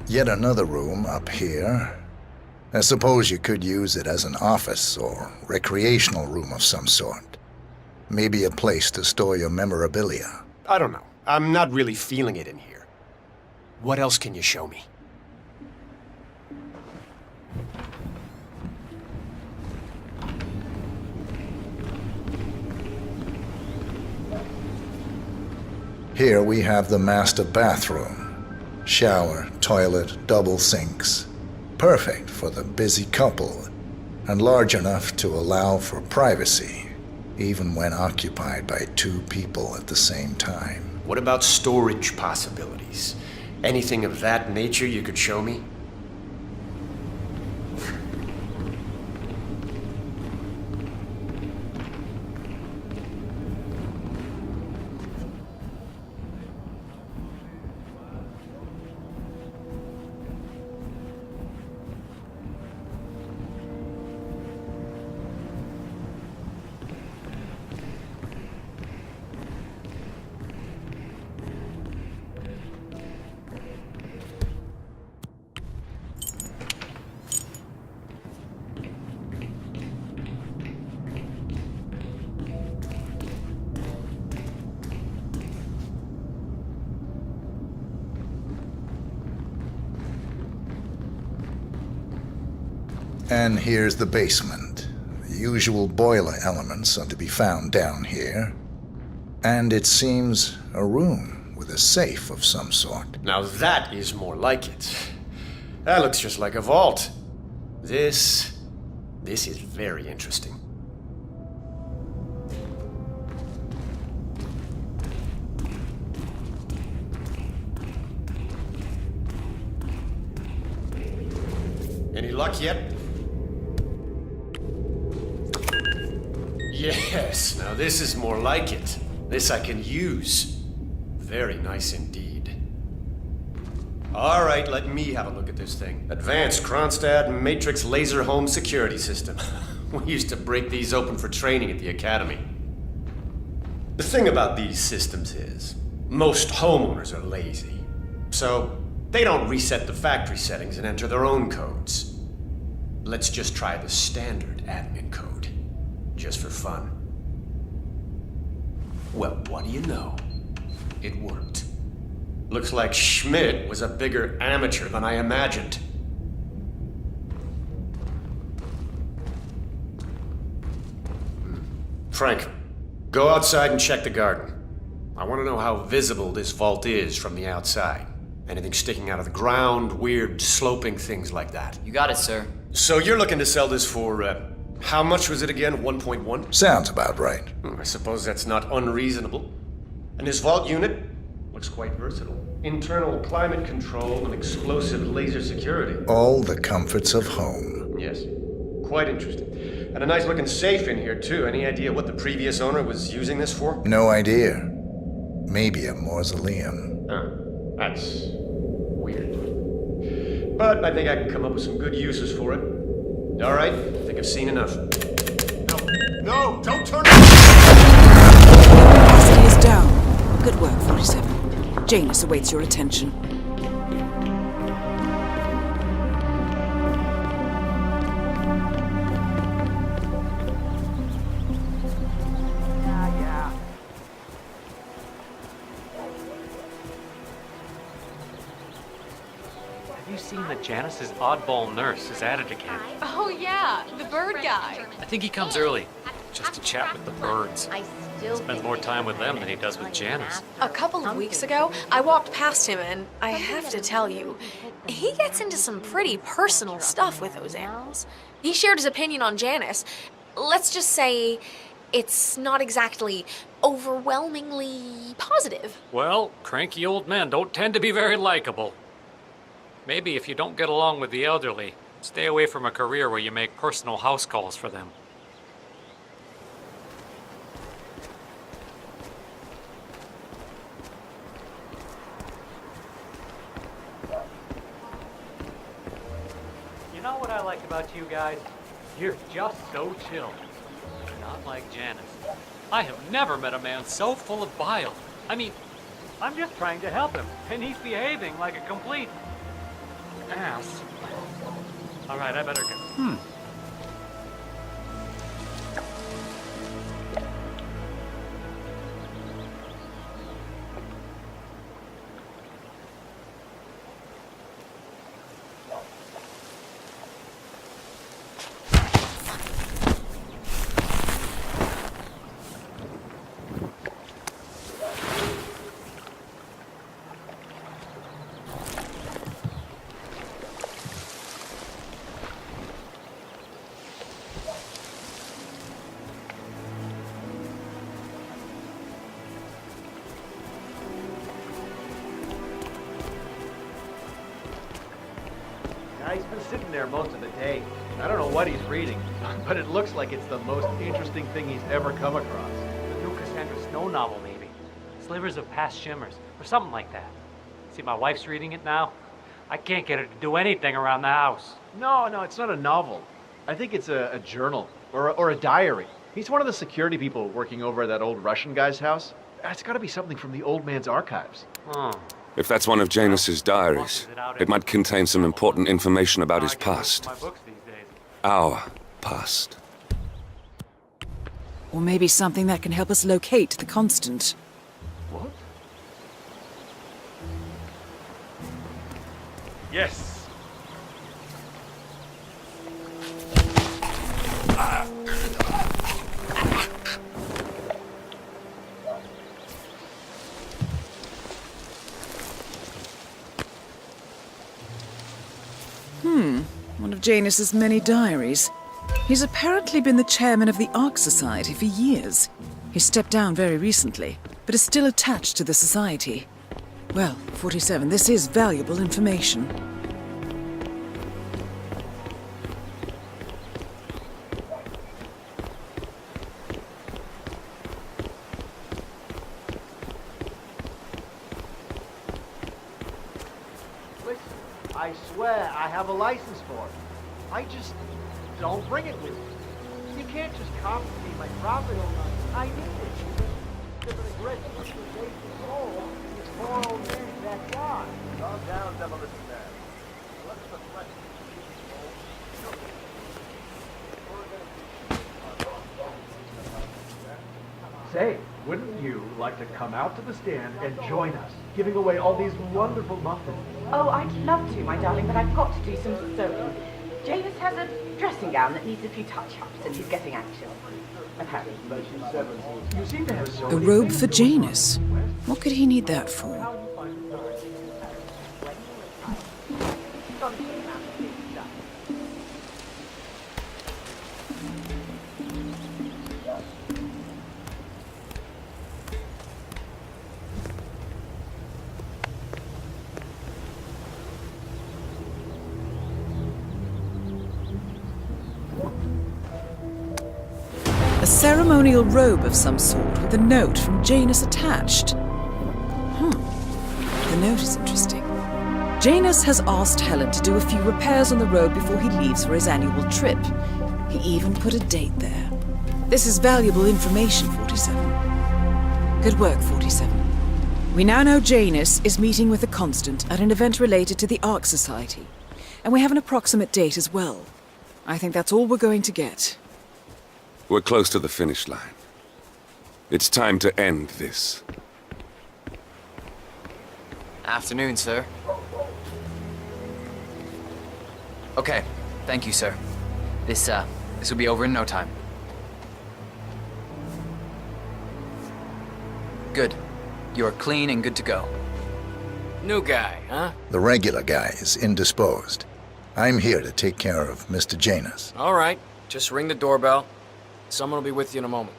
Yet another room up here. I suppose you could use it as an office or recreational room of some sort. Maybe a place to store your memorabilia. I don't know. I'm not really feeling it in here. What else can you show me? Here we have the master bathroom. Shower, toilet, double sinks. Perfect for the busy couple, and large enough to allow for privacy, even when occupied by two people at the same time. What about storage possibilities? Anything of that nature you could show me? And here's the basement. The usual boiler elements are to be found down here. And it seems a room with a safe of some sort. Now that is more like it. That looks just like a vault. This is very interesting. Any luck yet? Yes, now this is more like it. This I can use. Very nice indeed. All right, let me have a look at this thing. Advanced Kronstadt Matrix Laser Home Security System. We used to break these open for training at the academy. The thing about these systems is, most homeowners are lazy. So, they don't reset the factory settings and enter their own codes. Let's just try the standard admin code. Just for fun. Well, what do you know? It worked. Looks like Schmidt was a bigger amateur than I imagined. Frank, go outside and check the garden. I want to know how visible this vault is from the outside. Anything sticking out of the ground, weird sloping things like that. You got it, sir. So you're looking to sell this for, how much was it again? 1.1? Sounds about right. I suppose that's not unreasonable. And this vault unit looks quite versatile. Internal climate control and explosive laser security. All the comforts of home. Yes, quite interesting. And a nice looking safe in here too. Any idea what the previous owner was using this for? No idea. Maybe a mausoleum. That's weird. But I think I can come up with some good uses for it. All right, I think I've seen enough. No, don't turn Capacity is down. Good work, 47. Janus awaits your attention. Have you seen that Janice's oddball nurse is at it again? Oh yeah, the bird guy. I think he comes early, just to chat with the birds. Spends more time with them than he does with Janice. A couple of weeks ago, I walked past him and I have to tell you, he gets into some pretty personal stuff with those animals. He shared his opinion on Janice. Let's just say it's not exactly overwhelmingly positive. Well, cranky old men don't tend to be very likable. Maybe if you don't get along with the elderly, stay away from a career where you make personal house calls for them. You know what I like about you guys? You're just so chill. Not like Janice. I have never met a man so full of bile. I mean, I'm just trying to help him, and he's behaving like a complete ass. All right, I better go. sitting there most of the day. I don't know what he's reading, but it looks like it's the most interesting thing he's ever come across. The new Cassandra Snow novel, maybe. Slivers of Past Shimmers, or something like that. See, my wife's reading it now. I can't get her to do anything around the house. No, it's not a novel. I think it's a journal, or a diary. He's one of the security people working over at that old Russian guy's house. It's gotta be something from the old man's archives. If that's one of Janus's diaries, it might contain some important information about his past. Our past. Or maybe something that can help us locate the Constant. What? Yes. One of Janus's many diaries. He's apparently been the chairman of the Ark Society for years. He stepped down very recently, but is still attached to the society. Well, 47, this is valuable information. I swear I have a license for it. I just don't bring it with me. You can't just confiscate my property all night. I need it. There's a great soul. It's poor old man's backyard. Calm down, demolition man. What's the threat? Say, wouldn't you like to come out to the stand and join us, giving away all these wonderful muffins? Oh, I'd love to, my darling, but I've got to do some sewing. Janus has a dressing gown that needs a few touch-ups, and he's getting anxious. Apparently. You seem to have so A robe for Janus? What could he need that for? A ceremonial robe of some sort with a note from Janus attached. The note is interesting. Janus has asked Helen to do a few repairs on the robe before he leaves for his annual trip. He even put a date there. This is valuable information, 47. Good work, 47. We now know Janus is meeting with the Constant at an event related to the Ark Society. And we have an approximate date as well. I think that's all we're going to get. We're close to the finish line. It's time to end this. Afternoon, sir. Okay, thank you, sir. This will be over in no time. Good. You're clean and good to go. New guy, huh? The regular guy is indisposed. I'm here to take care of Mr. Janus. All right, just ring the doorbell. Someone will be with you in a moment.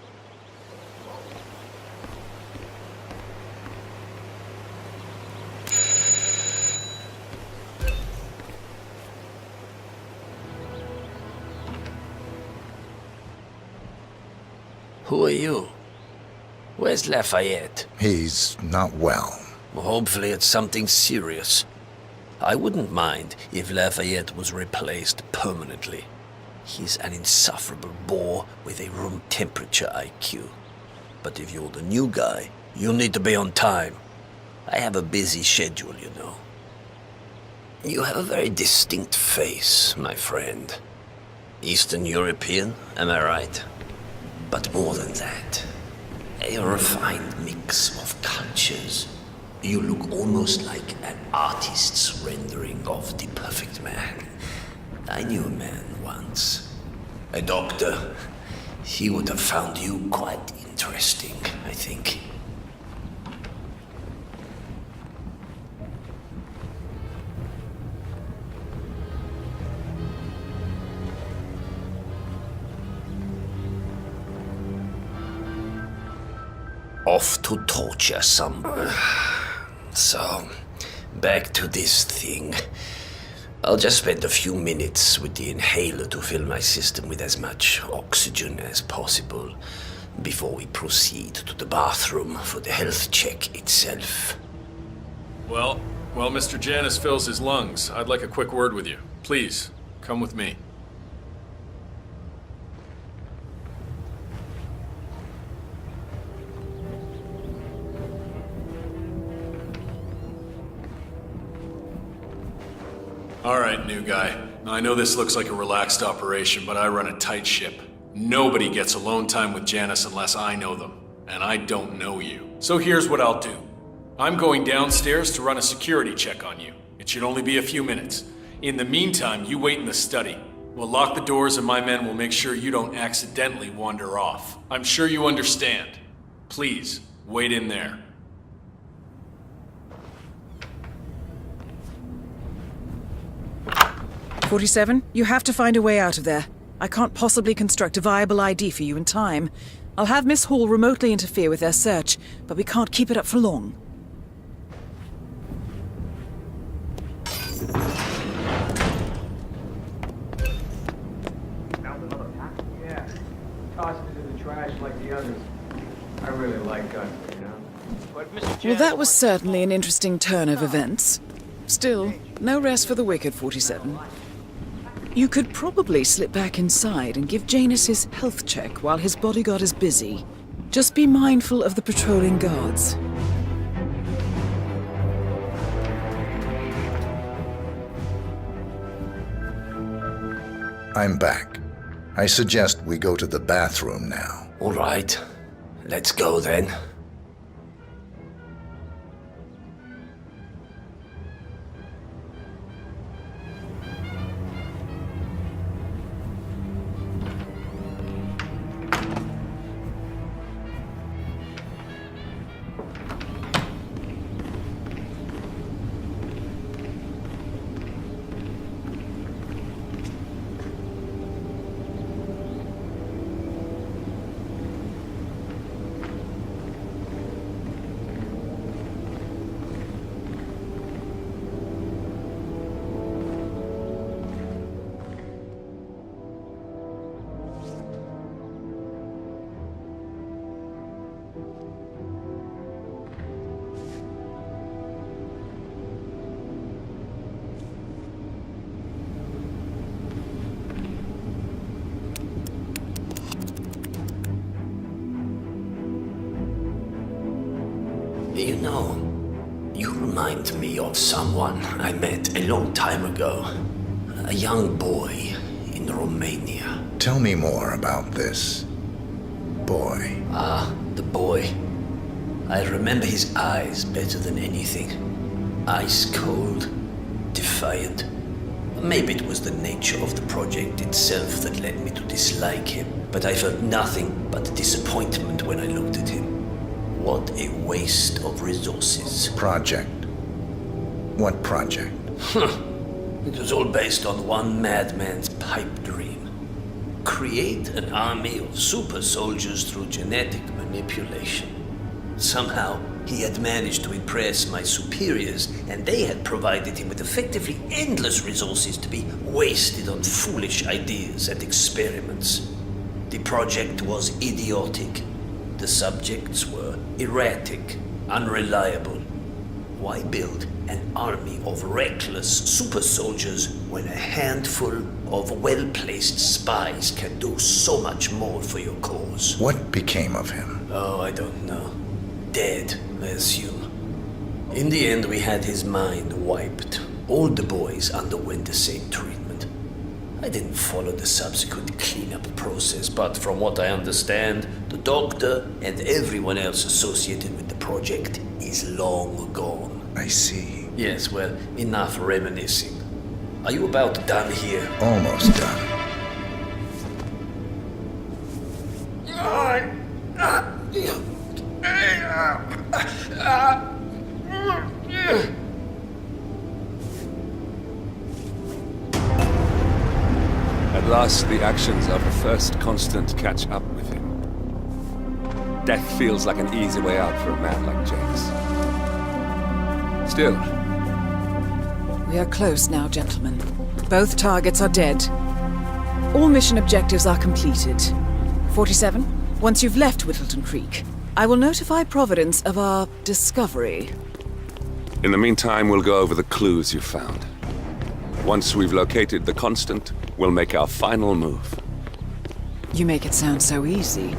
Who are you? Where's Lafayette? He's not well. Well, hopefully it's something serious. I wouldn't mind if Lafayette was replaced permanently. He's an insufferable bore with a room temperature IQ. But if you're the new guy, you'll need to be on time. I have a busy schedule, you know. You have a very distinct face, my friend. Eastern European, am I right? But more than that, a refined mix of cultures. You look almost like an artist's rendering of the perfect man. I knew a man once. A doctor. He would have found you quite interesting, I think. Off to torture someone. So, back to this thing. I'll just spend a few minutes with the inhaler to fill my system with as much oxygen as possible before we proceed to the bathroom for the health check itself. Well, while Mr. Janus fills his lungs, I'd like a quick word with you. Please, come with me. All right, new guy. I know this looks like a relaxed operation, but I run a tight ship. Nobody gets alone time with Janus unless I know them, and I don't know you. So here's what I'll do. I'm going downstairs to run a security check on you. It should only be a few minutes. In the meantime, you wait in the study. We'll lock the doors and my men will make sure you don't accidentally wander off. I'm sure you understand. Please, wait in there. "47, you have to find a way out of there. I can't possibly construct a viable ID for you in time. I'll have Miss Hall remotely interfere with their search, but we can't keep it up for long." Yeah. Tossed it in the trash like the others. I really like guns, you know? But Mr. Well, that was certainly an interesting turn of events. Still, no rest for the wicked, 47. You could probably slip back inside and give Janus his health check while his bodyguard is busy. Just be mindful of the patrolling guards. I'm back. I suggest we go to the bathroom now. All right, let's go then. You know, you remind me of someone I met a long time ago. A young boy in Romania. Tell me more about this boy. The boy. I remember his eyes better than anything. Ice cold, defiant. Maybe it was the nature of the project itself that led me to dislike him, but I felt nothing but disappointment when I looked at him. What a waste of resources. Project? What project? It was all based on one madman's pipe dream. Create an army of super soldiers through genetic manipulation. Somehow, he had managed to impress my superiors, and they had provided him with effectively endless resources to be wasted on foolish ideas and experiments. The project was idiotic. The subjects were erratic, unreliable. Why build an army of reckless super soldiers when a handful of well-placed spies can do so much more for your cause? What became of him? Oh, I don't know. Dead, I assume. In the end, we had his mind wiped. All the boys underwent the same treatment. I didn't follow the subsequent cleanup process, but from what I understand, the doctor and everyone else associated with the project is long gone. I see. Yes, well, enough reminiscing. Are you about done here? Almost done. At last, the actions of the first constant catch up with him. Death feels like an easy way out for a man like James. Still, We are close now, gentlemen. Both targets are dead. All mission objectives are completed. 47, once you've left Whittleton Creek, I will notify Providence of our discovery. In the meantime, we'll go over the clues you found. Once we've located the Constant, we'll make our final move. You make it sound so easy.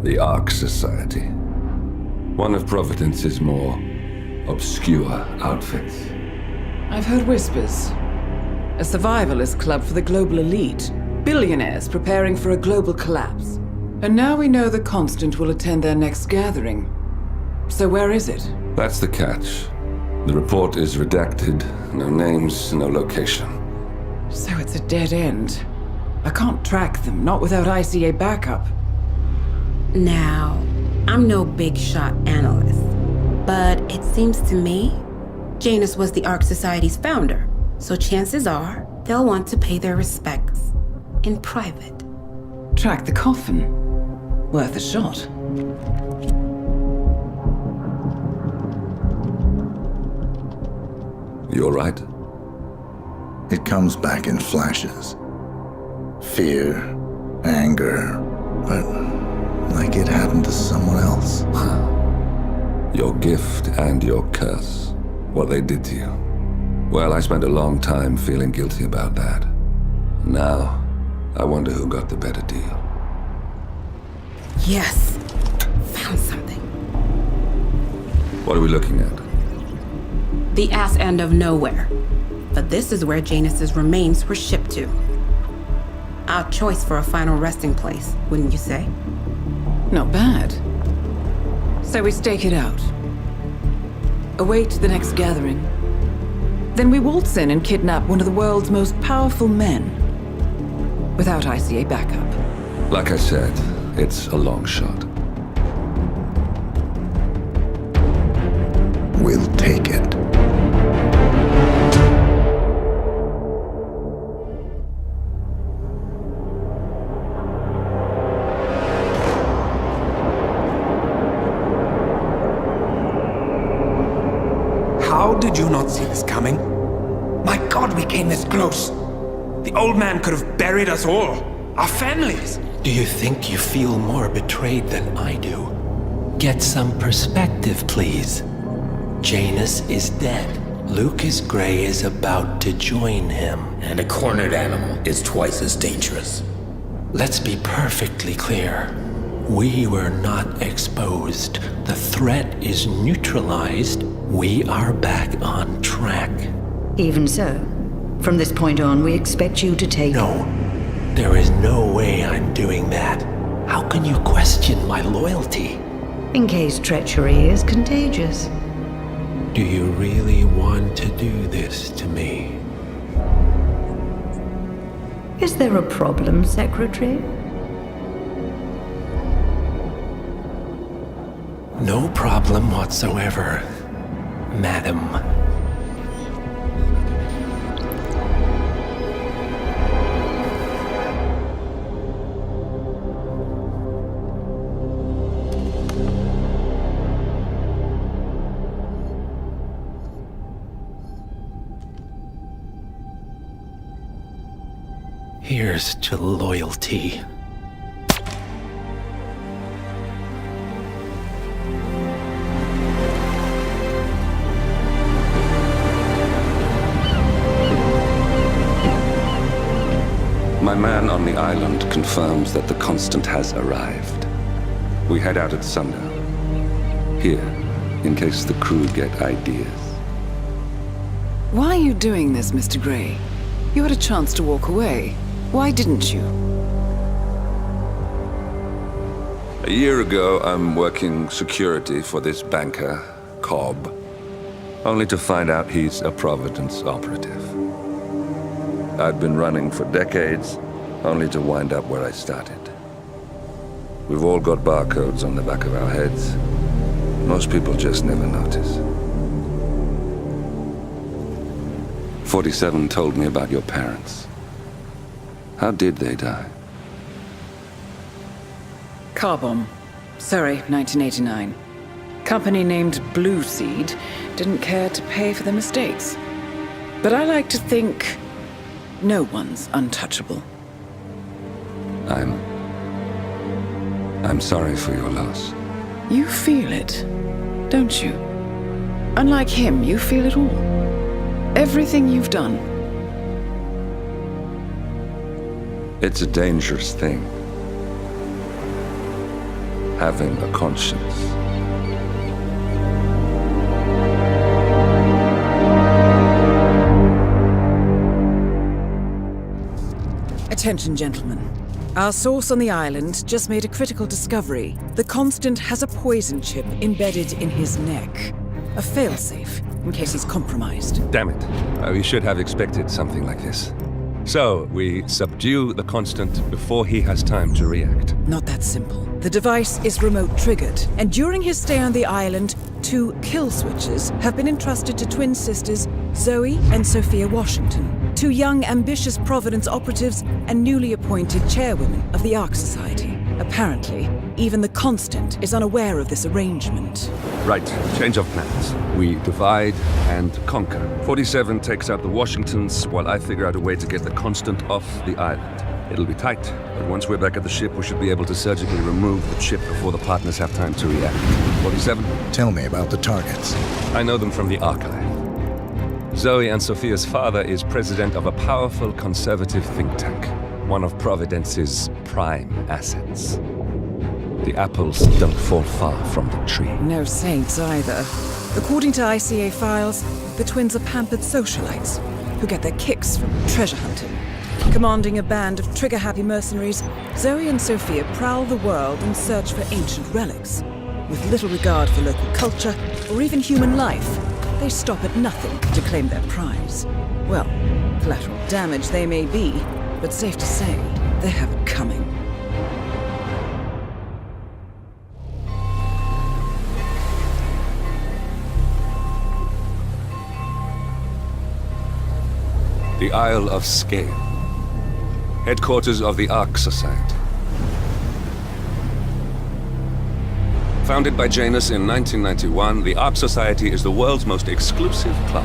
The Ark Society. One of Providence's more obscure outfits. I've heard whispers. A survivalist club for the global elite. Billionaires preparing for a global collapse. And now we know the Constant will attend their next gathering. So where is it? That's the catch. The report is redacted. No names, no location. So it's a dead end. I can't track them, not without ICA backup. Now, I'm no big shot analyst, but it seems to me Janus was the Ark Society's founder, so chances are they'll want to pay their respects in private. Track the coffin. Worth a shot. You all right? It comes back in flashes. Fear, anger, but like it happened to someone else. Your gift and your curse. What they did to you. Well, I spent a long time feeling guilty about that. Now, I wonder who got the better deal. Yes. Found something. What are we looking at? The ass end of nowhere. But this is where Janus's remains were shipped to. Odd choice for a final resting place, wouldn't you say? Not bad. So we stake it out. Await the next gathering. Then we waltz in and kidnap one of the world's most powerful men. Without ICA backup. Like I said, it's a long shot. We'll take it. How did you not see this coming? My God, we came this close. The old man could have buried us all. Our families. Do you think you feel more betrayed than I do? Get some perspective, please. Janus is dead. Lucas Gray is about to join him. And a cornered animal is twice as dangerous. Let's be perfectly clear. We were not exposed. The threat is neutralized. We are back on track. Even so, from this point on, we expect you to take... No, there is no way I'm doing that. How can you question my loyalty? In case treachery is contagious. Do you really want to do this to me? Is there a problem, Secretary? No problem whatsoever, Madam. Here's to loyalty. My man on the island confirms that the Constant has arrived. We head out at sundown. Here, in case the crew get ideas. Why are you doing this, Mr. Gray? You had a chance to walk away. Why didn't you? A year ago, I'm working security for this banker, Cobb. only to find out he's a Providence operative. I'd been running for decades, only to wind up where I started. We've all got barcodes on the back of our heads. Most people just never notice. 47 told me about your parents. How did they die? Car bomb. Surrey, 1989. Company named Blue Seed didn't care to pay for the mistakes. But I like to think no one's untouchable. I'm sorry for your loss. You feel it, don't you? Unlike him, you feel it all. Everything you've done. It's a dangerous thing. Having a conscience. Attention, gentlemen. Our source on the island just made a critical discovery. The Constant has a poison chip embedded in his neck. A failsafe, in case he's compromised. Damn it. We should have expected something like this. So, we subdue the Constant before he has time to react. Not that simple. The device is remote triggered, and during his stay on the island, 2 kill switches have been entrusted to twin sisters Zoe and Sophia Washington, 2 young, ambitious Providence operatives and newly appointed chairwomen of the Ark Society. Apparently, even the Constant is unaware of this arrangement. Right, change of plans. We divide and conquer. 47 takes out the Washingtons, while I figure out a way to get the Constant off the island. It'll be tight, but once we're back at the ship, we should be able to surgically remove the chip before the partners have time to react. 47? Tell me about the targets. I know them from the archive. Zoe and Sophia's father is president of a powerful conservative think tank, one of Providence's prime assets. The apples don't fall far from the tree. No saints either. According to ICA files, the twins are pampered socialites who get their kicks from treasure hunting. Commanding a band of trigger-happy mercenaries, Zoe and Sophia prowl the world in search for ancient relics. With little regard for local culture or even human life, they stop at nothing to claim their prize. Well, collateral damage they may be, but safe to say, they have it coming. The Isle of Scale. Headquarters of the Ark Society. Founded by Janus in 1991, the Ark Society is the world's most exclusive club.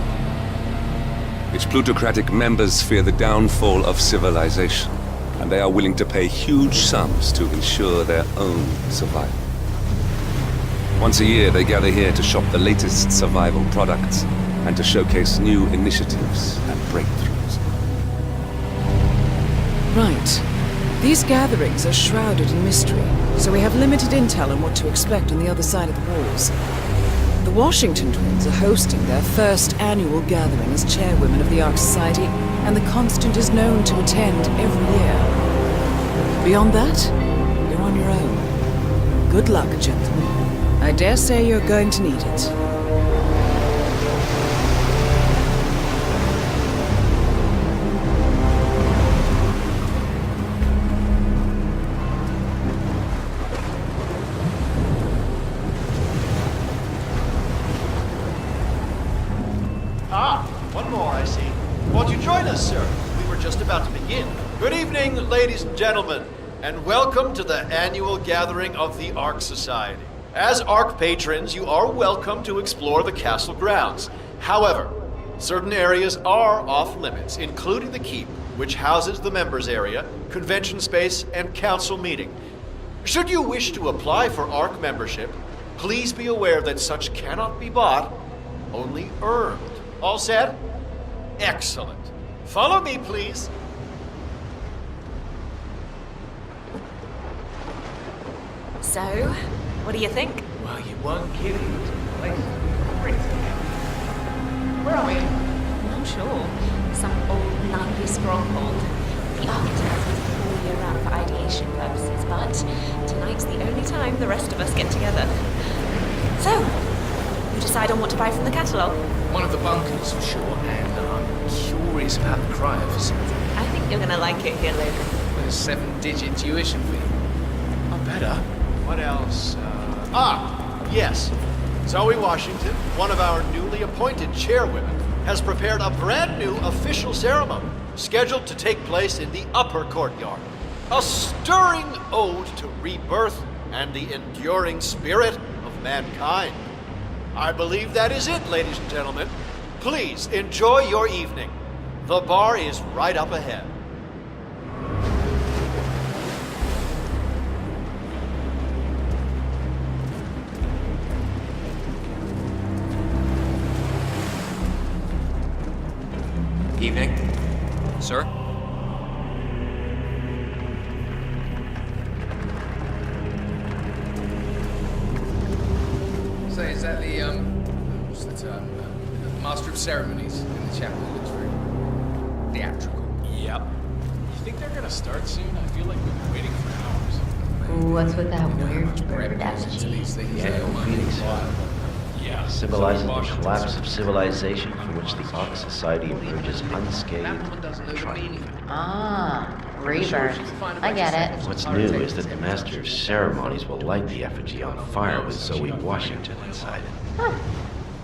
Its plutocratic members fear the downfall of civilization, and they are willing to pay huge sums to ensure their own survival. Once a year, they gather here to shop the latest survival products and to showcase new initiatives and breakthroughs. Right. These gatherings are shrouded in mystery, so we have limited intel on what to expect on the other side of the walls. The Washington twins are hosting their first annual gathering as chairwomen of the Ark Society, and the Constant is known to attend every year. Beyond that, you're on your own. Good luck, gentlemen. I dare say you're going to need it. One more, I see. Won't you join us, sir? We were just about to begin. Good evening, ladies and gentlemen, and welcome to the annual gathering of the Ark Society. As Ark patrons, you are welcome to explore the castle grounds. However, certain areas are off limits, including the keep, which houses the members area, convention space, and council meeting. Should you wish to apply for Ark membership, please be aware that such cannot be bought, only earned. All set? Excellent. Follow me, please. So, what do you think? Well, you weren't kidding. This place is pretty. Where are we? I'm not sure. Some old 90s stronghold. The architect was all year round for ideation purposes, but tonight's the only time the rest of us get together. So, you decide on what to buy from the catalogue? one of the bunkers, for sure, and I'm curious about the cryo facility. I think you're gonna like it here later. With a 7-digit tuition fee. Oh, better. What else? Yes. Zoe Washington, one of our newly appointed chairwomen, has prepared a brand new official ceremony scheduled to take place in the upper courtyard. A stirring ode to rebirth and the enduring spirit of mankind. I believe that is it, ladies and gentlemen. Please enjoy your evening. The bar is right up ahead. Evening. Sir? Say, is that the, what's the term? Master of Ceremonies in the chapel. It looks very theatrical. Yep. You think they're gonna start soon? I feel like we've been waiting for hours. What's with that weird bird effigy? Yeah, Phoenix. Yeah. Symbolizes the collapse of civilization from which the Ark Society emerges unscathed and triumphant. Ah, rebirth. I get it. What's new is that the Master of Ceremonies will light the effigy on fire with Zoe Washington inside it. Huh.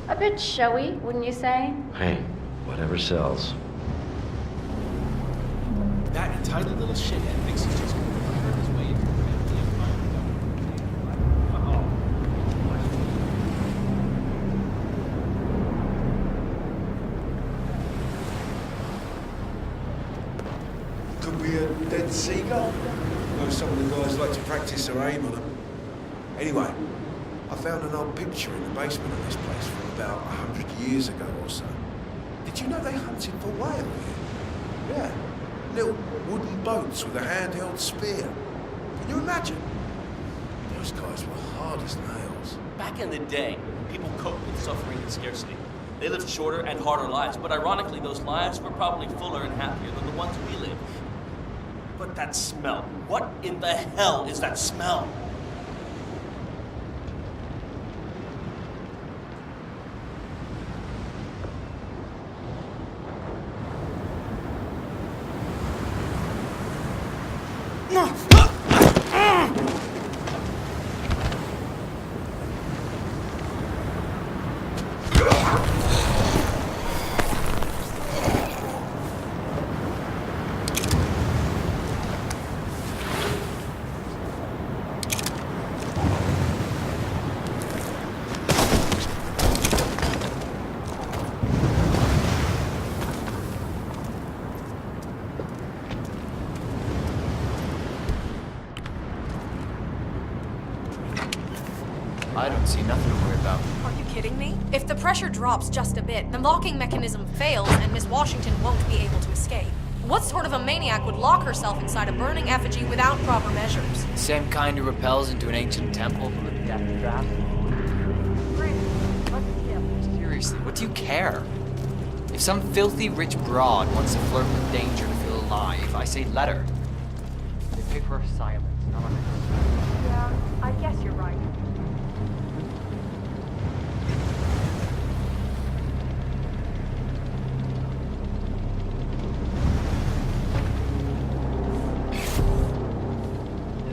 A bit showy, wouldn't you say? Hey, whatever sells. That entitled little shithead thinks he's just gonna hurt his way into the family Could be a dead seagull. Know some of the guys like to practice their aim on them. Anyway, I found an old picture in the basement of this place from about 100 years ago or so. Did you know they hunted for whale here? Yeah. Little wooden boats with a handheld spear. Can you imagine? Those guys were hard as nails. Back in the day, people coped with suffering and scarcity. They lived shorter and harder lives, but ironically, those lives were probably fuller and happier than the ones we live. But that smell. What in the hell is that smell? I don't see nothing to worry about. Are you kidding me? If the pressure drops just a bit, the locking mechanism fails and Miss Washington won't be able to escape. What sort of a maniac would lock herself inside a burning effigy without proper measures? Same kind who repels into an ancient temple from a death trap. Seriously, what do you care? If some filthy rich broad wants to flirt with danger to feel alive, I say let her. They pay for her silence, not on her. Yeah, I guess you're right.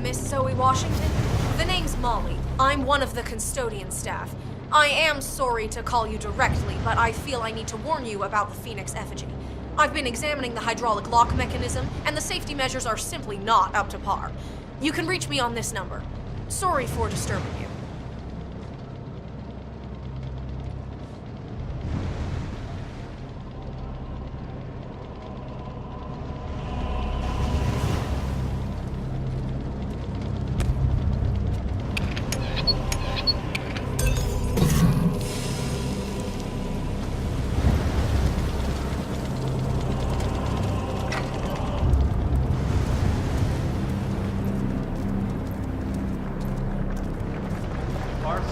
Miss Zoe Washington? The name's Molly. I'm one of the custodian staff. I am sorry to call you directly, but I feel I need to warn you about the Phoenix effigy. I've been examining the hydraulic lock mechanism, and the safety measures are simply not up to par. You can reach me on this number. Sorry for disturbing you.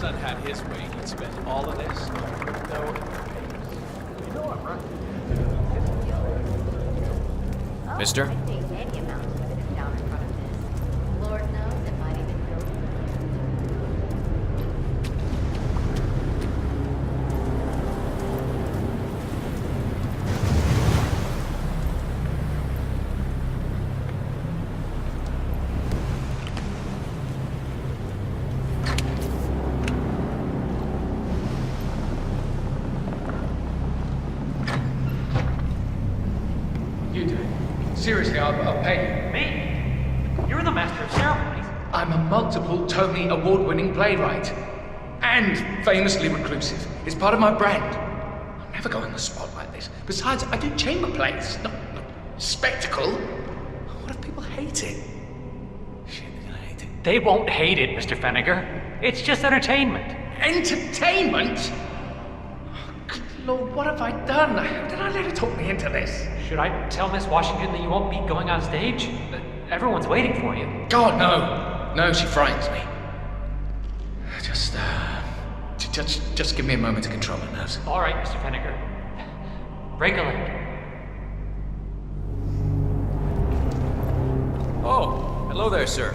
Son had his way, he'd spend all of this. No. You know I'm right. Mister? Lord knows it might even go. Seriously, I'll pay you. Me? You're the master of ceremonies. I'm a multiple Tony award-winning playwright. And famously reclusive. It's part of my brand. I'll never go on the spot like this. Besides, I do chamber plays, not spectacle. What if people hate it? Shit, they're gonna hate it. They won't hate it, Mr. Fenniger. It's just entertainment. Entertainment? Oh, good Lord, what have I done? How did I let her talk me into this? Should I tell Miss Washington that you won't be going on stage? Everyone's waiting for you. God, no. No, she frightens me. Just give me a moment to control my nerves. All right, Mr. Fenniger. Break a leg. Oh, hello there, sir.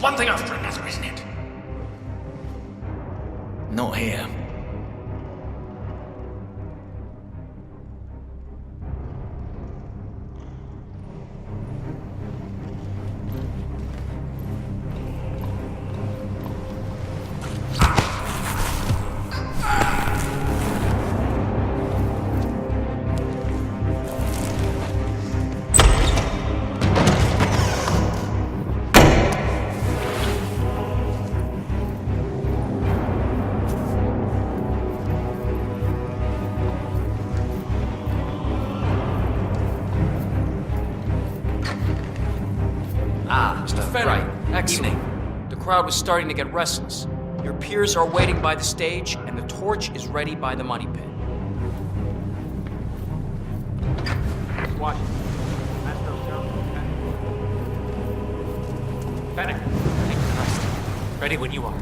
One thing after another, isn't it? Not here. Excellent. The crowd was starting to get restless. Your peers are waiting by the stage, and the torch is ready by the money pit. Watch. Fenniger, take the rest. Ready when you are.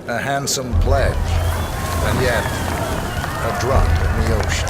A handsome pledge, and yet a drop in the ocean.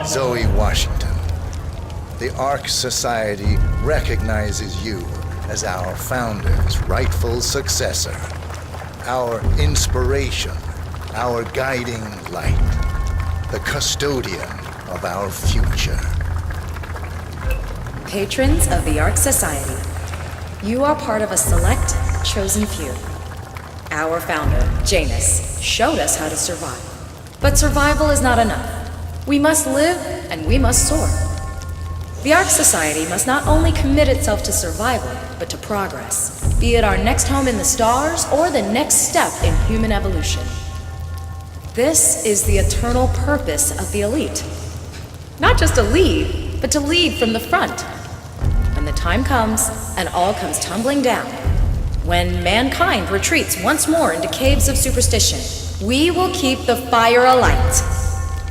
Zoe Washington, the Ark Society recognizes you as our founder's rightful successor, our inspiration, our guiding light, the custodian of our future. Patrons of the Ark Society, you are part of a select, chosen few. Our founder, Janus, showed us how to survive. But survival is not enough. We must live and we must soar. The Ark Society must not only commit itself to survival, but to progress, be it our next home in the stars or the next step in human evolution. This is the eternal purpose of the elite. Not just to lead, but to lead from the front. When the time comes and all comes tumbling down, when mankind retreats once more into caves of superstition, we will keep the fire alight.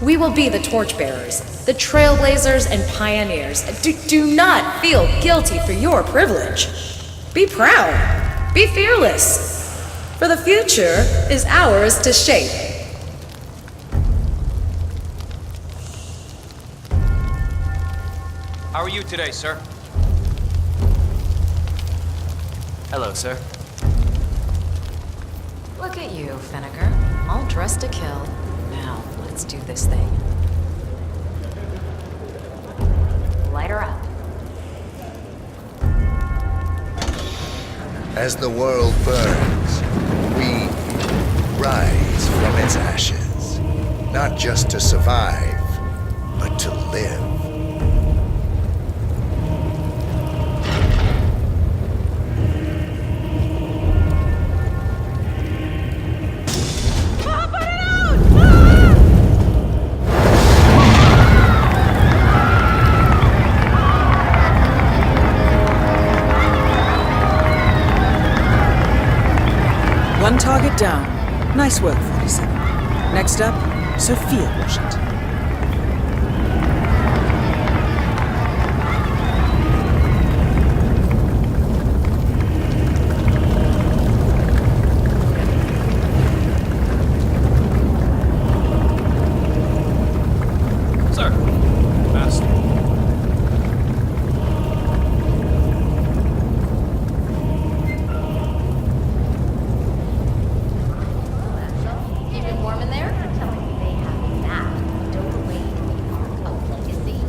We will be the torchbearers, the trailblazers and pioneers. Do not feel guilty for your privilege. Be proud. Be fearless. For the future is ours to shape. How are you today, sir? Hello, sir. Look at you, Finnegar. All dressed to kill. Now, let's do this thing. Light her up. As the world burns, we rise from its ashes. Not just to survive, but to live. One target down. Nice work, 47. Next up, Sophia Washington. Sir. Master. Keep it warm in there? Telling me they have that. Don't wait. Our cult legacy.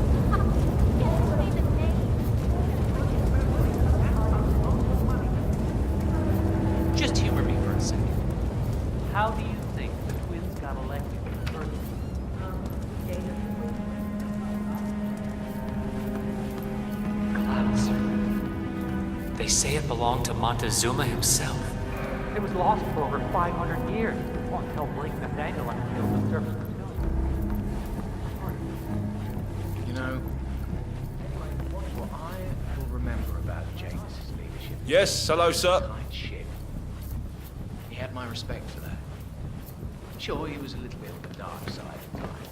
Just humor me for a second. How do you think the twins got elected to the first? Clouds. They say it belonged to Montezuma himself. It was lost for over 500 years. One hell Blake Nathaniel until the surface was You know, what I will remember about Janus's leadership. Yes, hello, sir. Tight ship. He had my respect for that. Sure, he was a little bit on the dark side at times.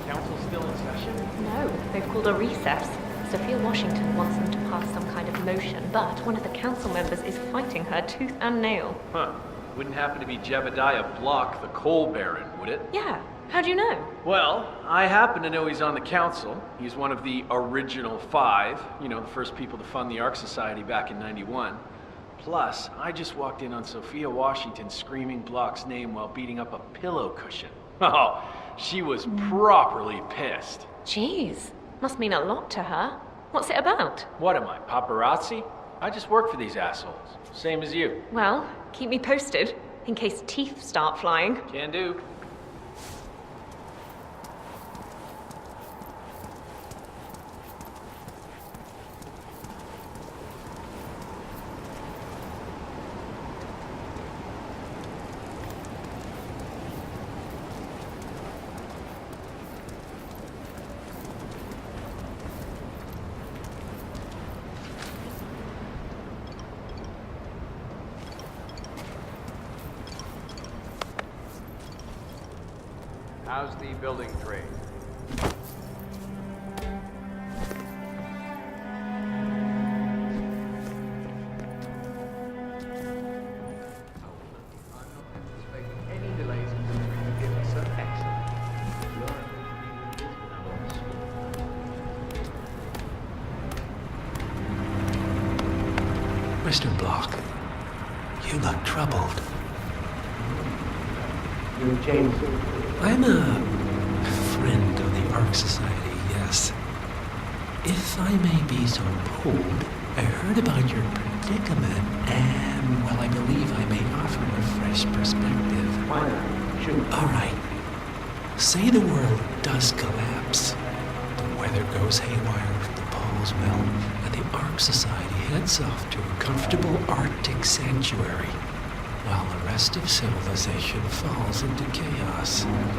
Council still in session? No, they've called a recess. Sophia Washington wants them to pass some kind of motion, but one of the council members is fighting her tooth and nail. Huh. Wouldn't happen to be Jebediah Block, the coal baron, would it? Yeah, how do you know? Well, I happen to know he's on the council. He's one of the original 5, you know, the first people to fund the Ark Society back in '91. Plus, I just walked in on Sophia Washington screaming Block's name while beating up a pillow cushion. Oh, she was properly pissed. Jeez, must mean a lot to her. What's it about? What am I, paparazzi? I just work for these assholes. Same as you. Well, keep me posted, in case teeth start flying. Can do. How's the building trade? Any delays in delivering the gifts are excellent. Mr. Block, you look troubled. You're James. I'm a friend of the Ark Society, yes. If I may be so bold, I heard about your predicament, and, well, I believe I may offer a fresh perspective. Why not? Shoot. All right. Say the world does collapse. The weather goes haywire, the poles melt, and the Ark Society heads off to a comfortable Arctic sanctuary, while the rest of civilization falls into chaos. Sounds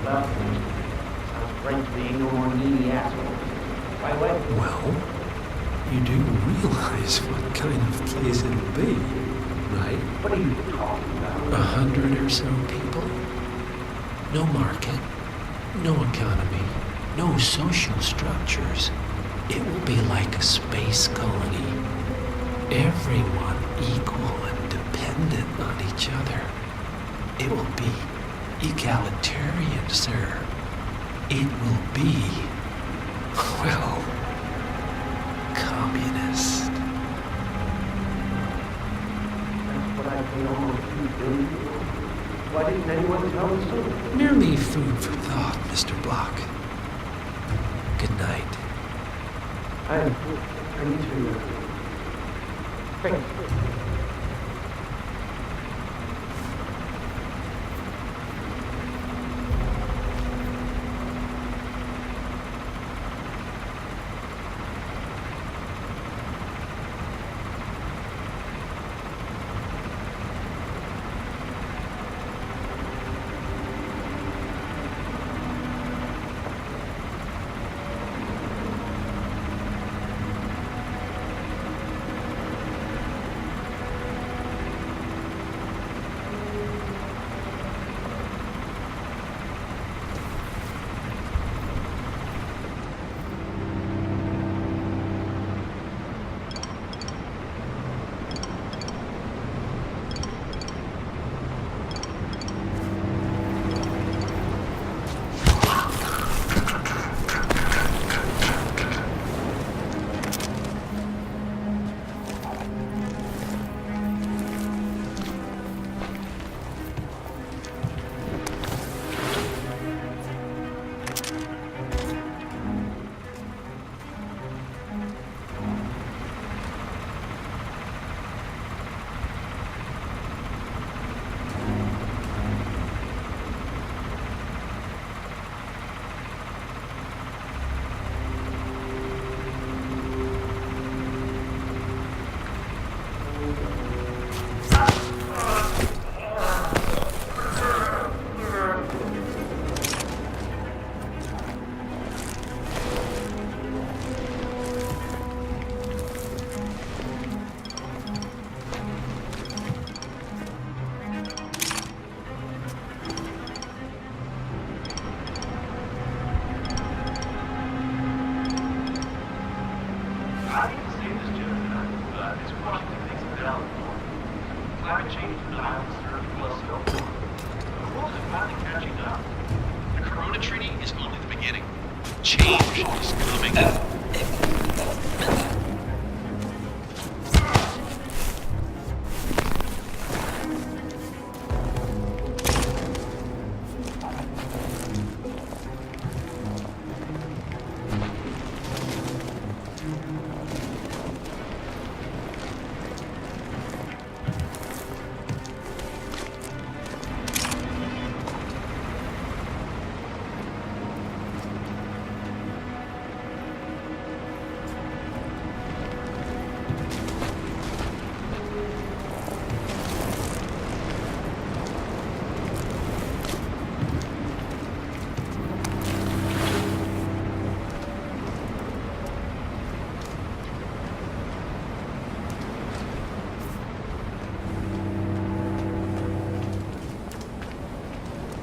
great to be no needy asshole. By the way, Well, you do realize what kind of place it'll be, right? what are you talking about? 100 or so people. No market, no economy, no social structures. It will be like a space colony. Everyone equal and dependent on each other. It will be egalitarian, sir. It will be, well, communist. That's what I paid almost $2 billion. Why didn't anyone tell us sooner? Merely food for thought, Mr. Block. Good night. I need to... Thanks.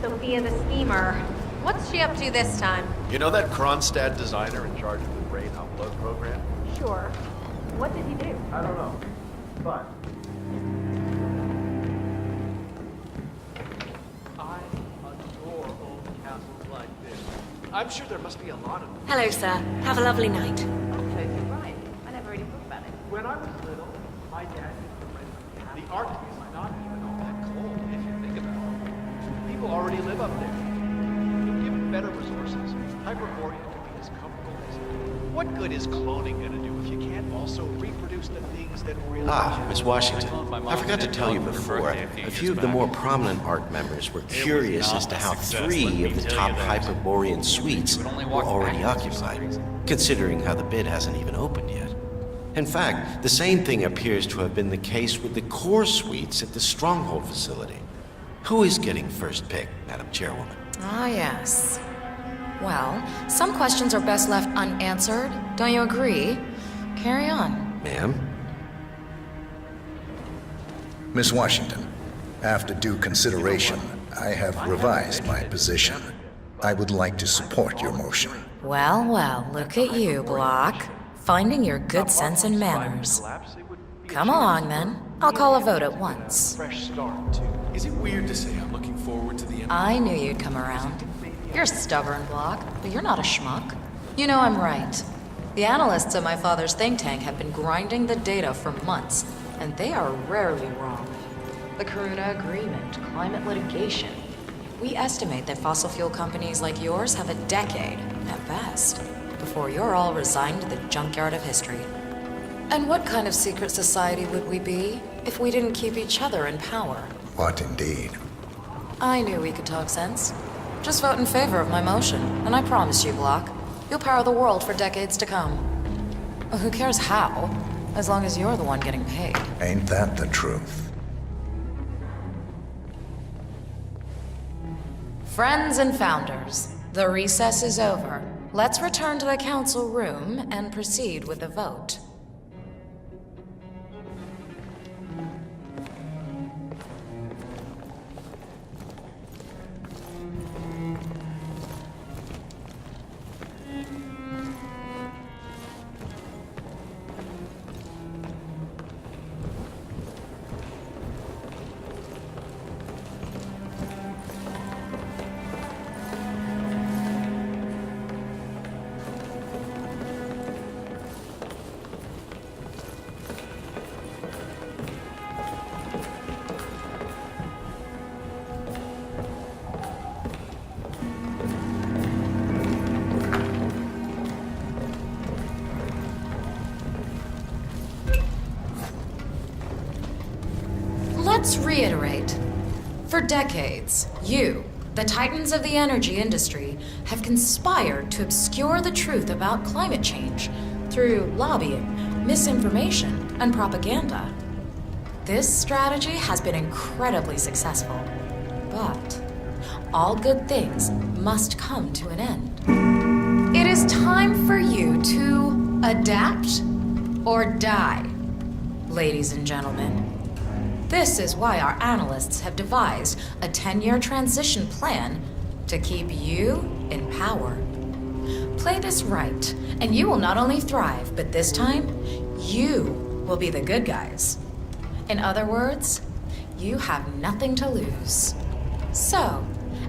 Sophia the schemer. What's she up to this time? You know that Kronstadt designer in charge of the brain upload program? Sure. What did he do? I don't know. But I adore old castles like this. I'm sure there must be a lot of them. Hello, sir. Have a lovely night. Okay, you're right. I never really thought about it. When I was little, my dad used to rent the Arctic is not even all that cold if you think about it. People already live up there. Given better resources, Hyperborea could be as comfortable as you. What good is cloning gonna do if you can't also reproduce the things that really Miss Washington, I forgot to tell you before, a few of the more prominent ARC members were curious as to how 3 of the top Hyperborean suites were already occupied, considering how the bid hasn't even opened yet. In fact, the same thing appears to have been the case with the core suites at the Stronghold facility. Who is getting first pick, Madam Chairwoman? Ah, yes. Well, some questions are best left unanswered. Don't you agree? Carry on. Ma'am? Miss Washington, after due consideration, I have revised my position. I would like to support your motion. Well, well, look at you, Block. Finding your good sense and manners. Come along, then. I'll call a vote at once. Fresh start, too. Is it weird to say I'm looking forward to the end? I knew you'd come around. You're stubborn, Block, but you're not a schmuck. You know I'm right. The analysts at my father's think tank have been grinding the data for months, and they are rarely wrong. The Karuna Agreement, climate litigation. We estimate that fossil fuel companies like yours have a decade, at best, before you're all resigned to the junkyard of history. And what kind of secret society would we be if we didn't keep each other in power? What indeed? I knew we could talk sense. Just vote in favor of my motion, and I promise you, Block, you'll power the world for decades to come. Well, who cares how, as long as you're the one getting paid. Ain't that the truth? Friends and founders, the recess is over. Let's return to the council room and proceed with the vote. Let's reiterate. For decades, you, the titans of the energy industry, have conspired to obscure the truth about climate change through lobbying, misinformation, and propaganda. This strategy has been incredibly successful, but all good things must come to an end. It is time for you to adapt or die, ladies and gentlemen. This is why our analysts have devised a 10-year transition plan to keep you in power. Play this right, and you will not only thrive, but this time, you will be the good guys. In other words, you have nothing to lose. So,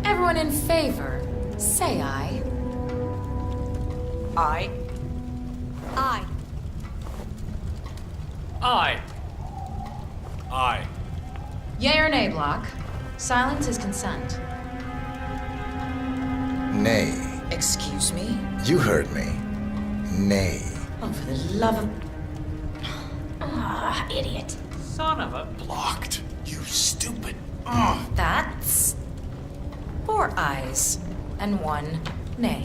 everyone in favor, say aye. Aye. Aye. Aye. Aye. Yea or nay, Block? Silence is consent. Nay. Excuse me? You heard me. Nay. Oh, for the love of... Ah, idiot. Son of a... Blocked. You stupid. That's 4 ayes and 1 nay.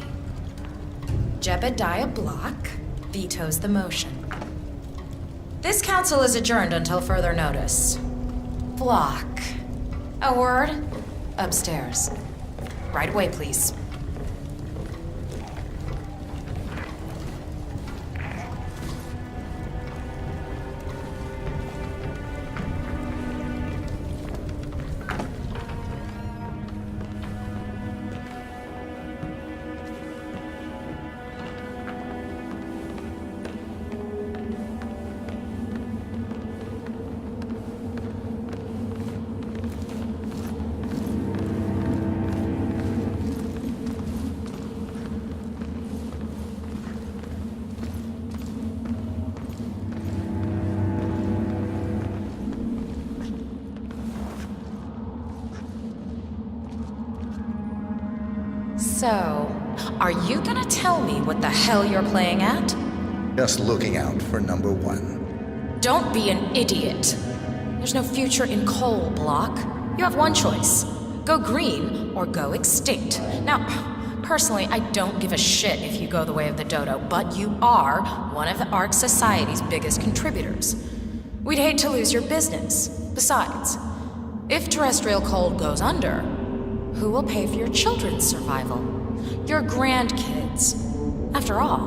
Jebediah Block vetoes the motion. This council is adjourned until further notice. Block. A word? Upstairs. Right away, please. So, are you gonna tell me what the hell you're playing at? Just looking out for number 1. Don't be an idiot. There's no future in coal, Block. You have one choice. Go green or go extinct. Now, personally, I don't give a shit if you go the way of the dodo, but you are one of the Ark Society's biggest contributors. We'd hate to lose your business. Besides, if terrestrial coal goes under, who will pay for your children's survival? Your grandkids. After all,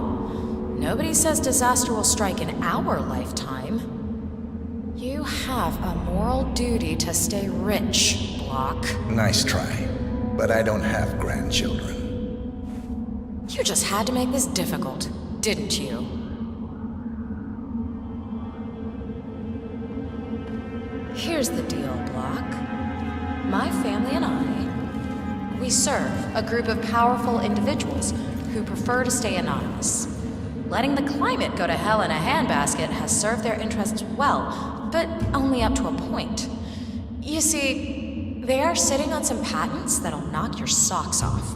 nobody says disaster will strike in our lifetime. You have a moral duty to stay rich, Block. Nice try, but I don't have grandchildren. You just had to make this difficult, didn't you? Here's the deal, Block. My family and I, we serve a group of powerful individuals who prefer to stay anonymous. Letting the climate go to hell in a handbasket has served their interests well, but only up to a point. You see, they are sitting on some patents that'll knock your socks off.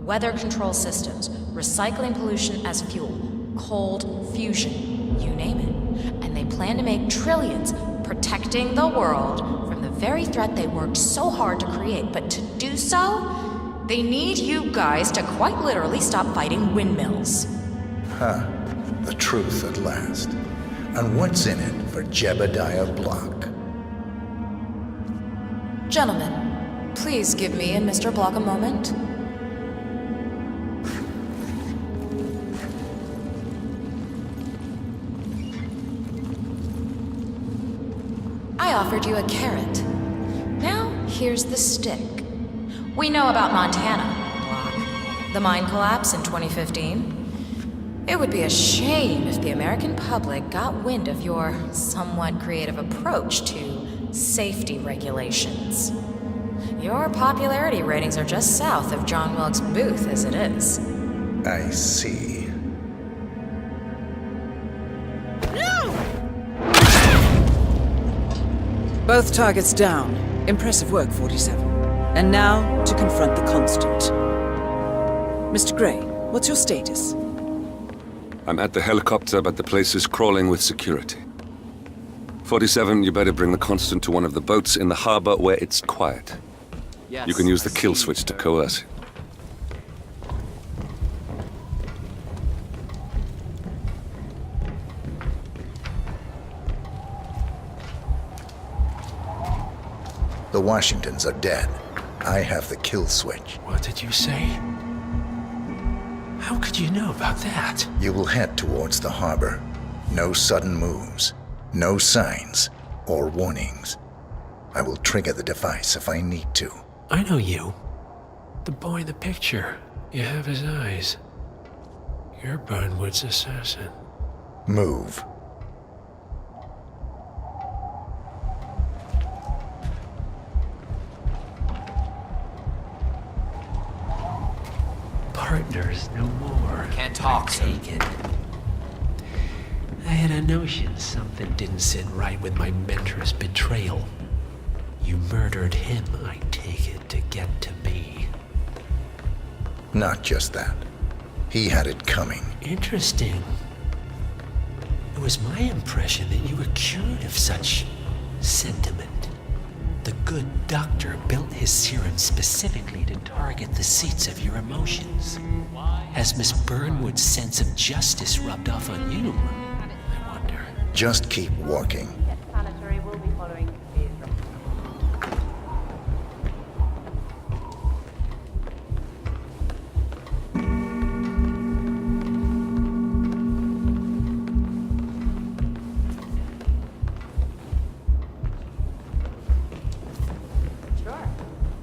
Weather control systems, recycling pollution as fuel, cold fusion, you name it. And they plan to make trillions, protecting the world from the very threat they worked so hard to create. But to do so, they need you guys to quite literally stop fighting windmills. Huh. The truth at last. And what's in it for Jebediah Block? Gentlemen, please give me and Mr. Block a moment. I offered you a carrot. Now, here's the stick. We know about Montana, Block. The mine collapse in 2015. It would be a shame if the American public got wind of your somewhat creative approach to safety regulations. Your popularity ratings are just south of John Wilkes Booth as it is. I see. Both targets down. Impressive work, 47. And now, to confront the Constant. Mr. Gray, what's your status? I'm at the helicopter, but the place is crawling with security. 47, you better bring the Constant to one of the boats in the harbor where it's quiet. Yes, You can use the kill switch to coerce it. The Washingtons are dead. I have the kill switch. What did you say? How could you know about that? You will head towards the harbor. No sudden moves. No signs or warnings. I will trigger the device if I need to. I know you. The boy in the picture. You have his eyes. You're Burnwood's assassin. Move. Partners no more. Can't talk, sir. Take it. I had a notion something didn't sit right with my mentor's betrayal. You murdered him, I take it, to get to me. Not just that. He had it coming. Interesting. It was my impression that you were cured of such sentiment. The good doctor built his serum specifically to target the seats of your emotions. Has Miss Burnwood's sense of justice rubbed off on you? I wonder. Just keep walking.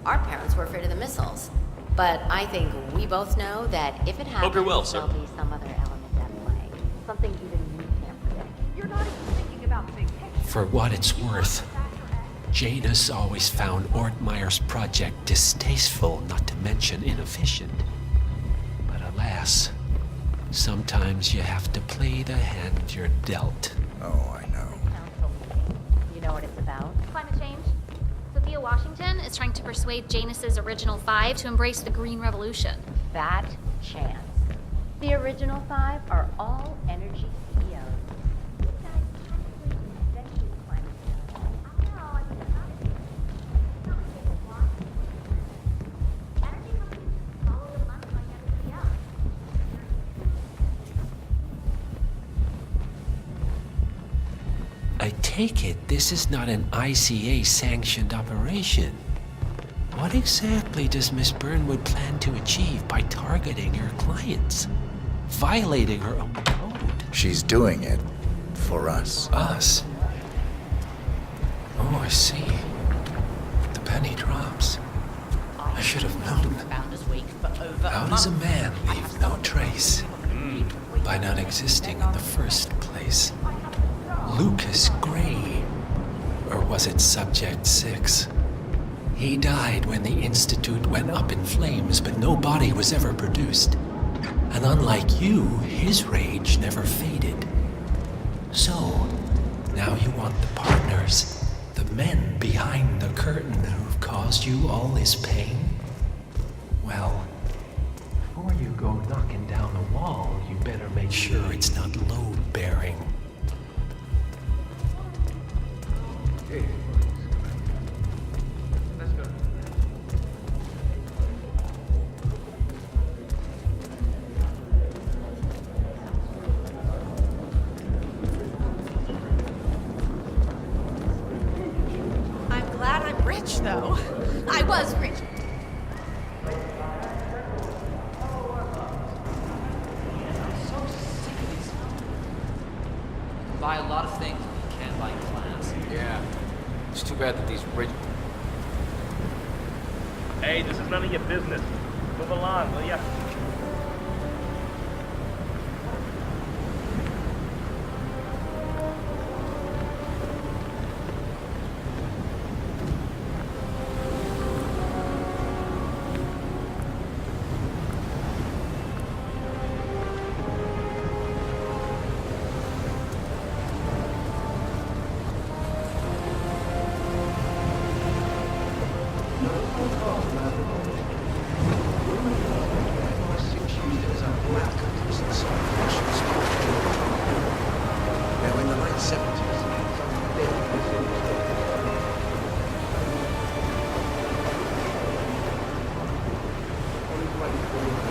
Our parents were afraid of the missiles. But I think we both know that if it happens, Hope you're well, sir. there'll be some other element at play. Something even you can't predict. You're not even thinking about the big picture. For what it's worth, Janus always found Ortmeyer's project distasteful, not to mention inefficient. But alas, sometimes you have to play the hand you're dealt. Oh, I know. You know what it's about? Climate change. Sophia Washington is trying to persuade Janus's original 5 to embrace the Green Revolution. That chance. The original 5 are all energy CEOs. These guys technically invented climate change. I know, I mean, it's not energy companies follow the money like everybody else. I take it this is not an ICA-sanctioned operation. What exactly does Miss Burnwood plan to achieve by targeting her clients? Violating her own code? She's doing it for us. Us? Oh, I see. The penny drops. I should have known. How does a man leave no trace? By not existing in the first place. Lucas Gray. Or was it Subject 6? He died when the Institute went up in flames, but no body was ever produced. And unlike you, his rage never faded. So, now you want the partners, The men behind the curtain who've caused you all this pain? Well, before you go knocking down a wall, you better make sure it's not load-bearing. Let's go. I'm glad I'm rich, though. I was rich. Buy a lot of things but you can't buy class. Yeah. It's too bad that these rich... Hey, this is none of your business. Move along, will ya?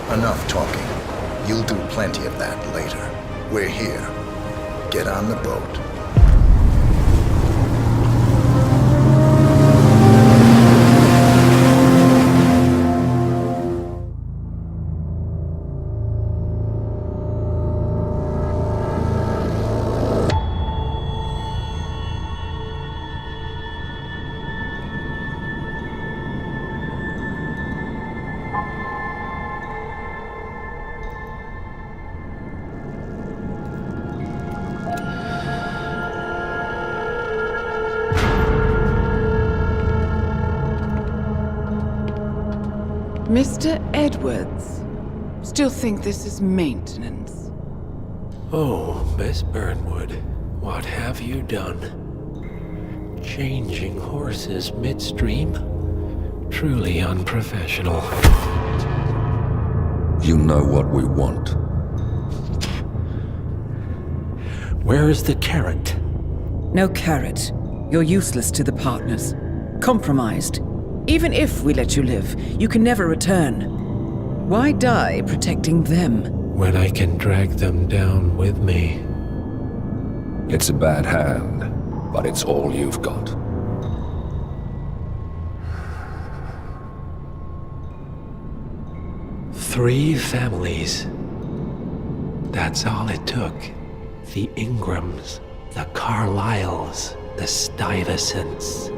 Enough talking. You'll do plenty of that later. We're here. Get on the boat. Mr. Edwards, still think this is maintenance? Oh, Miss Burnwood, what have you done? Changing horses midstream? Truly unprofessional. You know what we want. Where is the carrot? No carrot. You're useless to the partners. Compromised. Even if we let you live, you can never return. Why die protecting them? When I can drag them down with me. It's a bad hand, but it's all you've got. Three families. That's all it took. The Ingrams, the Carlyles, the Stuyvesants.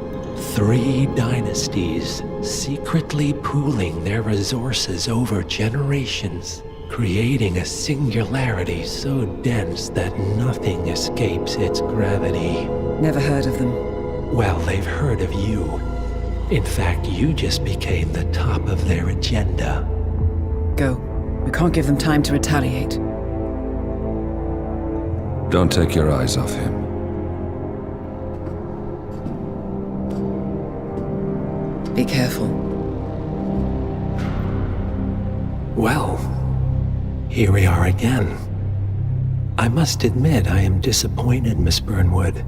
3 dynasties secretly pooling their resources over generations, creating a singularity so dense that nothing escapes its gravity. Never heard of them. Well, they've heard of you. In fact, you just became the top of their agenda. Go. We can't give them time to retaliate. Don't take your eyes off him. Be careful. Well, here we are again. I must admit I am disappointed, Miss Burnwood.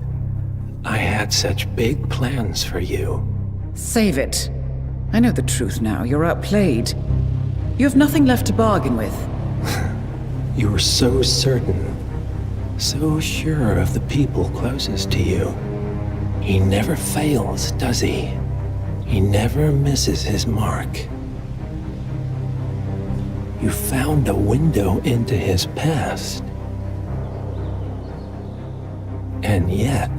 I had such big plans for you. Save it. I know the truth now. You're outplayed. You have nothing left to bargain with. You were so certain, so sure of the people closest to you. He never fails, does he? He never misses his mark. You found a window into his past. And yet,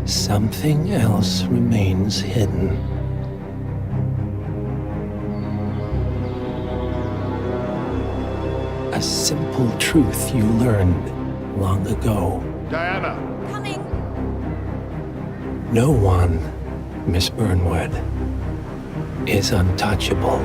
something else remains hidden. A simple truth you learned long ago. Diana! Coming! No one, Miss Burnwood, is untouchable.